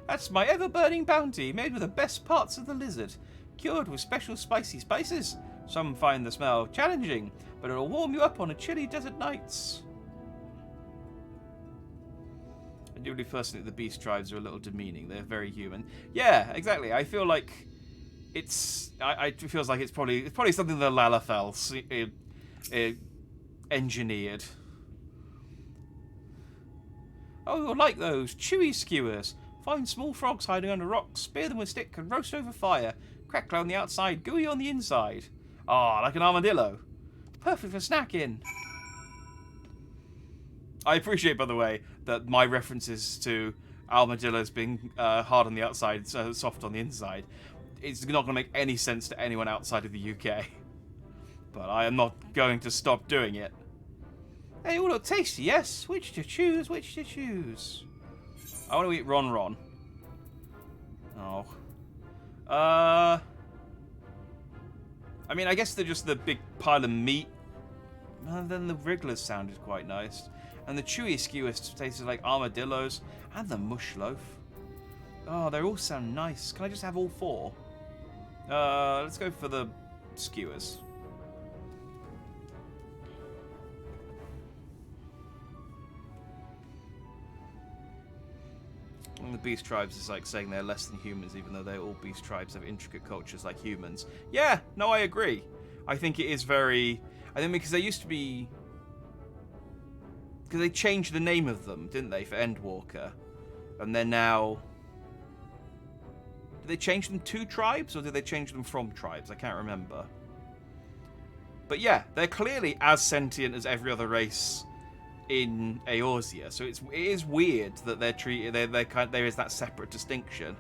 That's my ever-burning bounty, made with the best parts of the lizard, cured with special spicy spices. Some find the smell challenging, but it'll warm you up on a chilly desert nights. I do believe personally the beast tribes are a little demeaning. They're very human. Yeah, exactly. I feel like it feels like it's probably something the Lalafell engineered. Oh, you'll like those chewy skewers. Find small frogs hiding under rocks, spear them with stick, and roast over fire. Crackly on the outside, gooey on the inside. Ah, like an armadillo. Perfect for snacking. I appreciate, by the way, that my references to armadillos being hard on the outside, soft on the inside, it's not going to make any sense to anyone outside of the UK. But I am not going to stop doing it. They all look tasty, yes? Which to choose, which to choose? I want to eat Ron. Oh. I mean, I guess they're just the big pile of meat. And then the wrigglers sounded quite nice. And the chewy skewers tasted like armadillos. And the mush loaf. Oh, they all sound nice. Can I just have all four? Let's go for the skewers. And the beast tribes is like saying they're less than humans, even though all beast tribes have intricate cultures like humans. Yeah, no, I agree. I think it is very... I think because they used to be... Because they changed the name of them, didn't they, for Endwalker? And they're now... Did they change them to tribes, or did they change them from tribes? I can't remember. But yeah, they're clearly as sentient as every other race in Eorzea, so it is weird that they're treated. There is that separate distinction.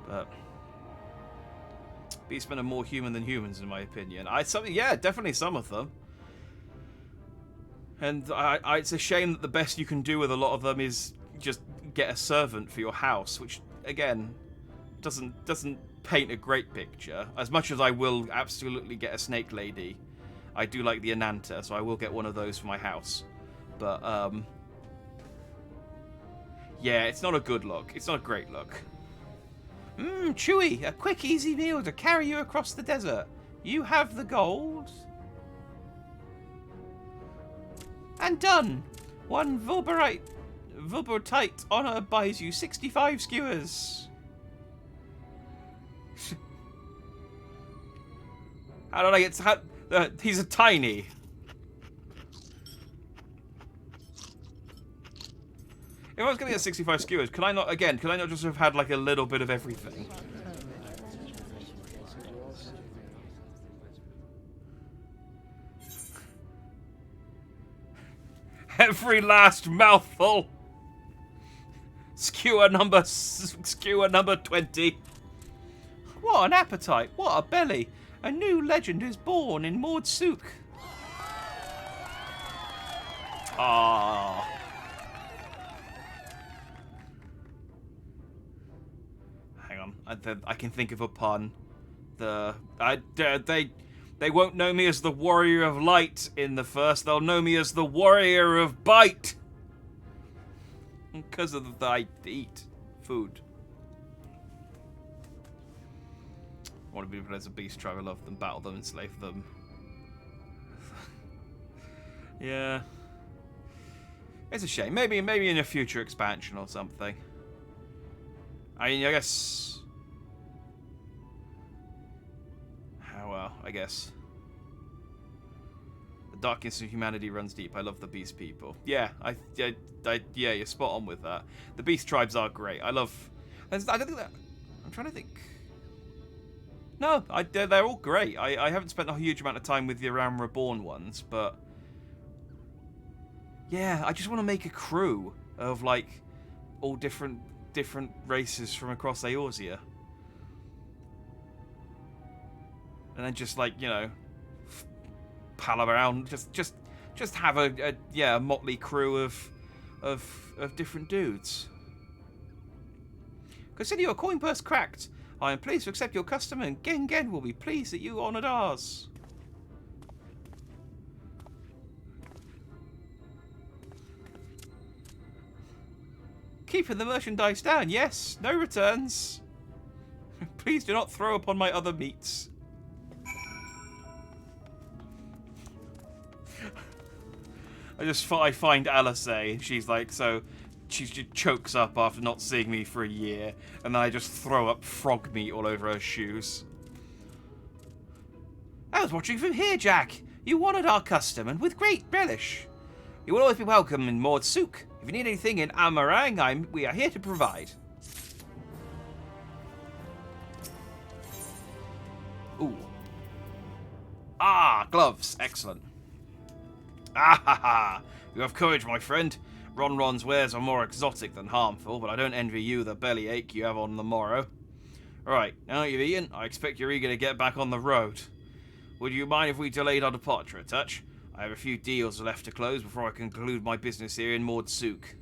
But beastmen are more human than humans, in my opinion. Yeah, definitely some of them. And it's a shame that the best you can do with a lot of them is just get a servant for your house, which, again, doesn't paint a great picture. As much as I will absolutely get a snake lady, I do like the Ananta, so I will get one of those for my house. But, yeah, it's not a good look. It's not a great look. Chewy, a quick, easy meal to carry you across the desert. You have the gold. And done. One Vulberite honor buys you 65 skewers. How did I get... he's a tiny. If I was going to get 65 skewers, could I not just have had like a little bit of everything? Every last mouthful. Skewer number 20. What an appetite! What a belly! A new legend is born in Maud Sook. Ah. Hang on, I can think of a pun. They won't know me as the Warrior of Light in the first. They'll know me as the Warrior of Bite. Because of I eat food. I want to be as a beast tribe. I love them, battle them, enslave them. Yeah. It's a shame. Maybe in a future expansion or something. I mean, I guess... well, I guess. The darkness of humanity runs deep. I love the beast people. Yeah, yeah, you're spot on with that. The beast tribes are great. I don't think that... I'm trying to think... No, they're all great. I haven't spent a huge amount of time with the Aram Reborn ones, but... yeah, I just want to make a crew of, like, all different races from across Eorzea. And then just, like, you know, pal around, just have a motley crew of different dudes. Consider your coin purse cracked. I am pleased to accept your custom, and Gengen will be pleased that you honoured ours. Keeping the merchandise down, yes. No returns. Please do not throw upon my other meats. I find Alice, and she's like, so she just chokes up after not seeing me for a year, and then I just throw up frog meat all over her shoes. I was watching from here, Jack. You honoured our custom, and with great relish. You will always be welcome in Maud Sook. If you need anything in Amarang, we are here to provide. Ooh. Ah, gloves. Excellent. Ah ha ha! You have courage, my friend. Ronron's wares are more exotic than harmful, but I don't envy you the bellyache you have on the morrow. Alright, now you've eaten, I expect you're eager to get back on the road. Would you mind if we delayed our departure a touch? I have a few deals left to close before I conclude my business here in Maud Sook.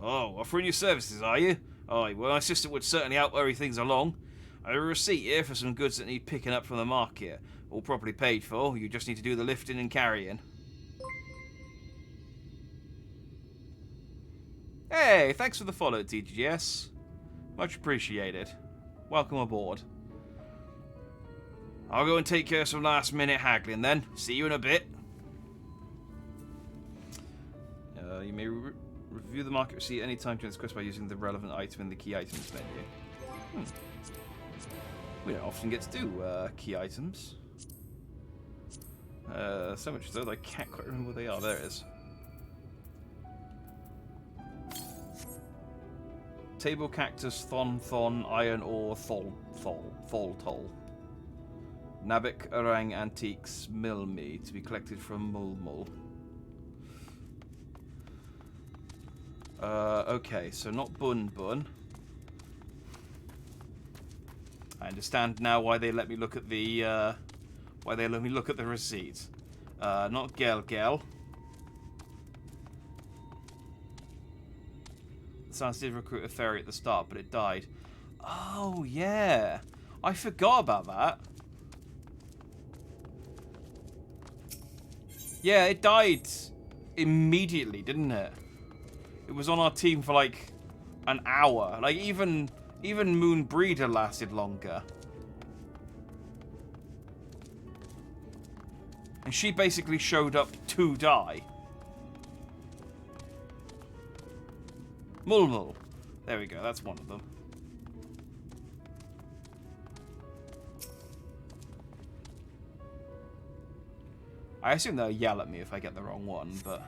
Oh, offering your services, are you? Aye, well, my assistant would certainly help hurry things along. I have a receipt here for some goods that need picking up from the market. All properly paid for, you just need to do the lifting and carrying. Hey, thanks for the follow, TGS. Much appreciated. Welcome aboard. I'll go and take care of some last minute haggling then. See you in a bit. You may review the market receipt anytime during this quest by using the relevant item in the key items menu. We don't often get to do key items. So much so that I can't quite remember what they are. There it is. Table cactus, thon, iron ore, thol. Nabik Orang Antiques Milmi to be collected from Mulmul. Okay, so not Bun. I understand now why they let me look at the Why they let me look at the receipt. Not Gel. The Sans did recruit a fairy at the start, but it died. Oh, yeah. I forgot about that. Yeah, it died immediately, didn't it? It was on our team for like an hour. Like even Moon Breeder lasted longer. And she basically showed up to die. Mulmul. There we go, that's one of them. I assume they'll yell at me if I get the wrong one, but...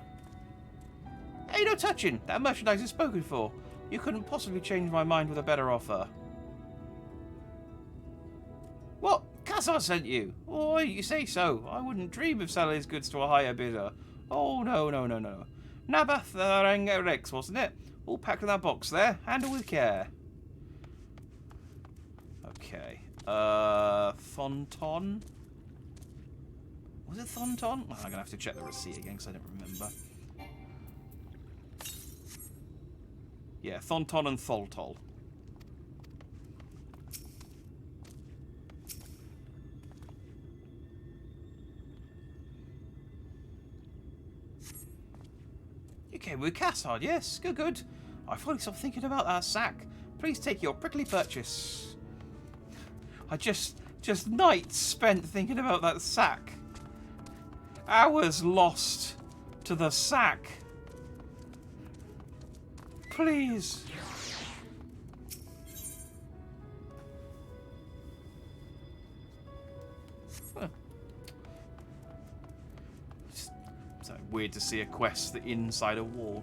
Hey, no touching! That merchandise is spoken for. You couldn't possibly change my mind with a better offer. What? Kassar sent you? Oh, why didn't you say so? I wouldn't dream of selling his goods to a higher bidder. Oh, no. Nabath Rex, wasn't it? All packed in that box there. Handle with care. Okay. Thonton? Was it Thonton? Oh, I'm going to have to check the receipt again because I don't remember. Yeah, Thonton and Tholtol. You came with Cassard, yes. Good. I finally stopped thinking about that sack. Please take your prickly purchase. I just nights spent thinking about that sack. Hours lost to the sack. Please. Huh. It's so weird to see a quest inside a wall.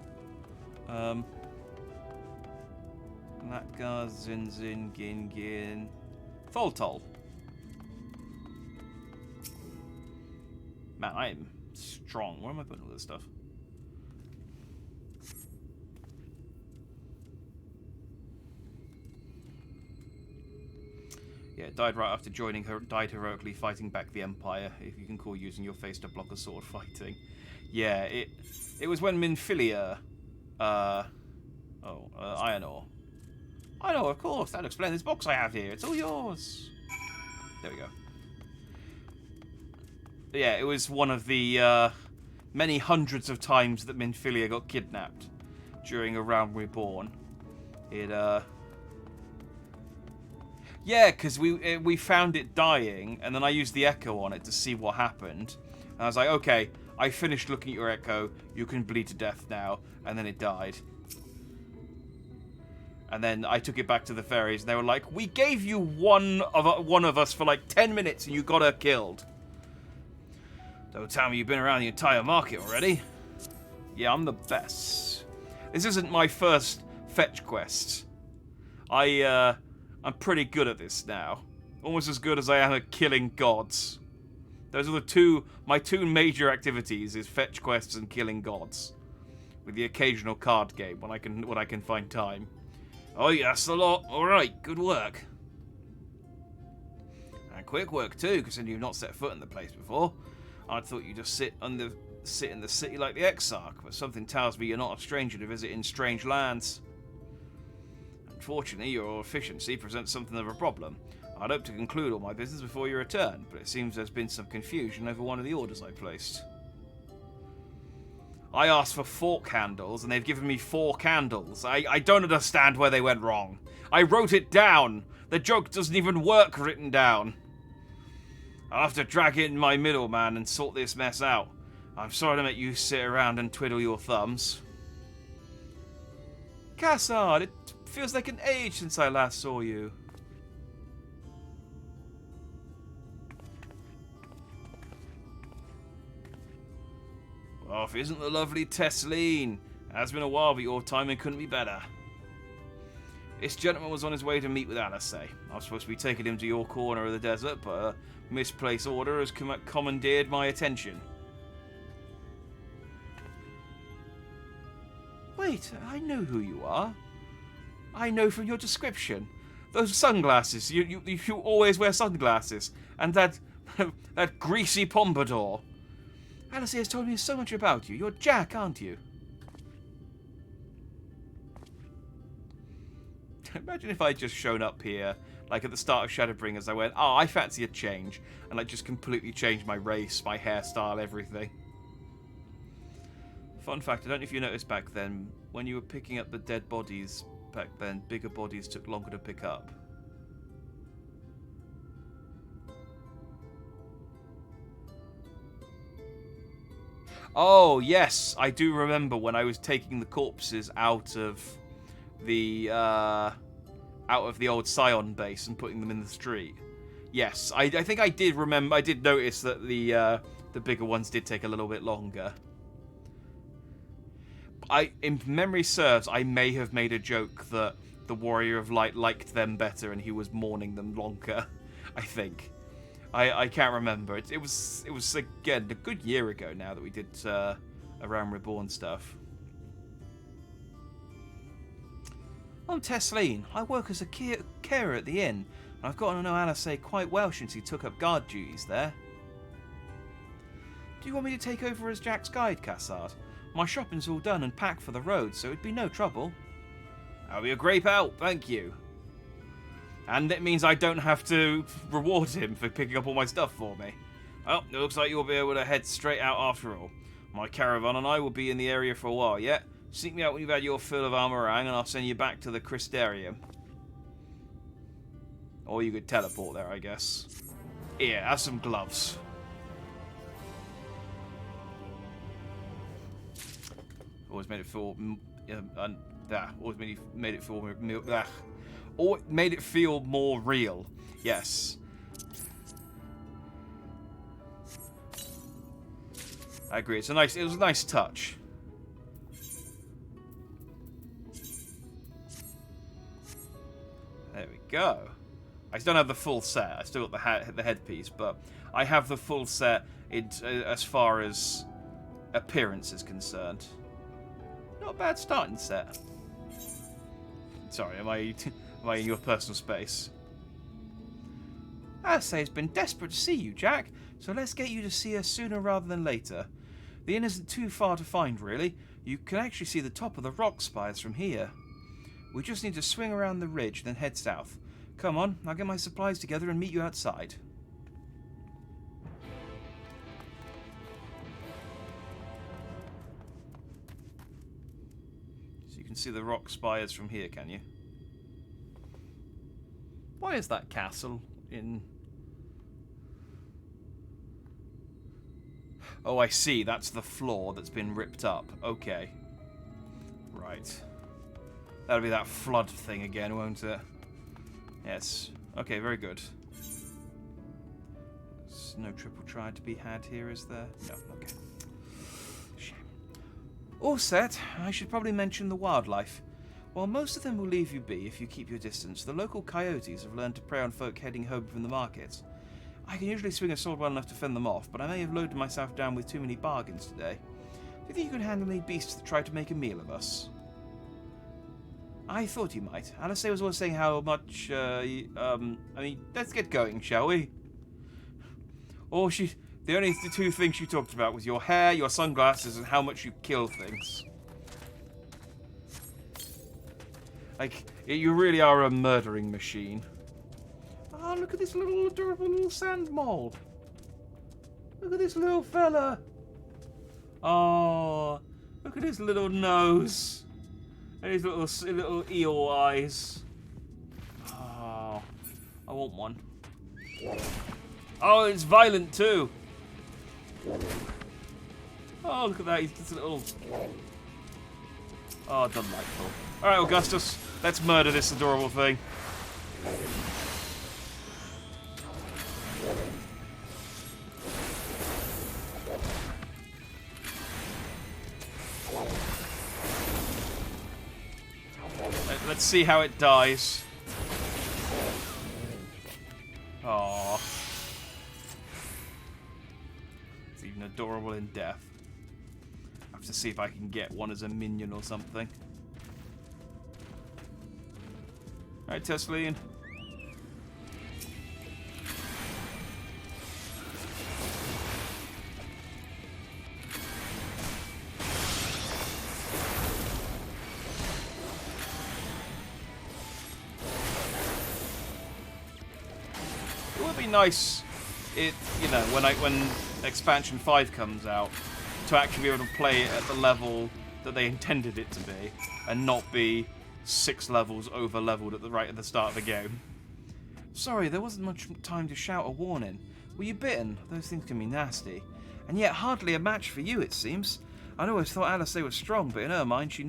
Natka, Zinzin, Gin. Tholtol. Man, I am strong. Where am I putting all this stuff? Yeah, died right after joining her. Died heroically fighting back the Empire. If you can call using your face to block a sword fighting. Yeah, it was when Minfilia. Iron ore. I know, of course. That'll explain this box I have here. It's all yours. There we go. Yeah, it was one of the many hundreds of times that Minfilia got kidnapped during A Realm Reborn. Yeah, because we found it dying, and then I used the echo on it to see what happened. And I was like, okay, I finished looking at your echo. You can bleed to death now. And then it died. And then I took it back to the fairies, and they were like, we gave you one of us for like 10 minutes, and you got her killed. Don't tell me you've been around the entire market already. Yeah, I'm the best. This isn't my first fetch quest. I'm pretty good at this now. Almost as good as I am at killing gods. Those are my two major activities, is fetch quests and killing gods. With the occasional card game when I can find time. Oh yes, a lot. Alright, good work. And quick work too, considering you've not set foot in the place before. I thought you'd just sit in the city like the Exarch, but something tells me you're not a stranger to visiting strange lands. Unfortunately, your efficiency presents something of a problem. I'd hope to conclude all my business before your return, but it seems there's been some confusion over one of the orders I placed. I asked for fork handles, and they've given me 4 candles. I don't understand where they went wrong. I wrote it down. The joke doesn't even work written down. I'll have to drag in my middleman and sort this mess out. I'm sorry to make you sit around and twiddle your thumbs. Cassard, it feels like an age since I last saw you. Off isn't the lovely Tesleen. It has been a while, but your timing couldn't be better. This gentleman was on his way to meet with Alice. I was supposed to be taking him to your corner of the desert, but a misplaced order has commandeered my attention. Wait, I know who you are. I know from your description. Those sunglasses. You always wear sunglasses. And that That greasy pompadour. Alice has told me so much about you. You're Jack, aren't you? Imagine if I'd just shown up here, like at the start of Shadowbringers, I went, oh, I fancy a change, and like just completely changed my race, my hairstyle, everything. Fun fact, I don't know if you noticed back then, when you were picking up the dead bodies back then, bigger bodies took longer to pick up. Oh, yes, I do remember when I was taking the corpses out of the old Scion base and putting them in the street. Yes, I think I did remember. I did notice that the bigger ones did take a little bit longer. If memory serves, I may have made a joke that the Warrior of Light liked them better and he was mourning them longer. I think. I can't remember. It was again a good year ago now that we did around Reborn stuff. I'm Tesleen. I work as a carer at the inn. I've gotten to know Alice quite well since he took up guard duties there. Do you want me to take over as Jack's guide, Cassard? My shopping's all done and packed for the road, so it'd be no trouble. That'll be a great help, thank you. And it means I don't have to reward him for picking up all my stuff for me. Well, it looks like you'll be able to head straight out after all. My caravan and I will be in the area for a while yet. Seek me out when you've had your fill of Armorang and I'll send you back to the Crystarium. Or you could teleport there, I guess. Here, have some gloves. Always made it feel... always made it feel... Or made it feel more real. Yes. I agree. It was a nice touch. There we go. I don't have the full set. I still got the headpiece, but I have the full set as far as appearance is concerned. Not a bad starting set. Sorry, am I in your personal space? Alice has been desperate to see you, Jack, so let's get you to see her sooner rather than later. The inn isn't too far to find, really. You can actually see the top of the rock spires from here. We just need to swing around the ridge, then head south. Come on, I'll get my supplies together and meet you outside. So you can see the rock spires from here, can you? Why is that castle in... Oh, I see. That's the floor that's been ripped up. Okay. Right. That'll be that flood thing again, won't it? Yes. Okay, very good. There's no triple try to be had here, is there? No, okay. Shame. All set. I should probably mention the wildlife. While most of them will leave you be if you keep your distance, the local coyotes have learned to prey on folk heading home from the markets. I can usually swing a sword well enough to fend them off, but I may have loaded myself down with too many bargains today. Do you think you can handle any beasts that try to make a meal of us? I thought you might. Alice was always saying how much, I mean, let's get going, shall we? Or the only two things she talked about was your hair, your sunglasses, and how much you kill things. Like, you really are a murdering machine. Oh, look at this little adorable little sand mole. Look at this little fella. Oh, look at his little nose. And his little eel eyes. Oh, I want one. Oh, it's violent too. Oh, look at that. He's just a little... Oh, delightful. Alright, Augustus. Let's murder this adorable thing. Let's see how it dies. Aww. It's even adorable in death. I have to see if I can get one as a minion or something. Alright, Tesleen. be nice, when expansion 5 comes out, to actually be able to play it at the level that they intended it to be, and not be 6 levels over leveled right at the start of the game. Sorry, there wasn't much time to shout a warning. Were you bitten? Those things can be nasty. And yet hardly a match for you, it seems. I'd always thought Alice was strong, but in her mind, she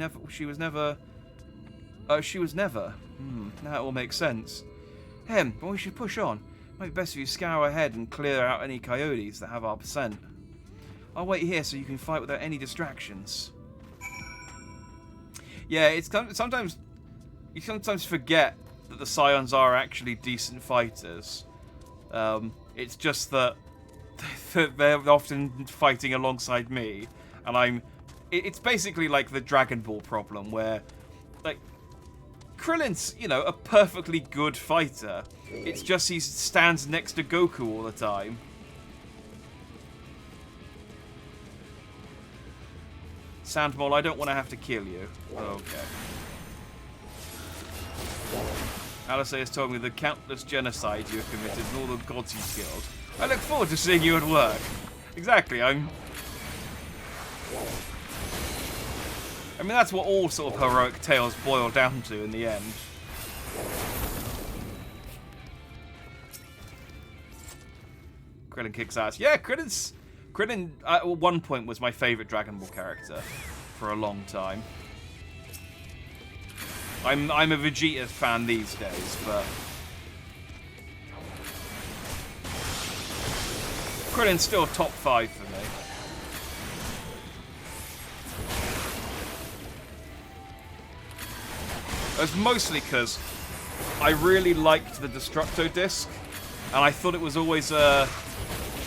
was never. Now it all makes sense. But we should push on. Might be best if you scour ahead and clear out any coyotes that have our scent. I'll wait here so you can fight without any distractions. Yeah, it's sometimes you sometimes forget that the Scions are actually decent fighters. It's just that they're often fighting alongside me, and it's basically like the Dragon Ball problem, where, like, Krillin's, a perfectly good fighter. It's just he stands next to Goku all the time. Sandmole, I don't want to have to kill you. Okay. Alice has told me the countless genocides you have committed and all the gods you've killed. I look forward to seeing you at work. Exactly, I mean, that's what all sort of heroic tales boil down to in the end. Krillin kicks ass. Yeah, Krillin at one point was my favourite Dragon Ball character for a long time. I'm a Vegeta fan these days, but Krillin's still top 5 for me. It's mostly because I really liked the Destructo disc, and I thought it was always I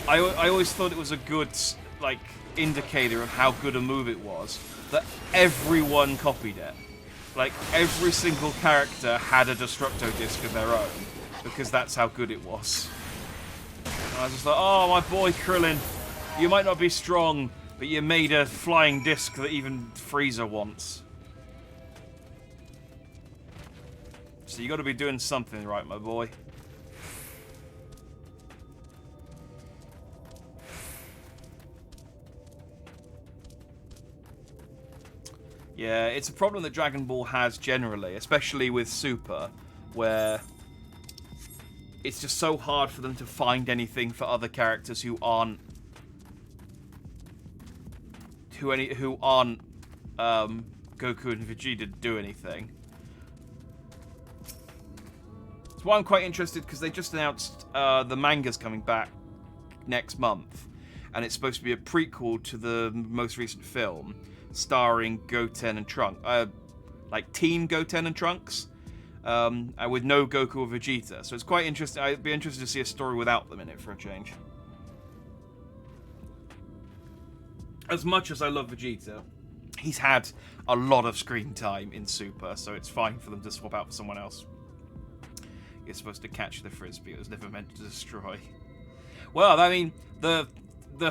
always thought it was a good, like, indicator of how good a move it was, that everyone copied it. Like, every single character had a Destructo disc of their own, because that's how good it was. And I was just like, oh, my boy Krillin, you might not be strong, but you made a flying disc that even Frieza wants. So you got to be doing something right, my boy. Yeah, it's a problem that Dragon Ball has generally, especially with Super, where it's just so hard for them to find anything for other characters who aren't Goku and Vegeta to do anything. That's why I'm quite interested, because they just announced the manga's coming back next month, and it's supposed to be a prequel to the most recent film, starring Goten and Trunks, like Team Goten and Trunks, with no Goku or Vegeta. So it's quite interesting. I'd be interested to see a story without them in it for a change. As much as I love Vegeta, he's had a lot of screen time in Super, so it's fine for them to swap out for someone else. You're supposed to catch the frisbee. It was never meant to destroy. Well, I mean, the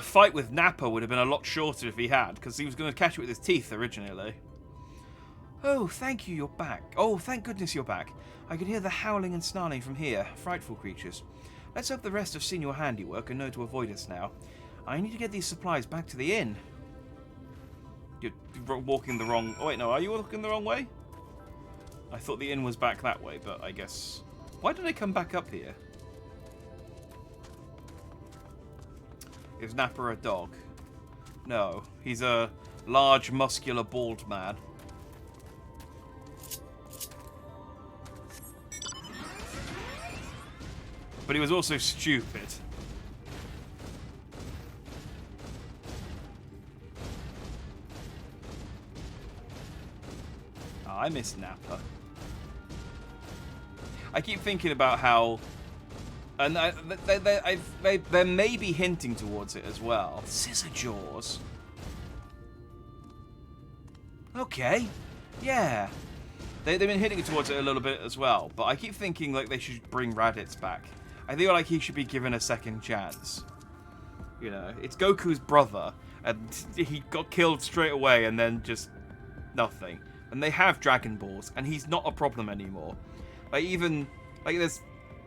fight with Nappa would have been a lot shorter if he had, because he was going to catch it with his teeth originally. Oh, thank you, you're back. Oh, thank goodness you're back. I could hear the howling and snarling from here. Frightful creatures. Let's hope the rest have seen your handiwork and know to avoid us now. I need to get these supplies back to the inn. You're walking the wrong... Oh, wait, no, are you walking the wrong way? I thought the inn was back that way, but I guess... Why did I come back up here? Is Nappa a dog? No, he's a large, muscular, bald man. But he was also stupid. Oh, I miss Nappa. I keep thinking about how... And they may be hinting towards it as well. Scissor Jaws. Okay. Yeah. They've been hinting towards it a little bit as well. But I keep thinking like they should bring Raditz back. I feel like he should be given a second chance. You know, it's Goku's brother. And he got killed straight away and then just nothing. And they have Dragon Balls. And he's not a problem anymore. Like, even... Like, there's...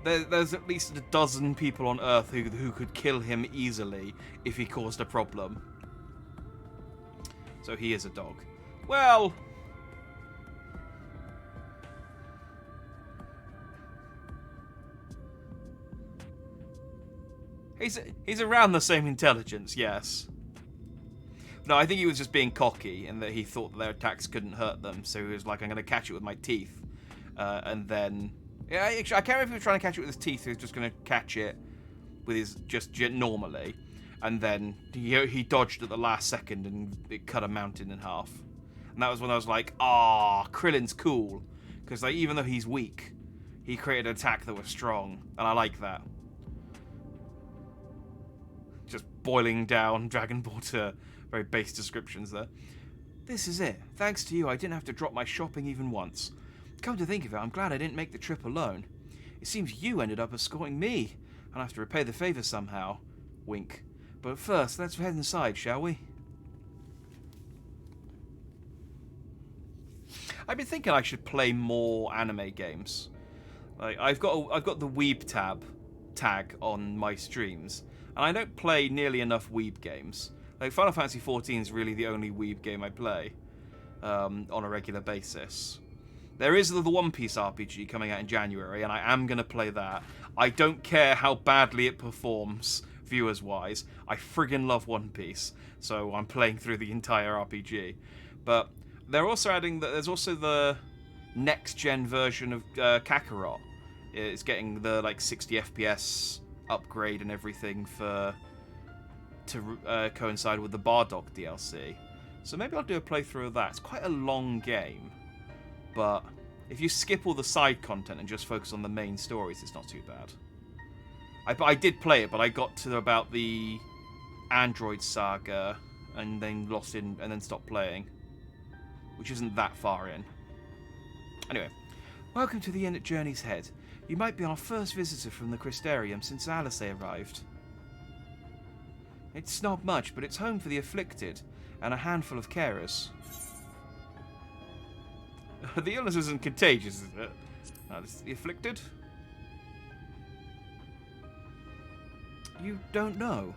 there's at least a dozen people on Earth who could kill him easily if he caused a problem. So he is a dog. Well... He's around the same intelligence, yes. No, I think he was just being cocky and that he thought that their attacks couldn't hurt them. So he was like, I'm going to catch it with my teeth. And then... Yeah, actually, I can't remember if he was trying to catch it with his teeth. He was just going to catch it with his... just normally. And then he dodged at the last second and it cut a mountain in half. And that was when I was like, Krillin's cool. Because like, even though he's weak, he created an attack that was strong. And I like that. Just boiling down Dragon Ball to very base descriptions there. This is it. Thanks to you, I didn't have to drop my shopping even once. Come to think of it, I'm glad I didn't make the trip alone. It seems you ended up escorting me. I'll have to repay the favor somehow. Wink. But first, let's head inside, shall we? I've been thinking I should play more anime games. Like I've got the Weeb tag on my streams. And I don't play nearly enough Weeb games. Like, Final Fantasy XIV is really the only Weeb game I play on a regular basis. There is the One Piece RPG coming out in January, and I am going to play that. I don't care how badly it performs, viewers-wise. I friggin' love One Piece, so I'm playing through the entire RPG. But they're also adding that there's also the next-gen version of Kakarot. It's getting the, like, 60 FPS... upgrade and everything to coincide with the Bardock DLC. So maybe I'll do a playthrough of that. It's quite a long game, but if you skip all the side content and just focus on the main stories, it's not too bad. I did play it, but I got to about the Android saga and then stopped playing, which isn't that far in. Anyway, welcome to the inn at Journey's Head. You might be our first visitor from the Crystarium since Alice arrived. It's not much, but it's home for the afflicted and a handful of carers. The illness isn't contagious, is it? It's the afflicted? You don't know?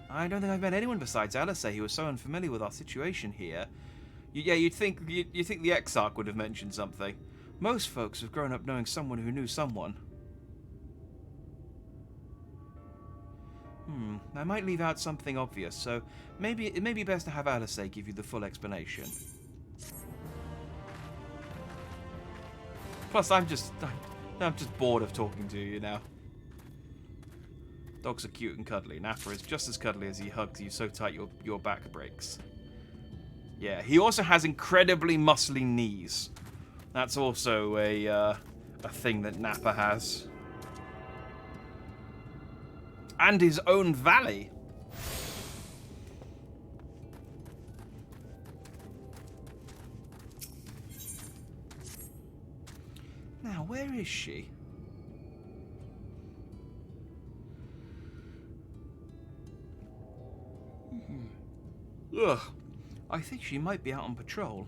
I don't think I've met anyone besides Alice who was so unfamiliar with our situation here. You'd think the Exarch would have mentioned something. Most folks have grown up knowing someone who knew someone. I might leave out something obvious, so maybe it may be best to have Alice give you the full explanation. Plus, I'm just bored of talking to you now. Dogs are cute and cuddly. Nappa is just as cuddly as he hugs you so tight your back breaks. Yeah, he also has incredibly muscly knees. That's also a thing that Nappa has. And his own valley. Now, where is she? Ugh. I think she might be out on patrol.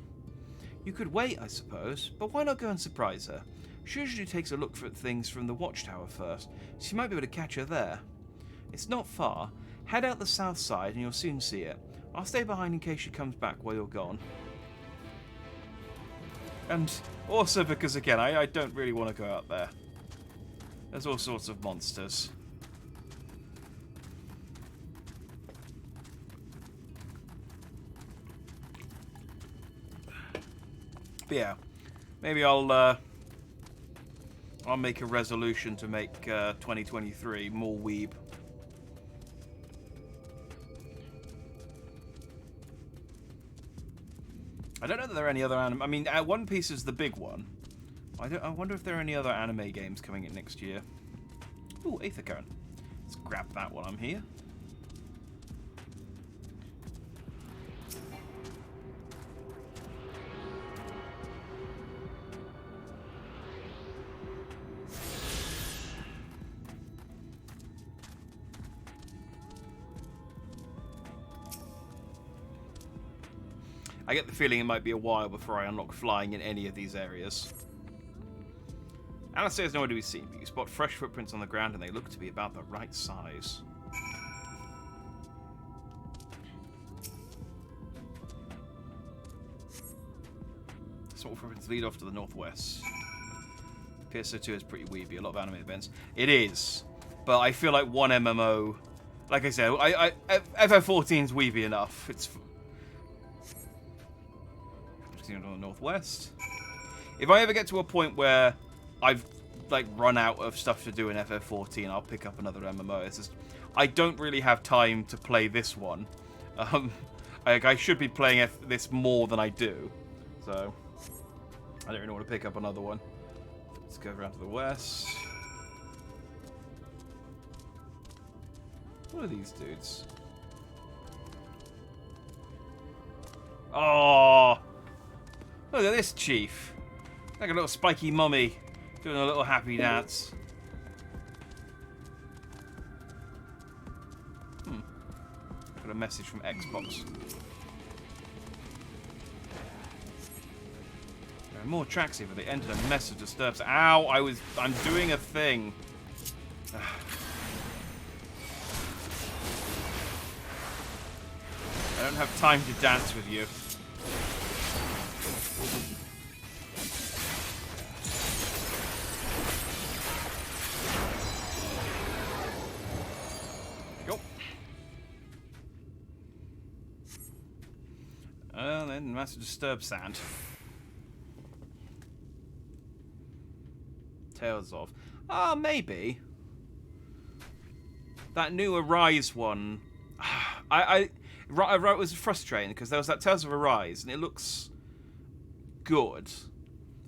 You could wait, I suppose, but why not go and surprise her? She usually takes a look at things from the watchtower first, so you might be able to catch her there. It's not far. Head out the south side and you'll soon see it. I'll stay behind in case she comes back while you're gone. And also because, again, I don't really want to go out there. There's all sorts of monsters. But yeah, maybe I'll make a resolution to make 2023 more Weeb. I don't know that there are any other anime. I mean, One Piece is the big one. I wonder if there are any other anime games coming in next year. Ooh, Aether Current. Let's grab that while I'm here. I get the feeling it might be a while before I unlock flying in any of these areas. Alistair is nowhere to be seen, but you spot fresh footprints on the ground and they look to be about the right size. Small footprints lead off to the northwest. PSO2 is pretty weeby, a lot of anime events. It is, but I feel like one MMO, like I said, FF14's weeby enough. It's just on the northwest. If I ever get to a point where I've like run out of stuff to do in FF14, I'll pick up another MMO. It's just I don't really have time to play this one. I should be playing this more than I do, so I don't really want to pick up another one. Let's go around to the west. What are these dudes? Oh, look at this chief. Like a little spiky mummy doing a little happy dance. Got a message from Xbox. There are more tracks here, but they entered a message disturbs. Ow! I'm doing a thing. I don't have time to dance with you. Go. And then massive disturb sound. Tales of. Ah, maybe. That new Arise one. I was frustrating because there was that Tales of Arise and it looks good,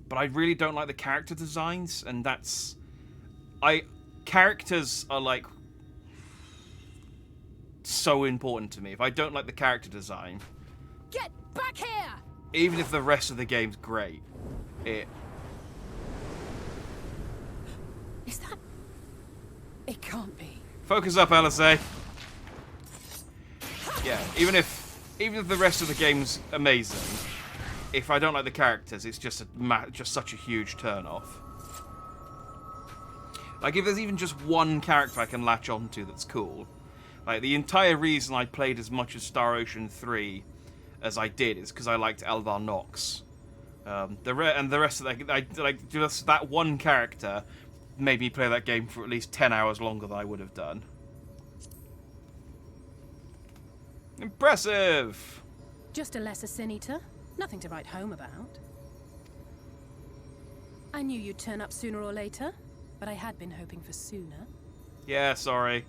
but I really don't like the character designs, and that's characters are like so important to me. If I don't like the character design, Get back here! even if the rest of the game's great, Is that... It can't be. Focus up, Alice. Yeah, even if the rest of the game's amazing, if I don't like the characters, it's just such a huge turn off. Like if there's even just one character I can latch onto that's cool, like the entire reason I played as much as Star Ocean 3 as I did is because I liked Elvar Nox. The rest of just that one character made me play that game for at least 10 hours longer than I would have done. Impressive! Just a lesser sin eater. Nothing to write home about. I knew you'd turn up sooner or later, but I had been hoping for sooner. Yeah, sorry.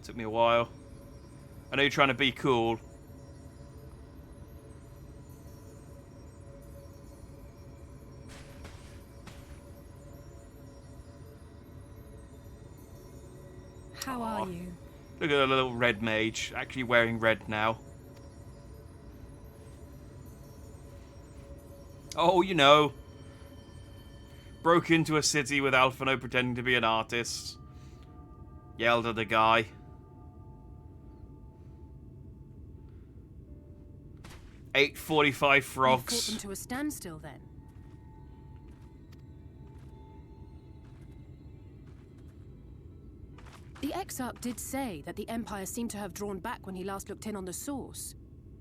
Took me a while. I know you're trying to be cool. How are you? Look at the little red mage, actually wearing red now. Oh, you know. Broke into a city with Alphino pretending to be an artist. Yelled at a guy. Ate 45 frogs. You fought them to a standstill then? The Exarch did say that the Empire seemed to have drawn back when he last looked in on the source.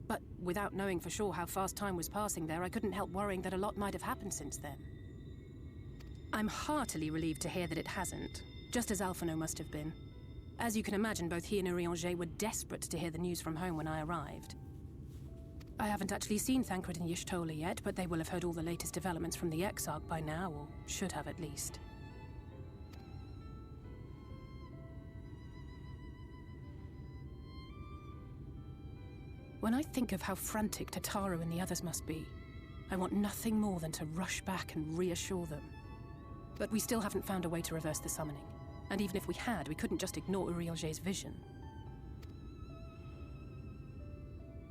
But without knowing for sure how fast time was passing there, I couldn't help worrying that a lot might have happened since then. I'm heartily relieved to hear that it hasn't, just as Alphino must have been. As you can imagine, both he and Urianger were desperate to hear the news from home when I arrived. I haven't actually seen Thancred and Y'shtola yet, but they will have heard all the latest developments from the Exarch by now, or should have at least. When I think of how frantic Tataru and the others must be, I want nothing more than to rush back and reassure them. But we still haven't found a way to reverse the summoning. And even if we had, we couldn't just ignore Urianger's vision.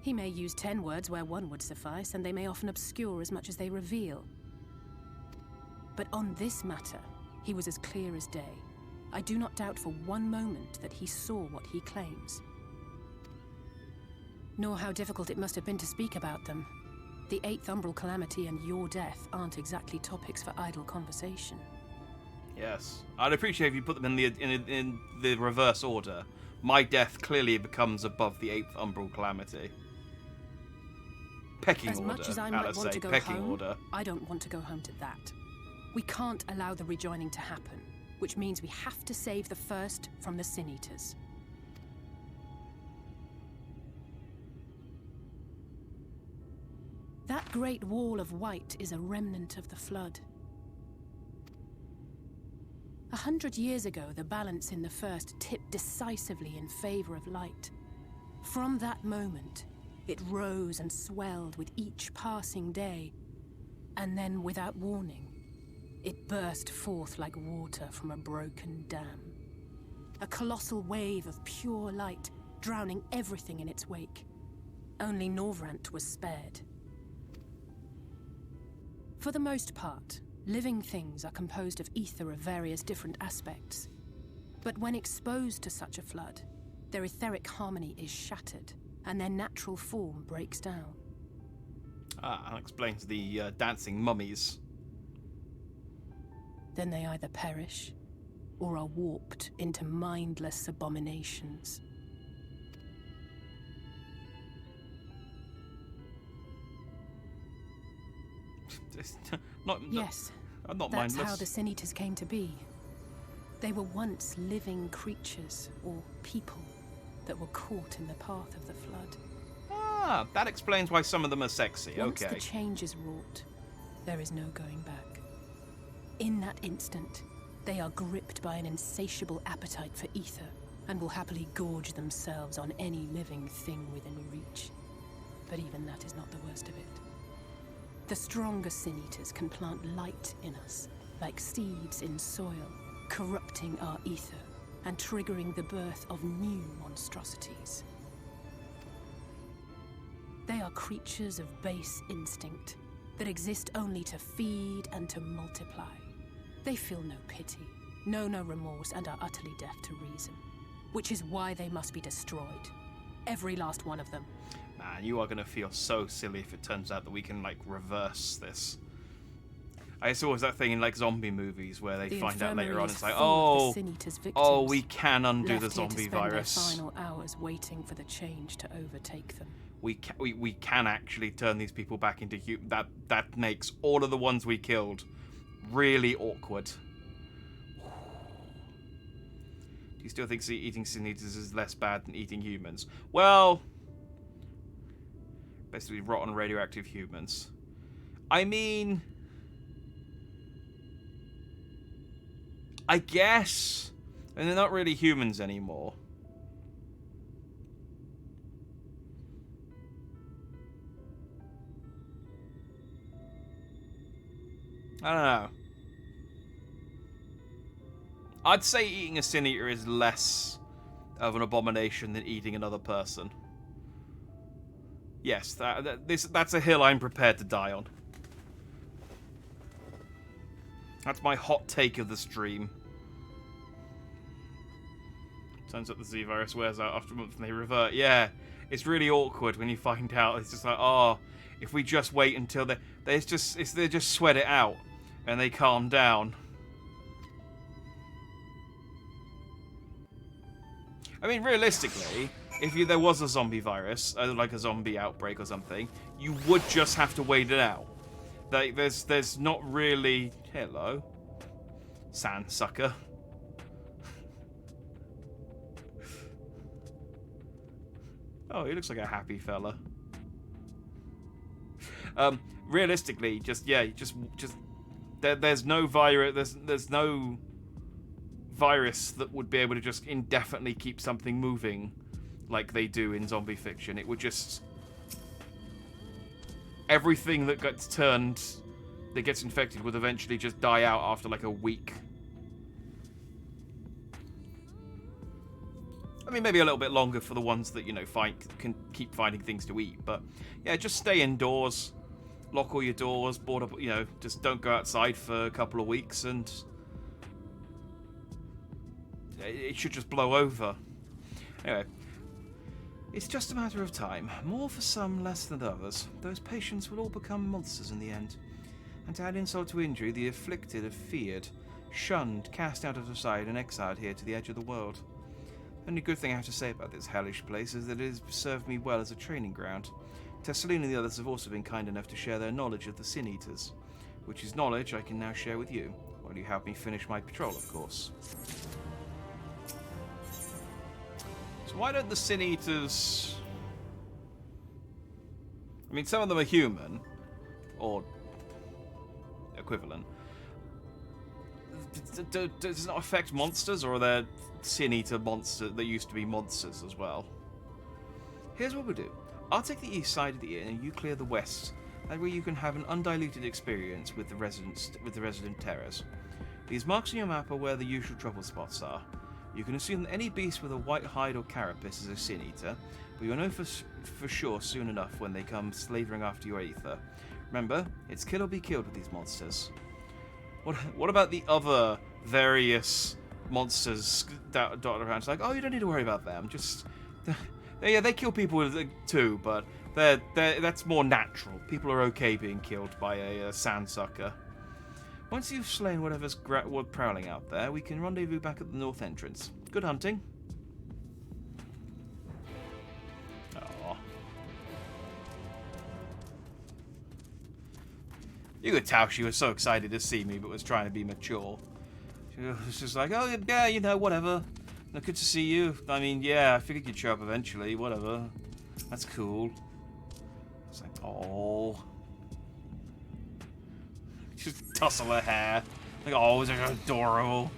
He may use 10 words where one would suffice, and they may often obscure as much as they reveal. But on this matter, he was as clear as day. I do not doubt for one moment that he saw what he claims. Nor how difficult it must have been to speak about them. The 8th Umbral Calamity and your death aren't exactly topics for idle conversation. Yes. I'd appreciate if you put them in the reverse order. My death clearly becomes above the 8th Umbral Calamity. Pecking As order, much as I might want to go pecking home, order. I don't want to go home to that. We can't allow the rejoining to happen, which means we have to save the first from the Sin Eaters. That great wall of white is a remnant of the Flood. 100 years ago, the balance in the First tipped decisively in favor of light. From that moment, it rose and swelled with each passing day, and then, without warning, it burst forth like water from a broken dam. A colossal wave of pure light, drowning everything in its wake. Only Norvrant was spared. For the most part, living things are composed of ether of various different aspects. But when exposed to such a flood, their etheric harmony is shattered, and their natural form breaks down. Ah, that explains the dancing mummies. Then they either perish, or are warped into mindless abominations. Yes, not that's mindless. how the Sin Eaters came to be. They were once living creatures, or people, that were caught in the path of the Flood. Ah, that explains why some of them are sexy. Once Okay. the change is wrought, there is no going back. In that instant, they are gripped by an insatiable appetite for ether, and will happily gorge themselves on any living thing within reach. But even that is not the worst of it. The stronger Sin Eaters can plant light in us, like seeds in soil, corrupting our ether and triggering the birth of new monstrosities. They are creatures of base instinct that exist only to feed and to multiply. They feel no pity, know no remorse, and are utterly deaf to reason, which is why they must be destroyed. Every last one of them. Man, you are going to feel so silly if it turns out that we can, like, reverse this. It's always that thing in, like, zombie movies where they find out later on, it's like, oh, we can undo the zombie virus. Their final hours waiting for the change to overtake them. We can actually turn these people back into that makes all of the ones we killed really awkward. Do you still think eating Sin Eaters is less bad than eating humans? Well, basically rotten radioactive humans. I mean, I guess. And they're not really humans anymore. I don't know. I'd say eating a Sin Eater is less of an abomination than eating another person. Yes, that's a hill I'm prepared to die on. That's my hot take of the stream. Turns out the Z virus wears out after a month and they revert. Yeah, it's really awkward when you find out. It's just like, oh, if we just wait until they just sweat it out and they calm down. I mean, realistically, if there was a zombie virus, like a zombie outbreak or something, you would just have to wait it out. There's not really... Hello. Sandsucker. Oh, he looks like a happy fella. Realistically, there's no virus. There's no virus that would be able to just indefinitely keep something moving like they do in zombie fiction. It would just... Everything that gets infected would eventually just die out after like a week. I mean, maybe a little bit longer for the ones that, can keep finding things to eat. But yeah, just stay indoors, lock all your doors, board up, just don't go outside for a couple of weeks, and it should just blow over. Anyway, it's just a matter of time. More for some, less than others. Those patients will all become monsters in the end. And to add insult to injury, the afflicted have feared shunned, cast out of sight, and exiled here to the edge of the world. The only good thing I have to say about this hellish place is that it has served me well as a training ground. Tessalina and the others have also been kind enough to share their knowledge of the Sin Eaters, which is knowledge I can now share with you, while you help me finish my patrol, of course. So why don't the Sin Eaters... I mean, some of them are human, or equivalent. Does it not affect monsters, or are there Sin Eater monsters that used to be monsters as well? Here's what we'll do. I'll take the east side of the inn, and you clear the west. That way you can have an undiluted experience with the resident terrors. These marks on your map are where the usual trouble spots are. You can assume that any beast with a white hide or carapace is a Sin Eater, but you'll know for sure soon enough when they come slavering after your ether. Remember, it's kill or be killed with these monsters. What about the other various monsters dotted around? It's like, oh, you don't need to worry about them. Just, yeah, they kill people too, but that's more natural. People are okay being killed by a sandsucker. Once you've slain whatever's prowling out there, we can rendezvous back at the north entrance. Good hunting. Aww. You could tell she was so excited to see me, but was trying to be mature. She was just like, oh, yeah, you know, whatever. No, good to see you. I mean, yeah, I figured you'd show up eventually, whatever. That's cool. It's like, oh. Just tussle her hair. Like, oh, is it adorable?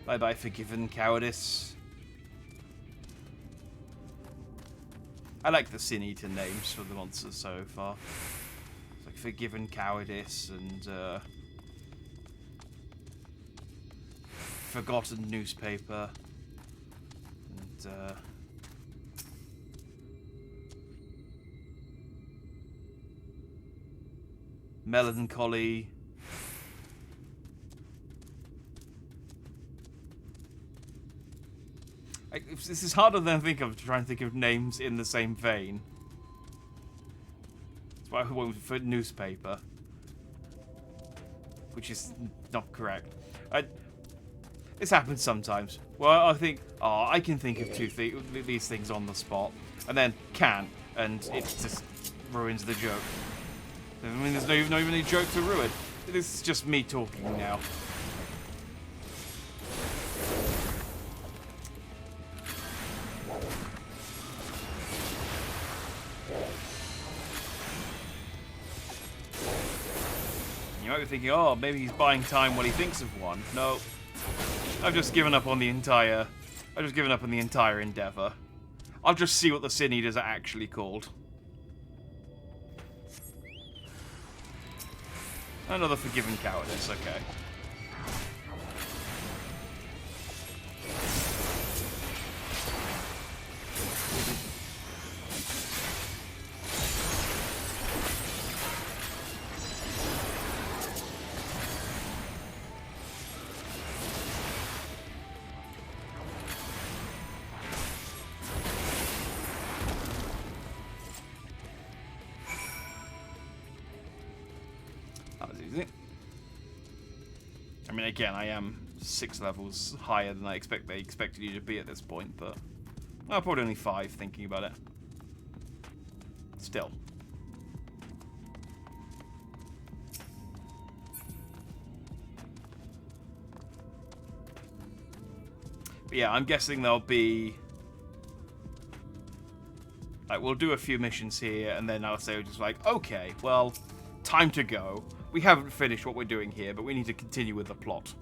Bye-bye, forgiven cowardice. I like the Sin Eater names for the monsters so far. It's like Forgiven Cowardice and Forgotten Newspaper and Melancholy. This is harder than I think of, trying to think of names in the same vein. That's why I went for newspaper. Which is not correct. This happens sometimes. Well, I think, oh, I can think of these things on the spot. And then can't, and it just ruins the joke. I mean, there's not even a joke to ruin. This is just me talking now. You might be thinking, oh, maybe he's buying time while he thinks of one. No. I've just given up on the entire endeavor. I'll just see what the Sin Eaters are actually called. Another Forgiven Cowardice, okay. I mean, again, I am 6 levels higher than they expected you to be at this point, but well, probably only 5 thinking about it. Still. But yeah, I'm guessing there'll be like, we'll do a few missions here, and then I'll say just like, okay, well, time to go. We haven't finished what we're doing here, but we need to continue with the plot.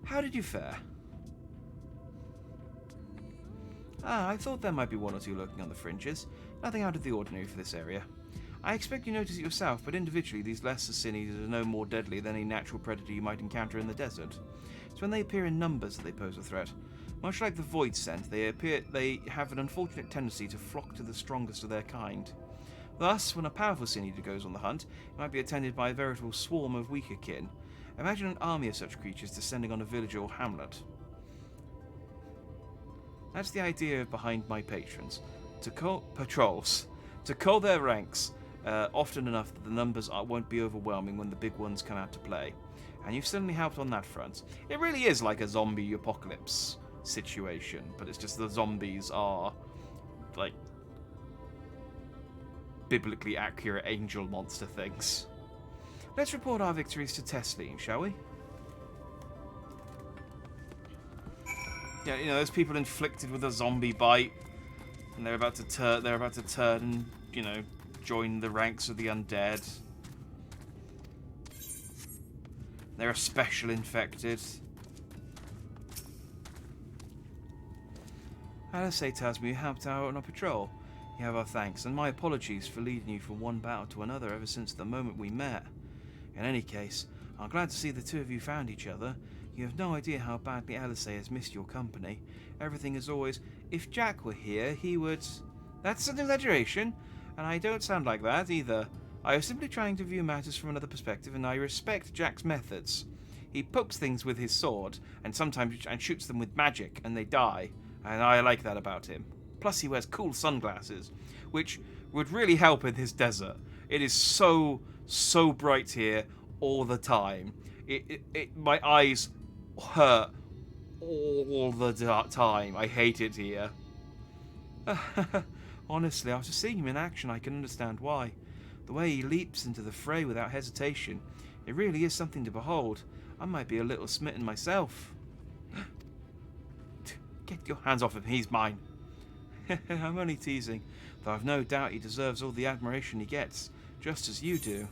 How did you fare? Ah, I thought there might be 1 or 2 lurking on the fringes. Nothing out of the ordinary for this area. I expect you notice it yourself, but individually these lesser Sin Eaters are no more deadly than any natural predator you might encounter in the desert. It's when they appear in numbers that they pose a threat. Much like the Void Scent, they have an unfortunate tendency to flock to the strongest of their kind. Thus, when a powerful Sin Eater goes on the hunt, it might be attended by a veritable swarm of weaker kin. Imagine an army of such creatures descending on a village or hamlet. That's the idea behind my patrons. To call patrols. To cull their ranks often enough that the numbers won't be overwhelming when the big ones come out to play. And you've certainly helped on that front. It really is like a zombie apocalypse situation, but it's just the zombies are like biblically accurate angel monster things. Let's report our victories to Tesleen, shall we? Yeah, you know, those people inflicted with a zombie bite, and they're about to turn and, you know, join the ranks of the undead. They're a special infected. Alice tells me you helped out on a patrol. You have our thanks, and my apologies for leading you from one battle to another ever since the moment we met. In any case, I'm glad to see the two of you found each other. You have no idea how badly Alice has missed your company. Everything is always, if Jack were here, he would... That's an exaggeration, and I don't sound like that either. I was simply trying to view matters from another perspective, and I respect Jack's methods. He pokes things with his sword, and sometimes shoots them with magic, and they die. And I like that about him. Plus he wears cool sunglasses, which would really help in this desert. It is so bright here all the time. My eyes hurt all the time. I hate it here. Honestly, after seeing him in action, I can understand why. The way he leaps into the fray without hesitation, it really is something to behold. I might be a little smitten myself. Get your hands off him, he's mine. I'm only teasing, though I've no doubt he deserves all the admiration he gets, just as you do.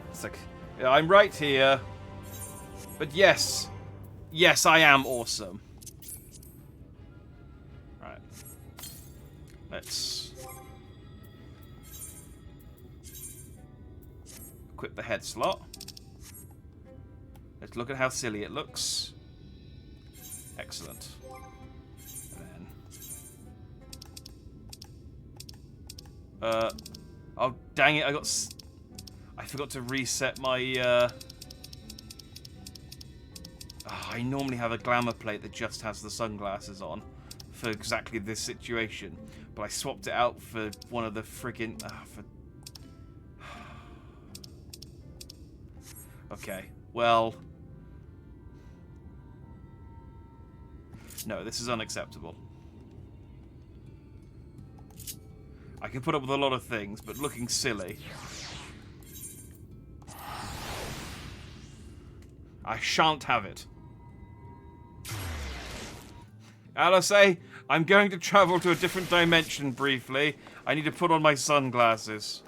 It's like, yeah, I'm right here. But yes, I am awesome. Right. Let's equip the head slot. Let's look at how silly it looks. Excellent. And then... oh, dang it, I forgot to reset my, I normally have a glamour plate that just has the sunglasses on for exactly this situation, but I swapped it out for one of the friggin... Okay, well... No, this is unacceptable. I can put up with a lot of things, but looking silly... I shan't have it. Alice, I'm going to travel to a different dimension briefly. I need to put on my sunglasses.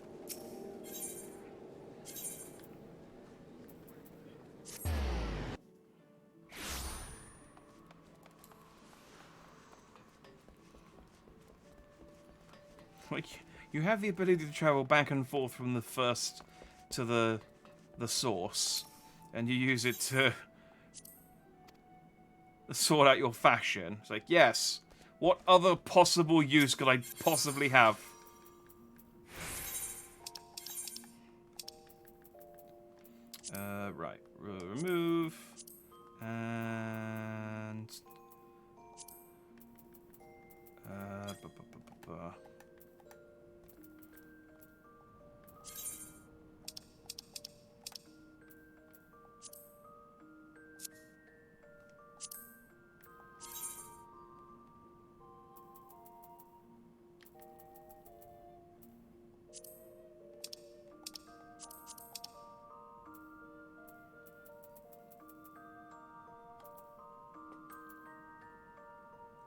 Like, you have the ability to travel back and forth from the first to the source, and you use it to sort out your fashion. It's like, yes, what other possible use could I possibly have? Right, remove, and...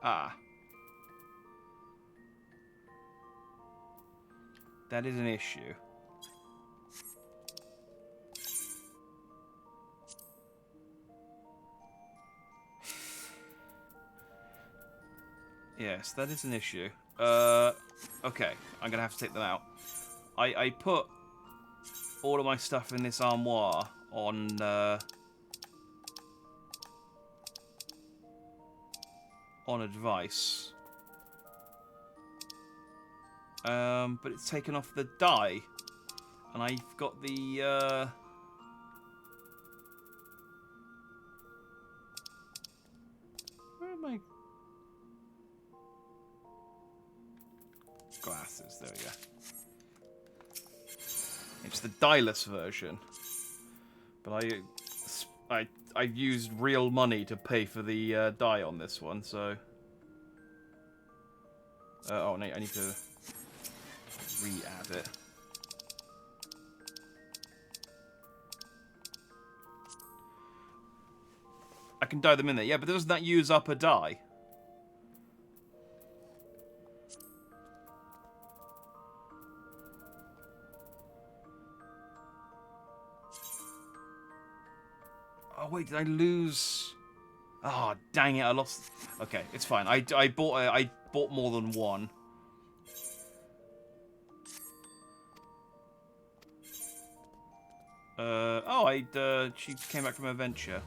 Ah. That is an issue. Yes, that is an issue. Okay, I'm gonna have to take them out. I put all of my stuff in this armoire on on advice. But it's taken off the die. And I've got the, where are my glasses? There we go. It's the die-less version. But I've used real money to pay for the die on this one, so... oh, no, I need to re-add it. I can die them in there. Yeah, but doesn't that use up a die? Oh, wait, did I lose... Oh, dang it, I lost... Okay, it's fine. I bought more than one. She came back from her venture.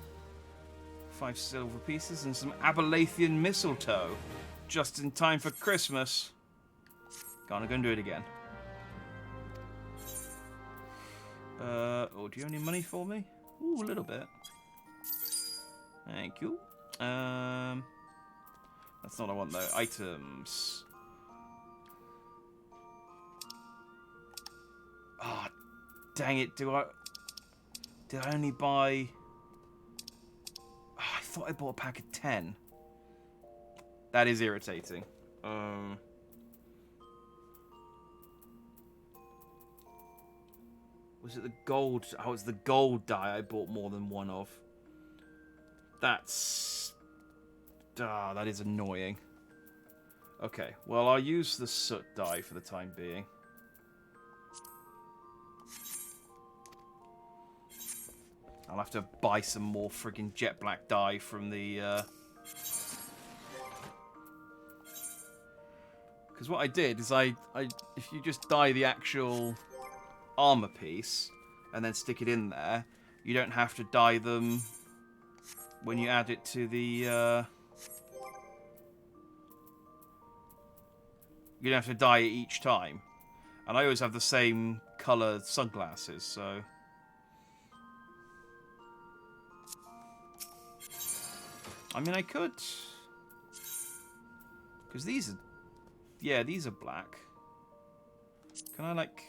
5 silver pieces and some Abelathian mistletoe. Just in time for Christmas. Gonna go and do it again. Oh, do you have any money for me? Ooh, a little bit. Thank you. That's not what I want though. Items. Ah, oh, dang it! Did I only buy? Oh, I thought I bought a pack of 10. That is irritating. Was it the gold? Oh, it's the gold die I bought more than one of. That's... that is annoying. Okay, well, I'll use the soot die for the time being. I'll have to buy some more friggin' jet black dye from the... Because what I did is if you just dye the actual armor piece and then stick it in there, you don't have to dye them when you add it to the... you don't have to dye it each time. And I always have the same colour sunglasses, so... I mean, I could... Because these are... Yeah, these are black. Can I, like...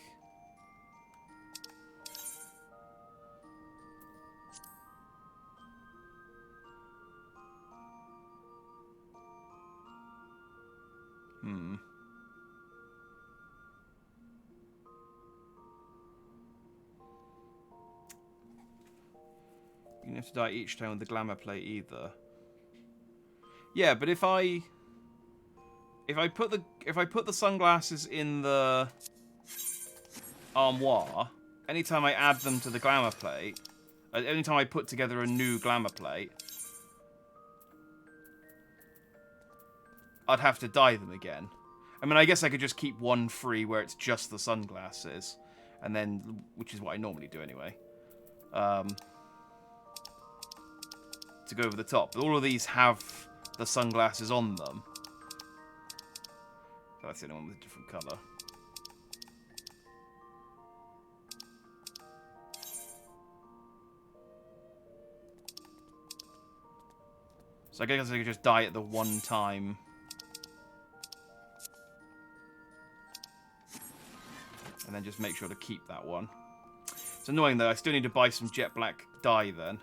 You don't have to dye each time with the glamour plate either. Yeah, but if I put the sunglasses in the armoire, anytime I add them to the glamour plate, anytime I put together a new glamour plate, I'd have to dye them again. I mean, I guess I could just keep one free where it's just the sunglasses, and then, which is what I normally do anyway, to go over the top. But all of these have the sunglasses on them. So that's the only one with a different colour. So I guess I could just dye it the one time. And then just make sure to keep that one. It's annoying though, I still need to buy some jet black dye then.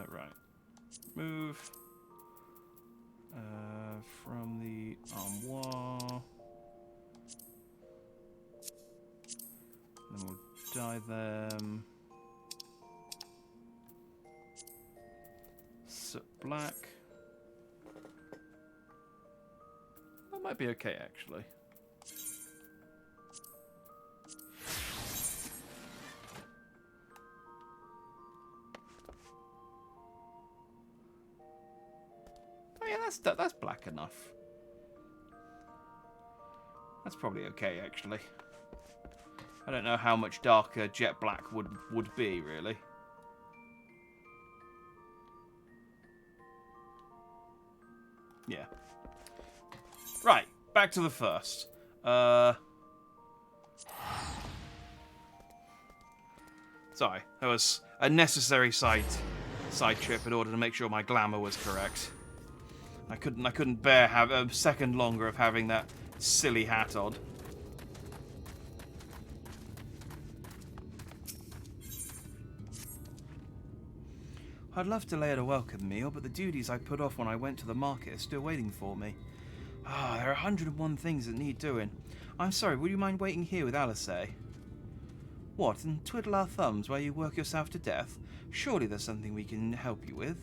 Right. Move. From the armoire. Then we'll dye them. Soot black. That might be okay, actually. Yeah, that's black enough. That's probably okay, actually. I don't know how much darker jet black would be, really. Yeah. Right, back to the first. Sorry, that was a necessary side trip in order to make sure my glamour was correct. I couldn't bear have a second longer of having that silly hat on. I'd love to lay out a welcome meal, but the duties I put off when I went to the market are still waiting for me. There are 101 things that need doing. I'm sorry, would you mind waiting here with Alice? What, and twiddle our thumbs while you work yourself to death? Surely there's something we can help you with.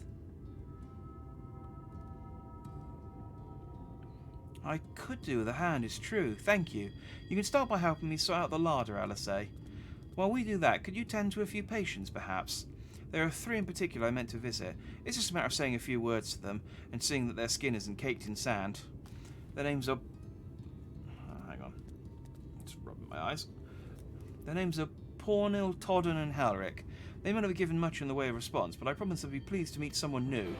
I could do with a hand, it's true. Thank you. You can start by helping me sort out the larder, Alice. While we do that, could you tend to a few patients, perhaps? There are 3 in particular I meant to visit. It's just a matter of saying a few words to them and seeing that their skin isn't caked in sand. Their names are... hang on. Just rubbing my eyes. Their names are Pornil, Todden and Halric. They might not have given much in the way of response, but I promise I'll be pleased to meet someone new.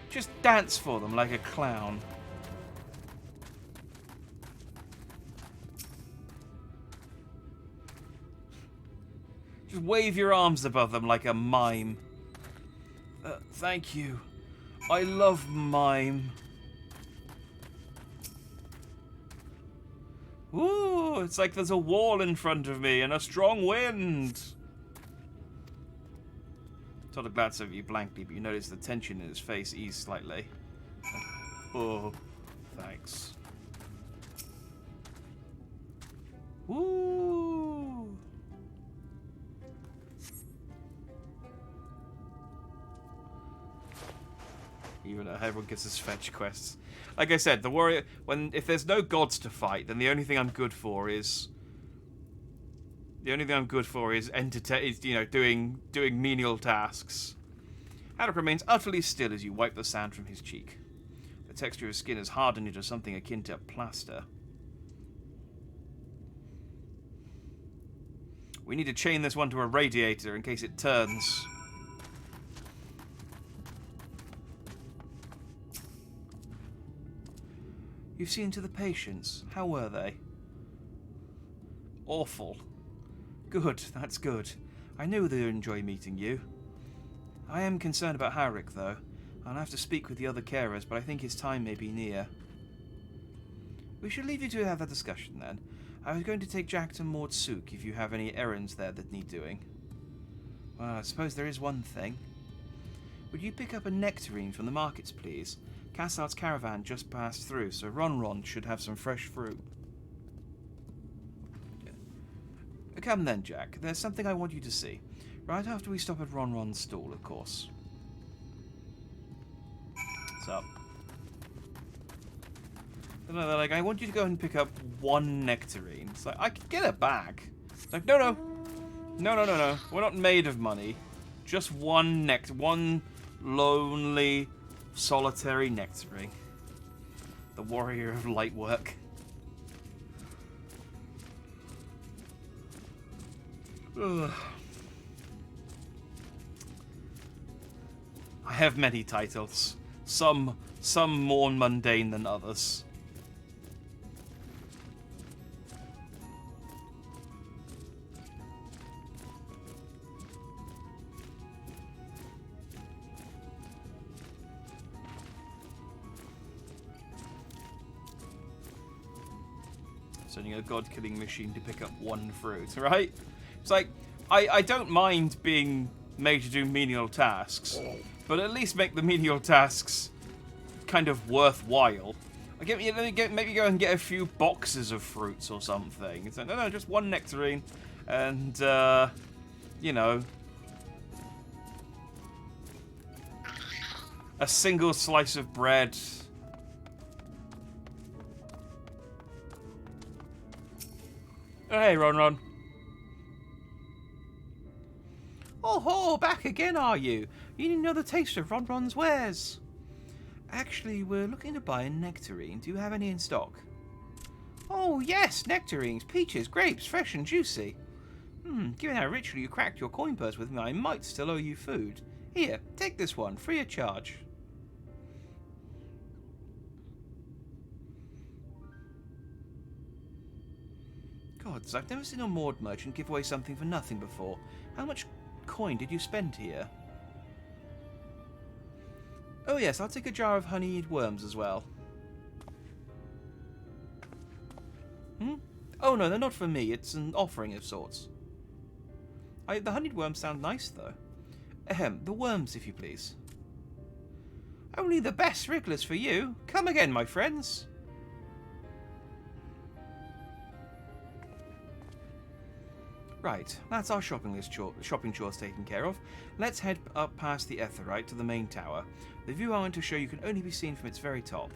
Just dance for them like a clown. Just wave your arms above them like a mime. Thank you. I love mime. Ooh, it's like there's a wall in front of me and a strong wind. Todd glanced over you blankly, but you notice the tension in his face ease slightly. Oh, thanks. Ooh. Even though everyone gets his fetch quests. Like I said, the warrior. If there's no gods to fight, then the only thing I'm good for is doing menial tasks. Haddock remains utterly still as you wipe the sand from his cheek. The texture of his skin has hardened into something akin to plaster. We need to chain this one to a radiator in case it turns. You've seen to the patients. How were they? Awful. Good, that's good. I knew they'd enjoy meeting you. I am concerned about Harrick, though. I'll have to speak with the other carers, but I think his time may be near. We should leave you to have that discussion, then. I was going to take Jack to Maud Sook if you have any errands there that need doing. Well, I suppose there is one thing. Would you pick up a nectarine from the markets, please? Cassard's caravan just passed through, so Ron should have some fresh fruit. Come then, Jack. There's something I want you to see. Right after we stop at Ron's stall, of course. What's up? No, they're like, I want you to go and pick up 1 nectarine. It's like, I could get it back. It's like, no. No. We're not made of money. Just 1 lonely, solitary nectarine. The warrior of light work. Ugh. I have many titles. Some more mundane than others. Sending a god-killing machine to pick up 1 fruit, right? It's like, I don't mind being made to do menial tasks, but at least make the menial tasks kind of worthwhile. Maybe go and get a few boxes of fruits or something. It's like, no, just 1 nectarine, and, you know, a single slice of bread. Hey, Ron. Oh, back again, are you? You didn't know the taste of Ron's wares. Actually, we're looking to buy a nectarine. Do you have any in stock? Oh, yes, nectarines, peaches, grapes, fresh and juicy. Given how richly you cracked your coin purse with me, I might still owe you food. Here, take this one, free of charge. Gods, I've never seen a moored merchant give away something for nothing before. How much coin did you spend here? Oh yes, I'll take a jar of honeyed worms as well. Oh no, they're not for me. It's an offering of sorts. The honeyed worms sound nice, though. Ahem, the worms, if you please. Only the best wrigglers for you. Come again, my friends. Right, that's our shopping chores taken care of. Let's head up past the Etherite to the main tower. The view I want to show you can only be seen from its very top.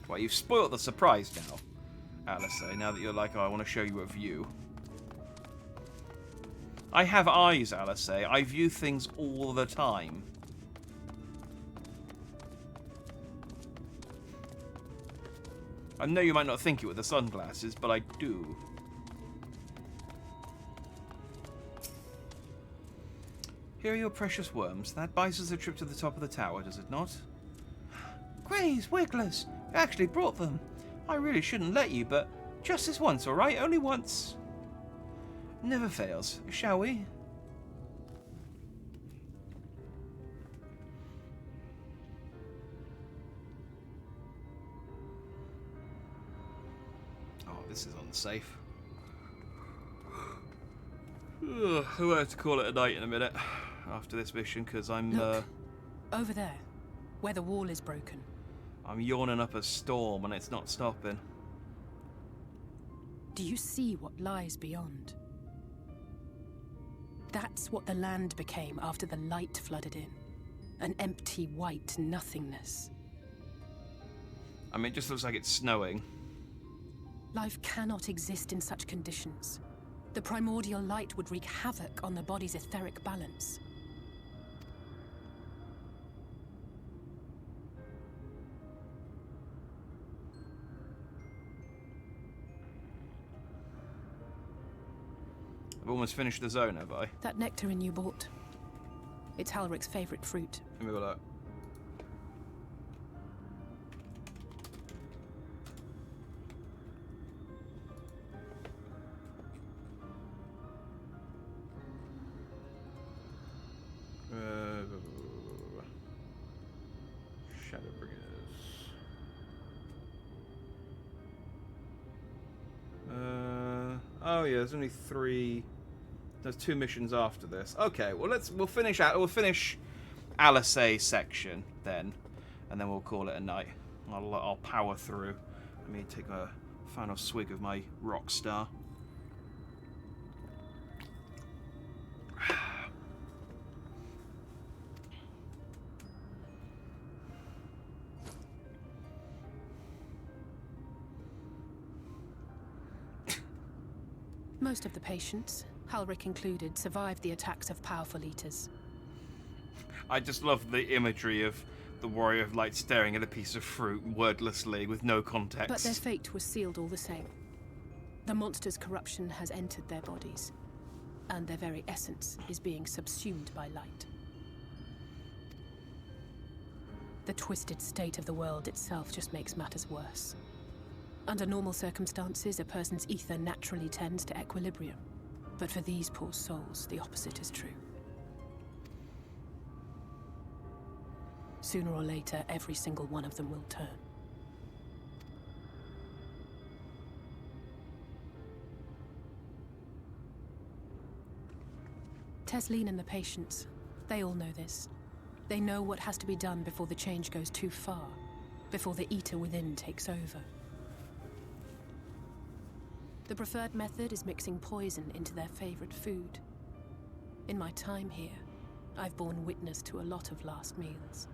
Well, you've spoilt the surprise now, Alice. Now that you're like, oh, I want to show you a view. I have eyes, Alice. I view things all the time. I know you might not think it with the sunglasses, but I do. Here are your precious worms. That buys us a trip to the top of the tower, does it not? Greys, wigglers! You actually brought them. I really shouldn't let you, but just this once, alright? Only once. Never fails. Shall we? This is unsafe. Ugh, we'll have to call it a night in a minute after this mission because I'm. Look, over there, where the wall is broken. I'm yawning up a storm and it's not stopping. Do you see what lies beyond? That's what the land became after the light flooded in. An empty white nothingness. I mean, it just looks like it's snowing. Life cannot exist in such conditions. The primordial light would wreak havoc on the body's etheric balance. I've almost finished the zone, have I? That nectarine you bought. It's Halric's favorite fruit. Let me have a look. Oh yeah, there's only 3. There's 2 missions after this. Okay, well we'll finish Alice's section then, and then we'll call it a night. I'll power through. Let me take a final swig of my rock star. Most of the patients, Halric included, survived the attacks of powerful eaters. I just love the imagery of the Warrior of Light staring at a piece of fruit wordlessly with no context. But their fate was sealed all the same. The monster's corruption has entered their bodies, and their very essence is being subsumed by light. The twisted state of the world itself just makes matters worse. Under normal circumstances, a person's ether naturally tends to equilibrium. But for these poor souls, the opposite is true. Sooner or later, every single one of them will turn. Tesleen and the patients, they all know this. They know what has to be done before the change goes too far, before the eater within takes over. The preferred method is mixing poison into their favorite food. In my time here, I've borne witness to a lot of last meals.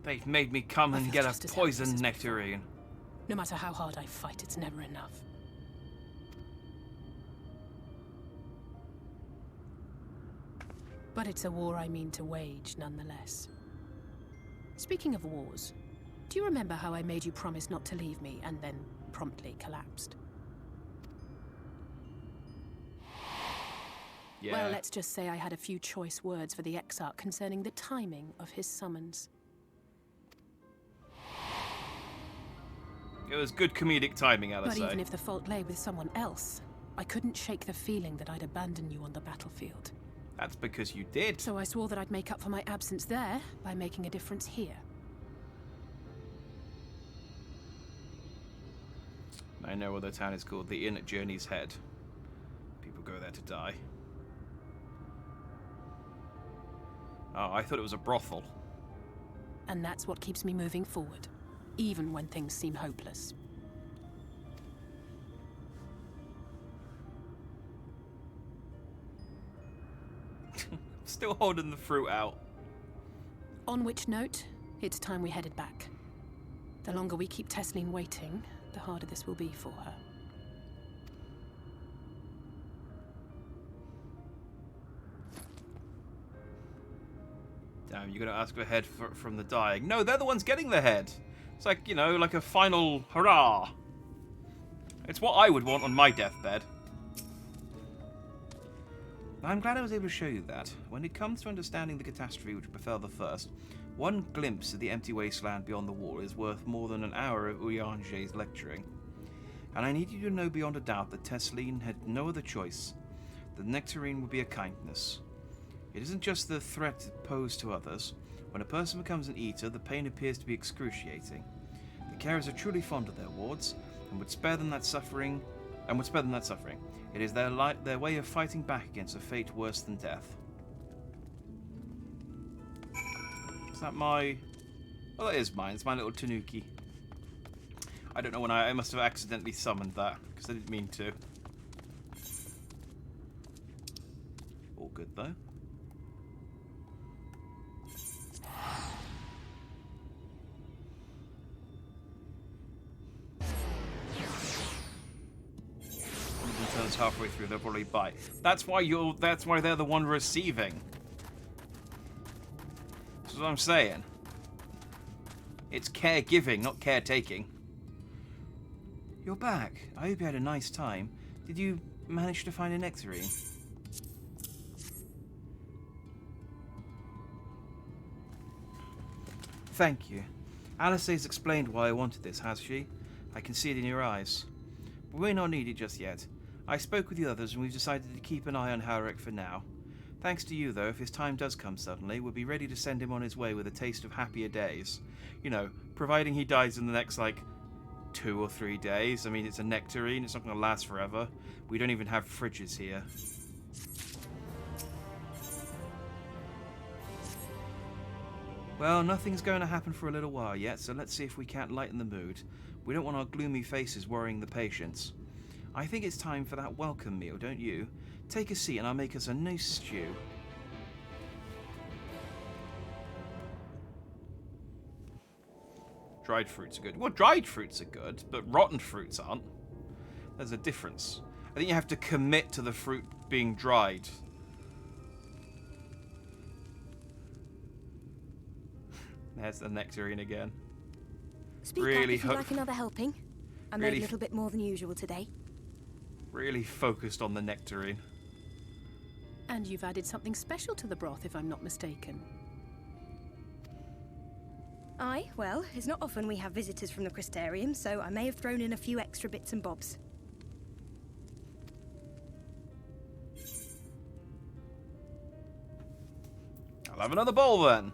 They've made me come and get a poison nectarine. No matter how hard I fight, it's never enough. But it's a war I mean to wage, nonetheless. Speaking of wars, do you remember how I made you promise not to leave me and then promptly collapsed? Yeah. Well, let's just say I had a few choice words for the Exarch concerning the timing of his summons. It was good comedic timing, Alice. But even if the fault lay with someone else, I couldn't shake the feeling that I'd abandon you on the battlefield. That's because you did. So I swore that I'd make up for my absence there by making a difference here. I know what the town is called, the Inn at Journey's Head. People go there to die. Oh, I thought it was a brothel. And that's what keeps me moving forward, even when things seem hopeless. Still holding the fruit out. On which note, it's time we headed back. The longer we keep Tesleen waiting, the harder this will be for her. Damn, you're gonna ask for a head from the dying. No, they're the ones getting the head. It's like, you know, like a final hurrah. It's what I would want on my deathbed. I'm glad I was able to show you that. When it comes to understanding the catastrophe which befell the first, one glimpse of the empty wasteland beyond the wall is worth more than an hour of Uyange's lecturing. And I need you to know beyond a doubt that Tesleen had no other choice. The nectarine would be a kindness. It isn't just the threat posed to others. When a person becomes an eater, the pain appears to be excruciating. The carers are truly fond of their wards, and would spare them that suffering. It is their way of fighting back against a fate worse than death. Is that my... Oh, that is mine. It's my little tanuki. I don't know when I must have accidentally summoned that, because I didn't mean to. All good, though. Turns halfway through, they'll probably bite. That's why they're the one receiving. That's what I'm saying. It's caregiving, not caretaking. You're back. I hope you had a nice time. Did you manage to find a nectarine? Thank you. Alice has explained why I wanted this, has she? I can see it in your eyes. We may not need it just yet. I spoke with the others and we've decided to keep an eye on Halric for now. Thanks to you, though, if his time does come suddenly, we'll be ready to send him on his way with a taste of happier days. You know, providing he dies in the next, 2 or 3 days. I mean, it's a nectarine, it's not going to last forever. We don't even have fridges here. Well, nothing's going to happen for a little while yet, so let's see if we can't lighten the mood. We don't want our gloomy faces worrying the patients. I think it's time for that welcome meal, don't you? Take a seat and I'll make us a nice stew. Dried fruits are good. Well, dried fruits are good, but rotten fruits aren't. There's a difference. I think you have to commit to the fruit being dried. There's the nectarine again. Speak up if you'd like another helping. I made a little bit more than usual today. Really focused on the nectarine. And you've added something special to the broth, if I'm not mistaken. Aye, well, it's not often we have visitors from the Crystarium, so I may have thrown in a few extra bits and bobs. I'll have another bowl then.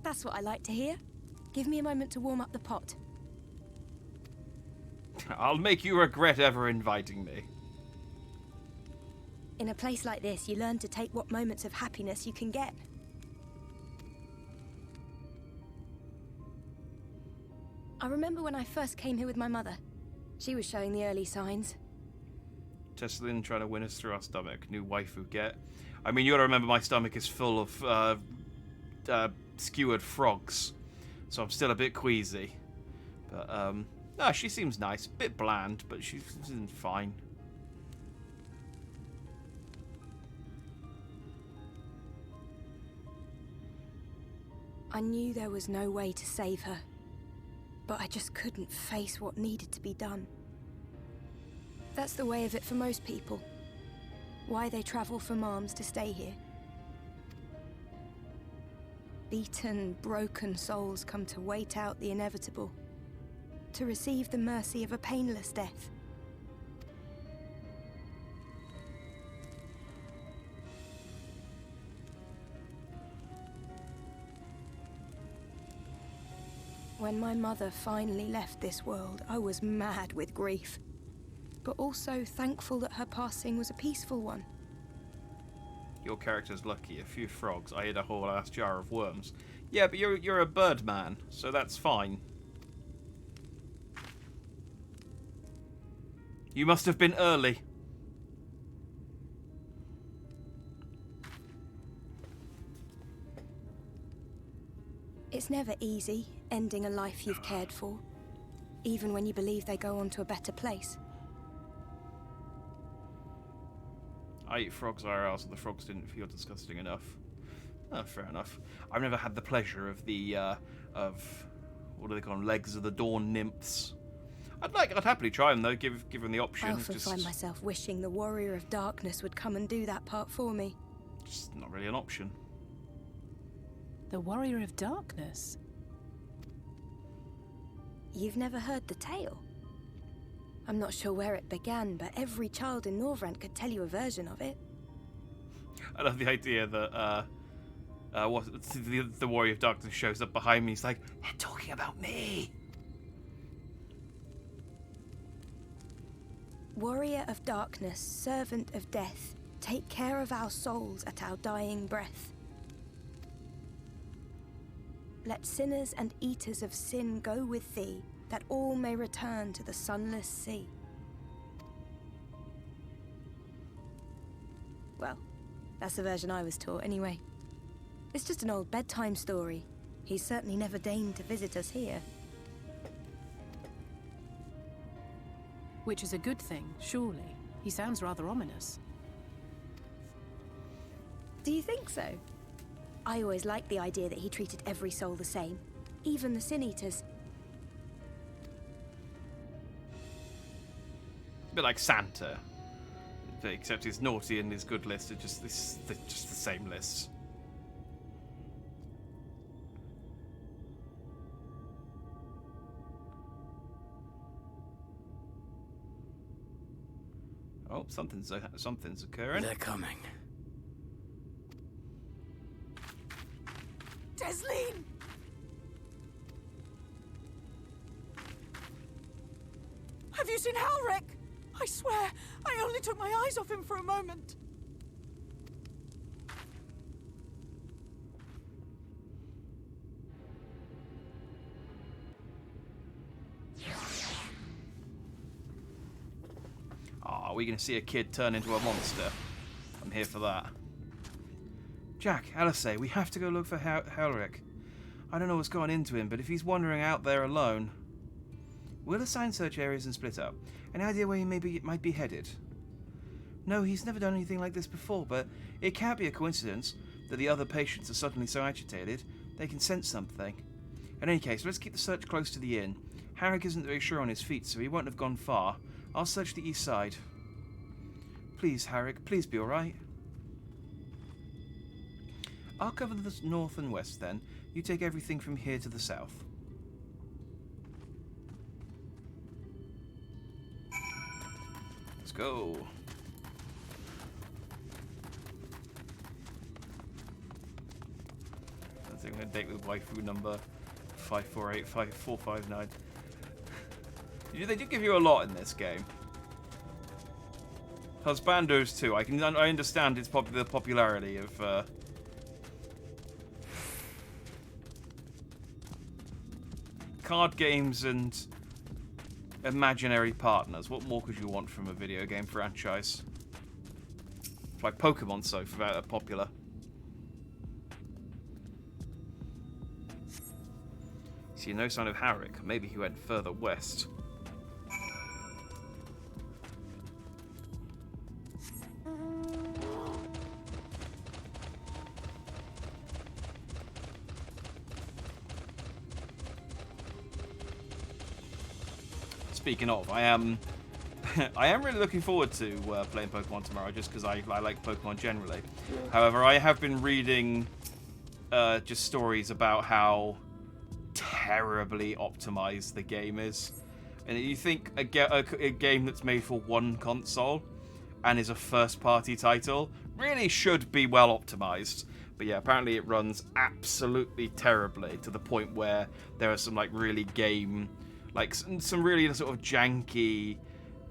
That's what I like to hear. Give me a moment to warm up the pot. I'll make you regret ever inviting me. In a place like this, you learn to take what moments of happiness you can get. I remember when I first came here with my mother. She was showing the early signs. Tesleen trying to win us through our stomach. New waifu get. I mean, you gotta remember my stomach is full of skewered frogs. So I'm still a bit queasy. But, no, she seems nice. A bit bland, but she's fine. I knew there was no way to save her, but I just couldn't face what needed to be done. That's the way of it for most people. Why they travel from arms to stay here. Beaten, broken souls come to wait out the inevitable, to receive the mercy of a painless death. When my mother finally left this world, I was mad with grief, but also thankful that her passing was a peaceful one. Your character's lucky. A few frogs. I ate a whole ass jar of worms. Yeah, but you're a bird man, so that's fine. You must have been early. It's never easy, ending a life you've cared for, even when you believe they go on to a better place. I ate frogs IRL, so the frogs didn't feel disgusting enough. Oh, fair enough. I've never had the pleasure of the, what do they call them, legs of the dawn nymphs. I'd happily try them though, given the option. I often find myself wishing the Warrior of Darkness would come and do that part for me. Just not really an option. The Warrior of Darkness? You've never heard the tale? I'm not sure where it began, but every child in Norvrent could tell you a version of it. I love the idea that the Warrior of Darkness shows up behind me. He's like, they're talking about me. Warrior of Darkness, servant of death, take care of our souls at our dying breath. Let sinners and eaters of sin go with thee, that all may return to the sunless sea. Well, that's the version I was taught anyway. It's just an old bedtime story. He's certainly never deigned to visit us here. Which is a good thing, surely. He sounds rather ominous. Do you think so? I always liked the idea that he treated every soul the same, even the Sin Eaters. A bit like Santa, except his naughty and his good list are just the same lists. Oh, something's occurring. They're coming. Desleen! Have you seen Halric? I swear, I only took my eyes off him for a moment. Are we going to see a kid turn into a monster? I'm here for that. Jack, Alisay, we have to go look for Halric. I don't know what's gone into him, but if he's wandering out there alone... We'll assign search areas and split up. Any idea where he might be headed? No, he's never done anything like this before, but it can't be a coincidence that the other patients are suddenly so agitated. They can sense something. In any case, let's keep the search close to the inn. Halric isn't very sure on his feet, so he won't have gone far. I'll search the east side. Please, Halric, please be alright. I'll cover the north and west then. You take everything from here to the south. Let's go. I think I'm going to date with waifu number 5485459. They did give you a lot in this game. Husbandos too. I understand its the popularity of card games and imaginary partners. What more could you want from a video game franchise? It's like Pokemon so popular. See no sign of Halric. Maybe he went further west. speaking of, I am really looking forward to playing Pokemon tomorrow, just because I like Pokemon generally. However, I have been reading just stories about how terribly optimized the game is. And you think a game that's made for one console and is a first-party title really should be well optimized. But yeah, apparently it runs absolutely terribly, to the point where there are some like really some really sort of janky,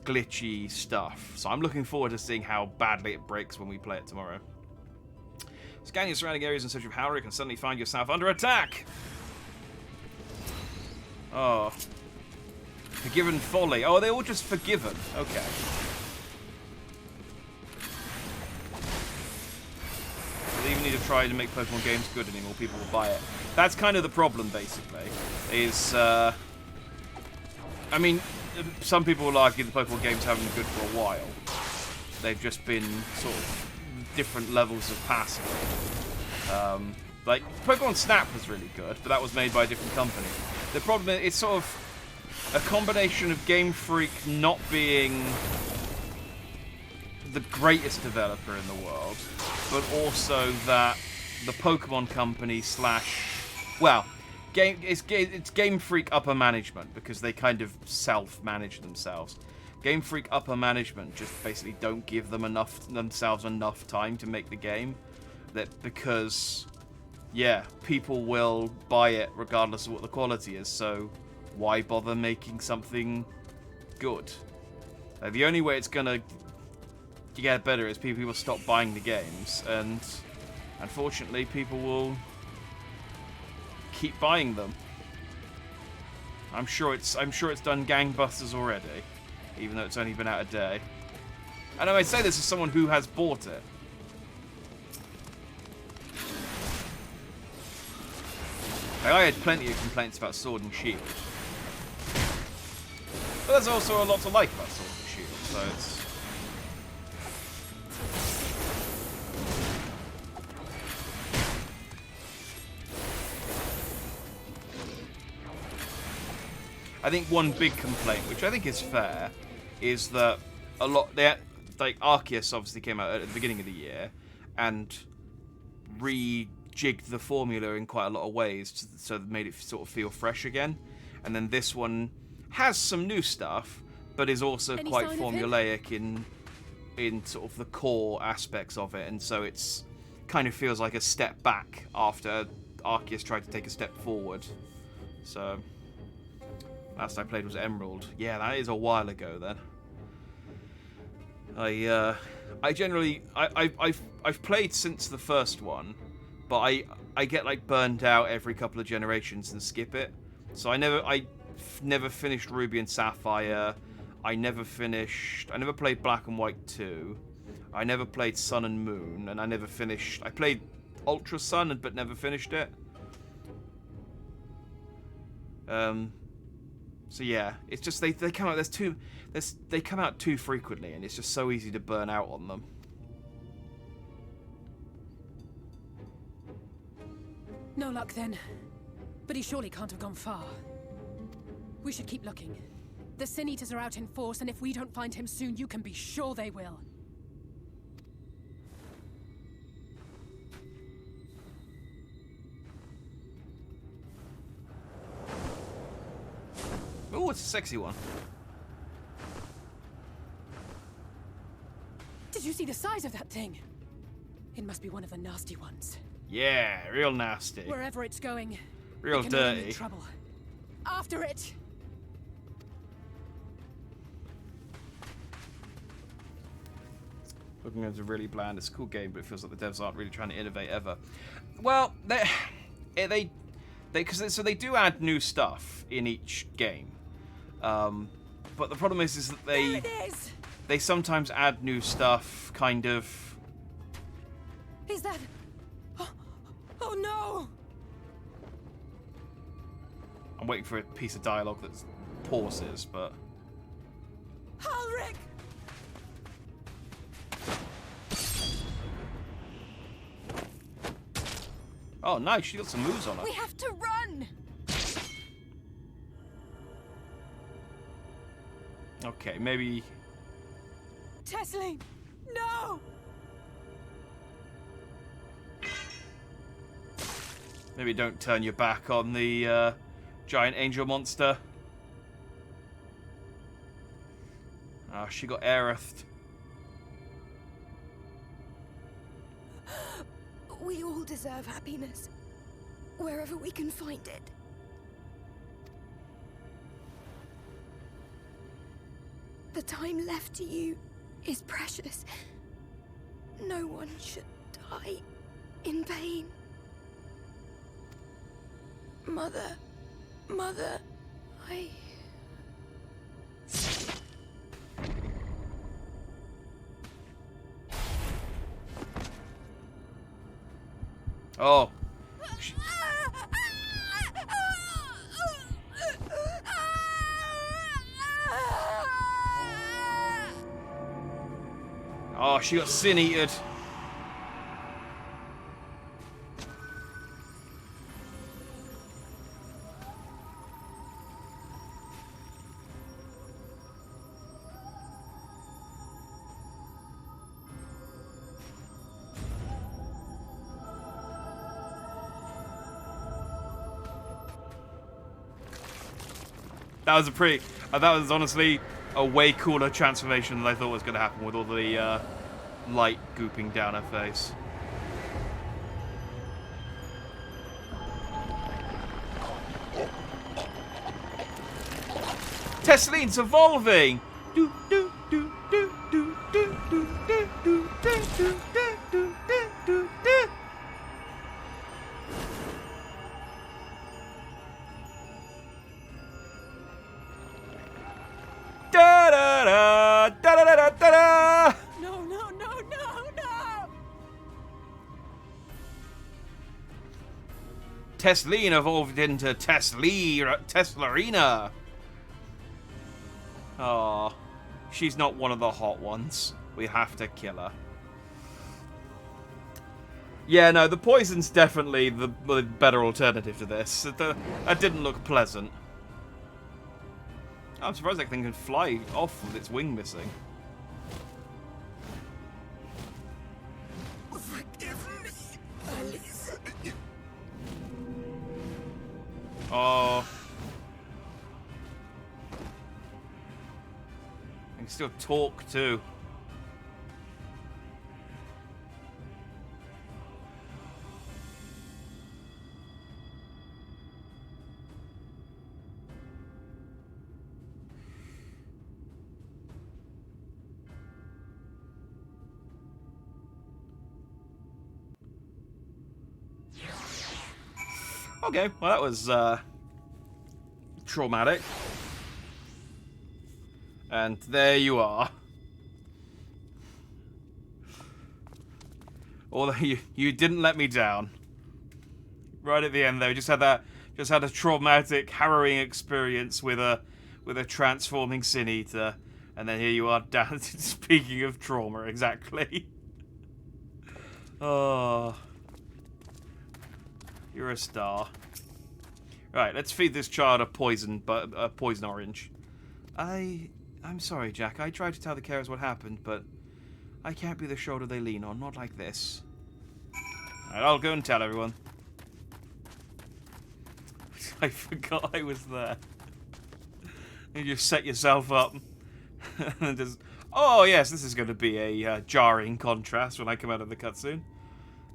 glitchy stuff. So I'm looking forward to seeing how badly it breaks when we play it tomorrow. Scan your surrounding areas in search of Howrick and suddenly find yourself under attack! Oh. Forgiven Folly. Oh, they're all just forgiven. Okay. They even need to try to make Pokemon games good anymore. People will buy it. That's kind of the problem, basically. Is, I mean, some people will argue the Pokemon games haven't been good for a while. They've just been sort of different levels of passing. Like, Pokemon Snap was really good, but that was made by a different company. The problem is, it's sort of a combination of Game Freak not being the greatest developer in the world, but also that the Pokemon company it's Game Freak upper management, because they kind of self-manage themselves. Game Freak upper management just basically don't give themselves enough time to make the game. Because, yeah, people will buy it regardless of what the quality is, so why bother making something good? The only way it's gonna get better is people stop buying the games, and unfortunately people will keep buying them. I'm sure it's done gangbusters already, even though it's only been out a day. I know I say this as someone who has bought it. I had plenty of complaints about Sword and Shield. But there's also a lot to like about Sword and Shield, so it's... I think one big complaint, which I think is fair, is that like Arceus obviously came out at the beginning of the year and rejigged the formula in quite a lot of ways, so it made it sort of feel fresh again. And then this one has some new stuff, but is also quite formulaic in sort of the core aspects of it, and so it's kind of feels like a step back after Arceus tried to take a step forward. So last I played was Emerald. Yeah, that is a while ago then. I've played since the first one, but I get like burned out every couple of generations and skip it. So I never finished Ruby and Sapphire. I never played Black and White 2. I never played Sun and Moon, and I played Ultra Sun but never finished it. So yeah, it's just they come out they come out too frequently, and it's just so easy to burn out on them. No luck then. But he surely can't have gone far. We should keep looking. The Sin Eaters are out in force, and if we don't find him soon, you can be sure they will. Oh, it's a sexy one. Did you see the size of that thing? It must be one of the nasty ones. Yeah, real nasty. Wherever it's going, real it can dirty. be in trouble. After it! Looking at it really bland. It's a cool game, but it feels like the devs aren't really trying to innovate ever. Well, they do add new stuff in each game. But the problem is that they sometimes add new stuff kind of... Is that... Oh no! I'm waiting for a piece of dialogue that pauses, but... Ulrich! Oh, nice. She got some moves on her. We have to run! Okay, maybe... Tesseline! No! Maybe don't turn your back on the giant angel monster. Ah, she got airthed. We all deserve happiness, wherever we can find it. The time left to you is precious. No one should die in pain. Mother, I... Oh. Oh, she got sin-eated. That was a pretty... that was honestly a way cooler transformation than I thought was going to happen with all the light gooping down her face. Tesseline's evolving! Do, do, do, do, do, do, do, do, do, do, do, do, do, do. Da da da da da da da da. No, no, no, no, no! Tesseline evolved into Teslarina. Oh, she's not one of the hot ones. We have to kill her. Yeah, no, the poison's definitely the better alternative to this. That didn't look pleasant. I'm surprised that thing can fly off with its wing missing. Forgive me, Alice. Oh. I can still talk too. Okay, well that was traumatic. And there you are. Although you didn't let me down. Right at the end though, just had a traumatic, harrowing experience with a transforming Sin Eater, and then here you are down. Speaking of trauma, exactly. Oh. You're a star. Right, let's feed this child a poison orange. I'm sorry, Jack. I tried to tell the carers what happened, but I can't be the shoulder they lean on. Not like this. Alright, I'll go and tell everyone. I forgot I was there. You just set yourself up. And just, oh yes, this is going to be a jarring contrast when I come out of the cutscene.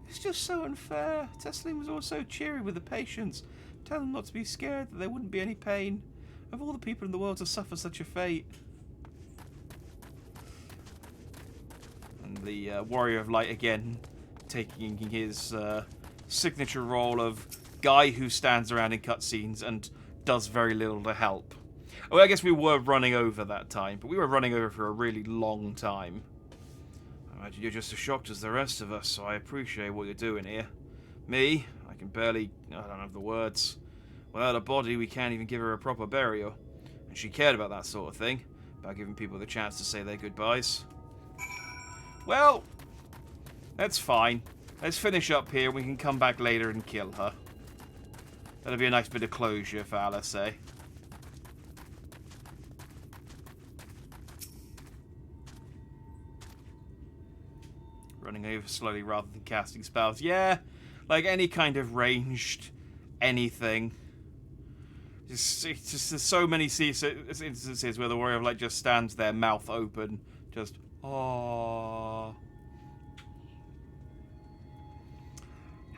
It's just so unfair. Tesseline was always so cheery with the patients. Tell them not to be scared, that there wouldn't be any pain. Of all the people in the world to suffer such a fate. And the Warrior of Light again, taking his signature role of guy who stands around in cutscenes and does very little to help. Well, I guess we were running over that time, but we were running over for a really long time. I imagine you're just as shocked as the rest of us, so I appreciate what you're doing here. Me, I can barely... I don't have the words. Without a body, we can't even give her a proper burial. And she cared about that sort of thing, about giving people the chance to say their goodbyes. Well, that's fine. Let's finish up here, we can come back later and kill her. That'll be a nice bit of closure for Alice, eh? running over slowly rather than casting spells. Yeah, like any kind of ranged anything. It's just there's so many instances where the warrior of light just stands there, mouth open, just aww.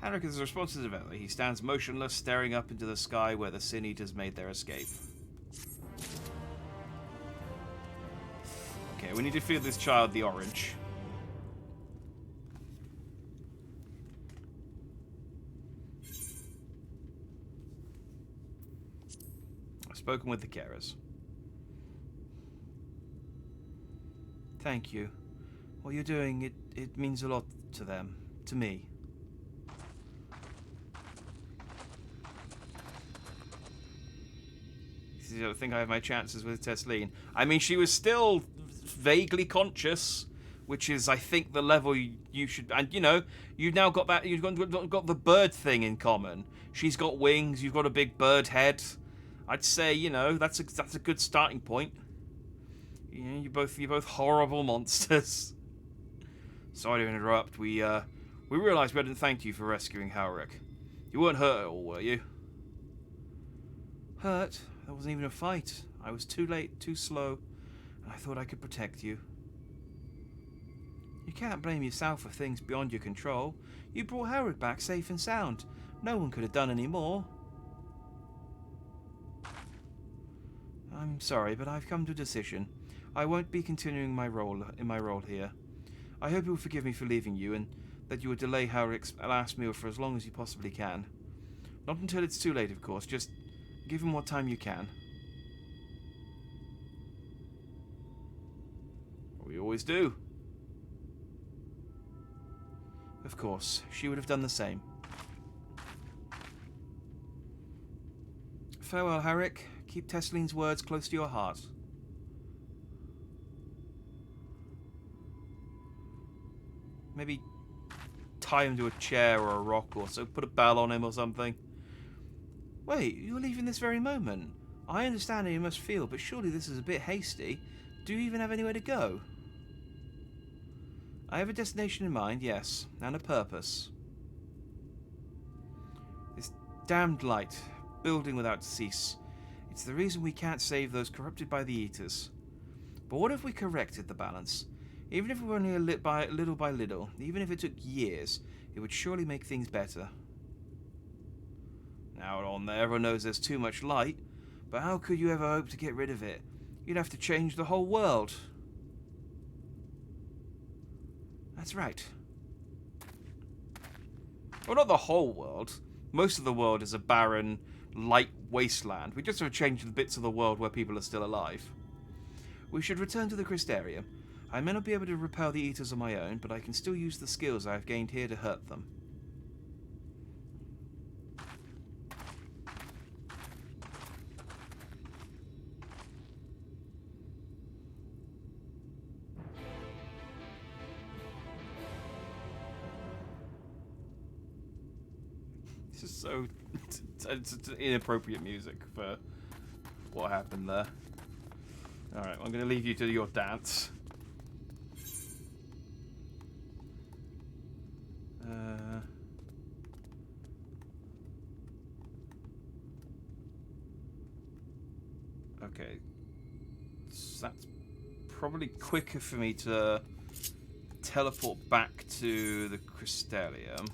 Henrik is responsive to Valley. He stands motionless, staring up into the sky where the Sin Eaters made their escape. Okay, we need to feed this child the orange. I've spoken with the carers. Thank you. What you're doing, it means a lot to them. To me. I think I have my chances with Tesleen. I mean, she was still vaguely conscious, which is, I think, the level you should. And you know, you've now got that. You've got the bird thing in common. She's got wings. You've got a big bird head. I'd say, you know, that's a good starting point. You know, you're both horrible monsters. Sorry to interrupt. We realised we hadn't thanked you for rescuing Howrick. You weren't hurt at all, were you? Hurt? That wasn't even a fight. I was too late, too slow, and I thought I could protect you. You can't blame yourself for things beyond your control. You brought Howard back safe and sound. No one could have done any more. I'm sorry, but I've come to a decision. I won't be continuing my role here. I hope you'll forgive me for leaving you, and that you will delay Howrick's last meal for as long as you possibly can. Not until it's too late, of course. Just give him what time you can. We always do. Of course, she would have done the same. Farewell, Howrick. Keep Tesleen's words close to your heart. Maybe tie him to a chair or a rock or so. Put a bell on him or something. Wait, you're leaving this very moment. I understand how you must feel, but surely this is a bit hasty. Do you even have anywhere to go? I have a destination in mind, yes, and a purpose. This damned light, building without cease. It's the reason we can't save those corrupted by the Eaters. But what if we corrected the balance? Even if it were only little by little, even if it took years, it would surely make things better. Now on there, everyone knows there's too much light, but how could you ever hope to get rid of it? You'd have to change the whole world. That's right. Well, not the whole world. Most of the world is a barren, light wasteland. We just have to change the bits of the world where people are still alive. We should return to the Crystarium. I may not be able to repel the Eaters on my own, but I can still use the skills I have gained here to hurt them. This is so it's inappropriate music for what happened there. Alright, I'm going to leave you to your dance. Okay. So that's probably quicker for me to teleport back to the Crystarium.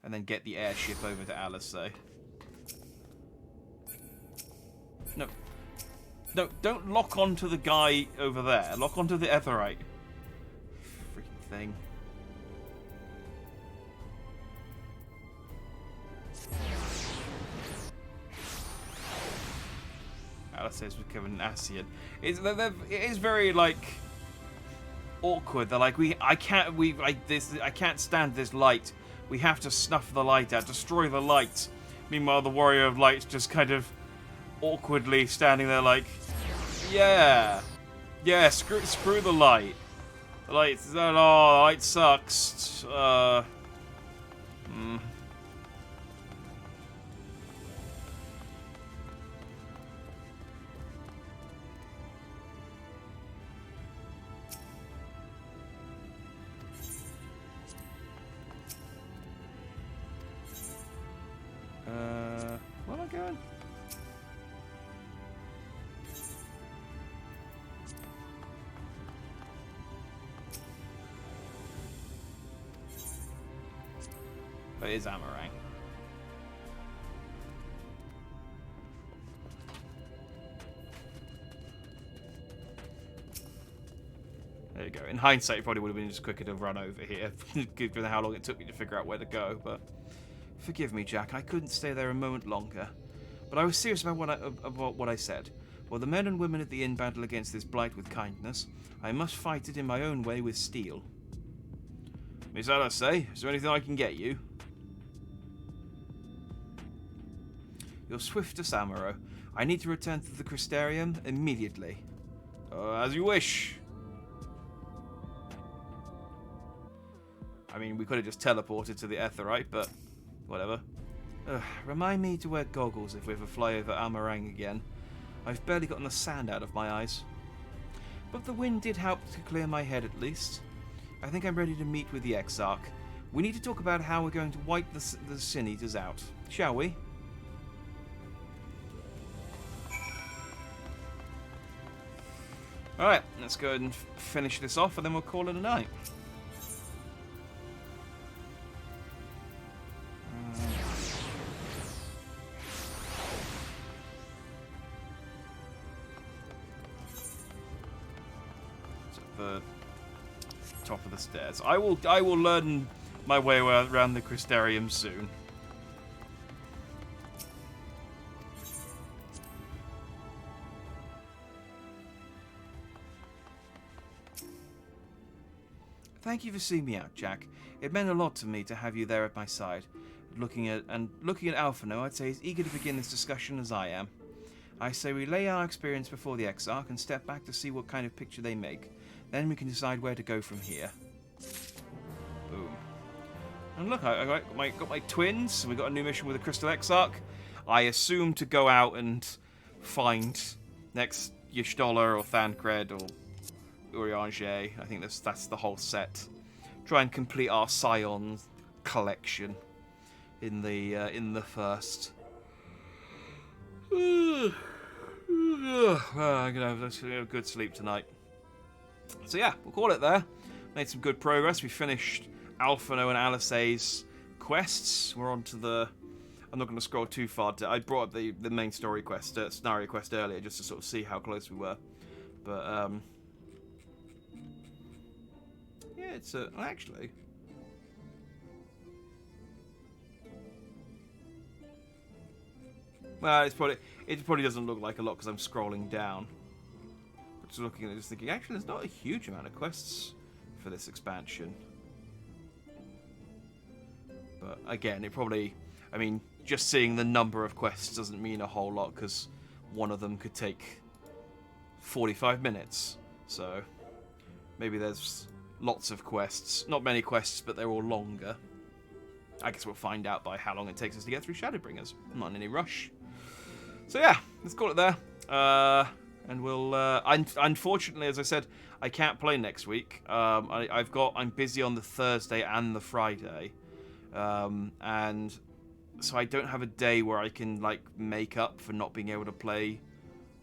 And then get the airship over to Alizé. No. No, don't lock onto the guy over there. Lock onto the Etherite. Freaking thing. Alizé's becoming an Asian. It is very, like, awkward. They're like, I can't stand this light. We have to snuff the light out, destroy the light. Meanwhile, the Warrior of Light's just kind of awkwardly standing there like, yeah, screw the light. The light sucks. It is Amarang. There you go. In hindsight, it probably would have been just quicker to run over here, given how long it took me to figure out where to go, but... Forgive me, Jack, I couldn't stay there a moment longer. But I was serious about what I said. While the men and women at the inn battle against this blight with kindness, I must fight it in my own way with steel. Miss Alice, is there anything I can get you? You're swift as Amaro. I need to return to the Crystarium immediately. As you wish. I mean, we could have just teleported to the Aetheryte, but whatever. Remind me to wear goggles if we ever fly over Amarang again. I've barely gotten the sand out of my eyes. But the wind did help to clear my head at least. I think I'm ready to meet with the Exarch. We need to talk about how we're going to wipe the Sin Eaters out, shall we? Alright, let's go ahead and finish this off and then we'll call it a night. The top of the stairs. I will learn my way around the Crystarium soon. Thank you for seeing me out, Jack. It meant a lot to me to have you there at my side. Looking at Alphino, I'd say he's eager to begin this discussion as I am. I say we lay our experience before the Exarch and step back to see what kind of picture they make. Then we can decide where to go from here. Boom. And look, I got my twins. We got a new mission with the Crystal Exarch. I assume to go out and find next Y'shtola or Thancred or Urianger. I think that's the whole set. Try and complete our Scion collection in the first. I'm gonna have a good sleep tonight. So yeah, we'll call it there. Made some good progress. We finished Alphino and Alice's quests. We're on to the... I'm not going to scroll too far. I brought up the main story quest, scenario quest earlier, just to sort of see how close we were. But, yeah, it's actually... Well, it probably doesn't look like a lot because I'm scrolling down. Just looking at it, just thinking, actually, there's not a huge amount of quests for this expansion. But again, it probably, I mean, just seeing the number of quests doesn't mean a whole lot because one of them could take 45 minutes. So maybe there's lots of quests. Not many quests, but they're all longer. I guess we'll find out by how long it takes us to get through Shadowbringers. I'm not in any rush. So yeah, let's call it there. And we'll. Unfortunately, as I said, I can't play next week. I'm busy on the Thursday and the Friday, and so I don't have a day where I can like make up for not being able to play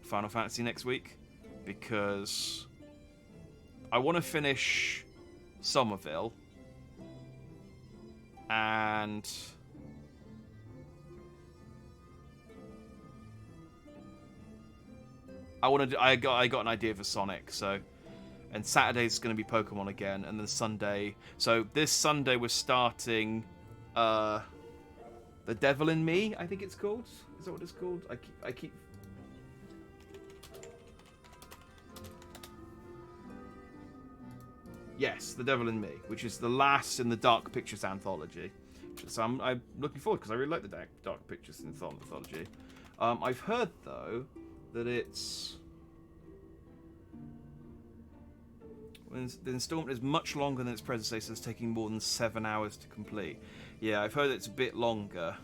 Final Fantasy next week because I want to finish Somerville and. I got an idea for Sonic, so, and Saturday's going to be Pokemon again, and then Sunday. So this Sunday we're starting, The Devil in Me, I think it's called. Is that what it's called? I keep. Yes, The Devil in Me, which is the last in the Dark Pictures anthology. So I'm looking forward because I really like the Dark Pictures anthology. I've heard though that it's the installment is much longer than its predecessors, taking more than 7 hours to complete. Yeah, I've heard it's a bit longer,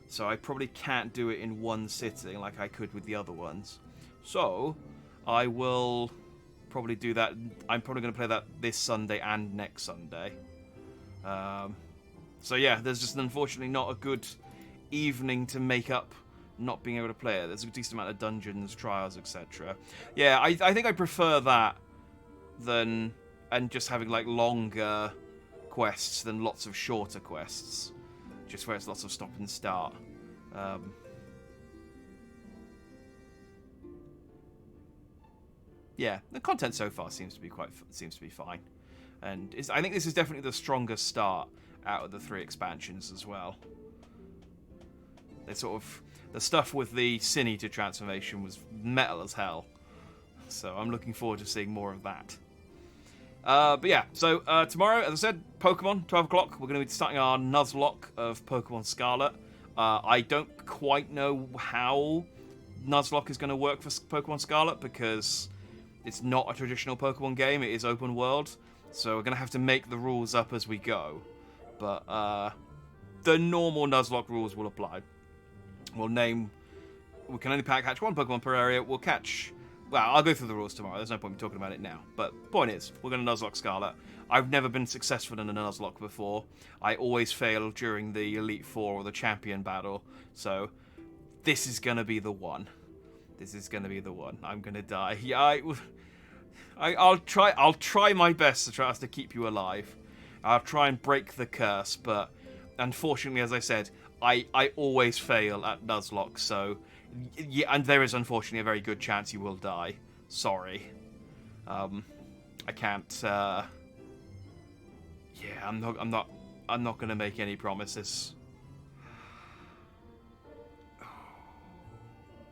so I probably can't do it in one sitting like I could with the other ones. So I will probably do that. I'm probably going to play that this Sunday and next Sunday. So yeah, there's just unfortunately not a good evening to make up not being able to play it. There's a decent amount of dungeons, trials, etc. Yeah, I think I prefer that than and just having like longer quests than lots of shorter quests, just where it's lots of stop and start. Yeah, the content so far seems to be fine, and I think this is definitely the strongest start out of the 3 expansions as well. They sort of the stuff with the Sin Eater transformation was metal as hell, so I'm looking forward to seeing more of that. But yeah, so tomorrow, as I said, Pokemon, 12 o'clock. We're going to be starting our Nuzlocke of Pokemon Scarlet. I don't quite know how Nuzlocke is going to work for Pokemon Scarlet because it's not a traditional Pokemon game. It is open world, so we're going to have to make the rules up as we go. But the normal Nuzlocke rules will apply. We can only catch 1 Pokemon per area. We'll catch... Well, I'll go through the rules tomorrow. There's no point in talking about it now. But point is, we're going to Nuzlocke Scarlet. I've never been successful in a Nuzlocke before. I always fail during the Elite Four or the Champion battle. So, this is going to be the one. This is going to be the one. I'm going to die. Yeah, I'll try my best to try to keep you alive. I'll try and break the curse, but unfortunately, as I said, I always fail at Nuzlocke, so... Yeah, and there is unfortunately a very good chance you will die. Sorry. I can't. Yeah, I'm not gonna make any promises.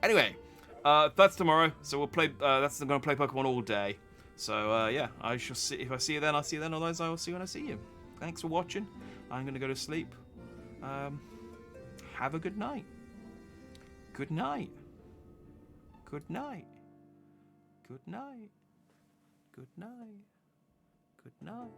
Anyway, that's tomorrow. So we'll play. I'm gonna play Pokemon all day. So yeah, I shall see. If I see you then, I'll see you then. Otherwise, I will see you when I see you. Thanks for watching. I'm gonna go to sleep. Have a good night. Good night. Good night. Good night. Good night. Good night.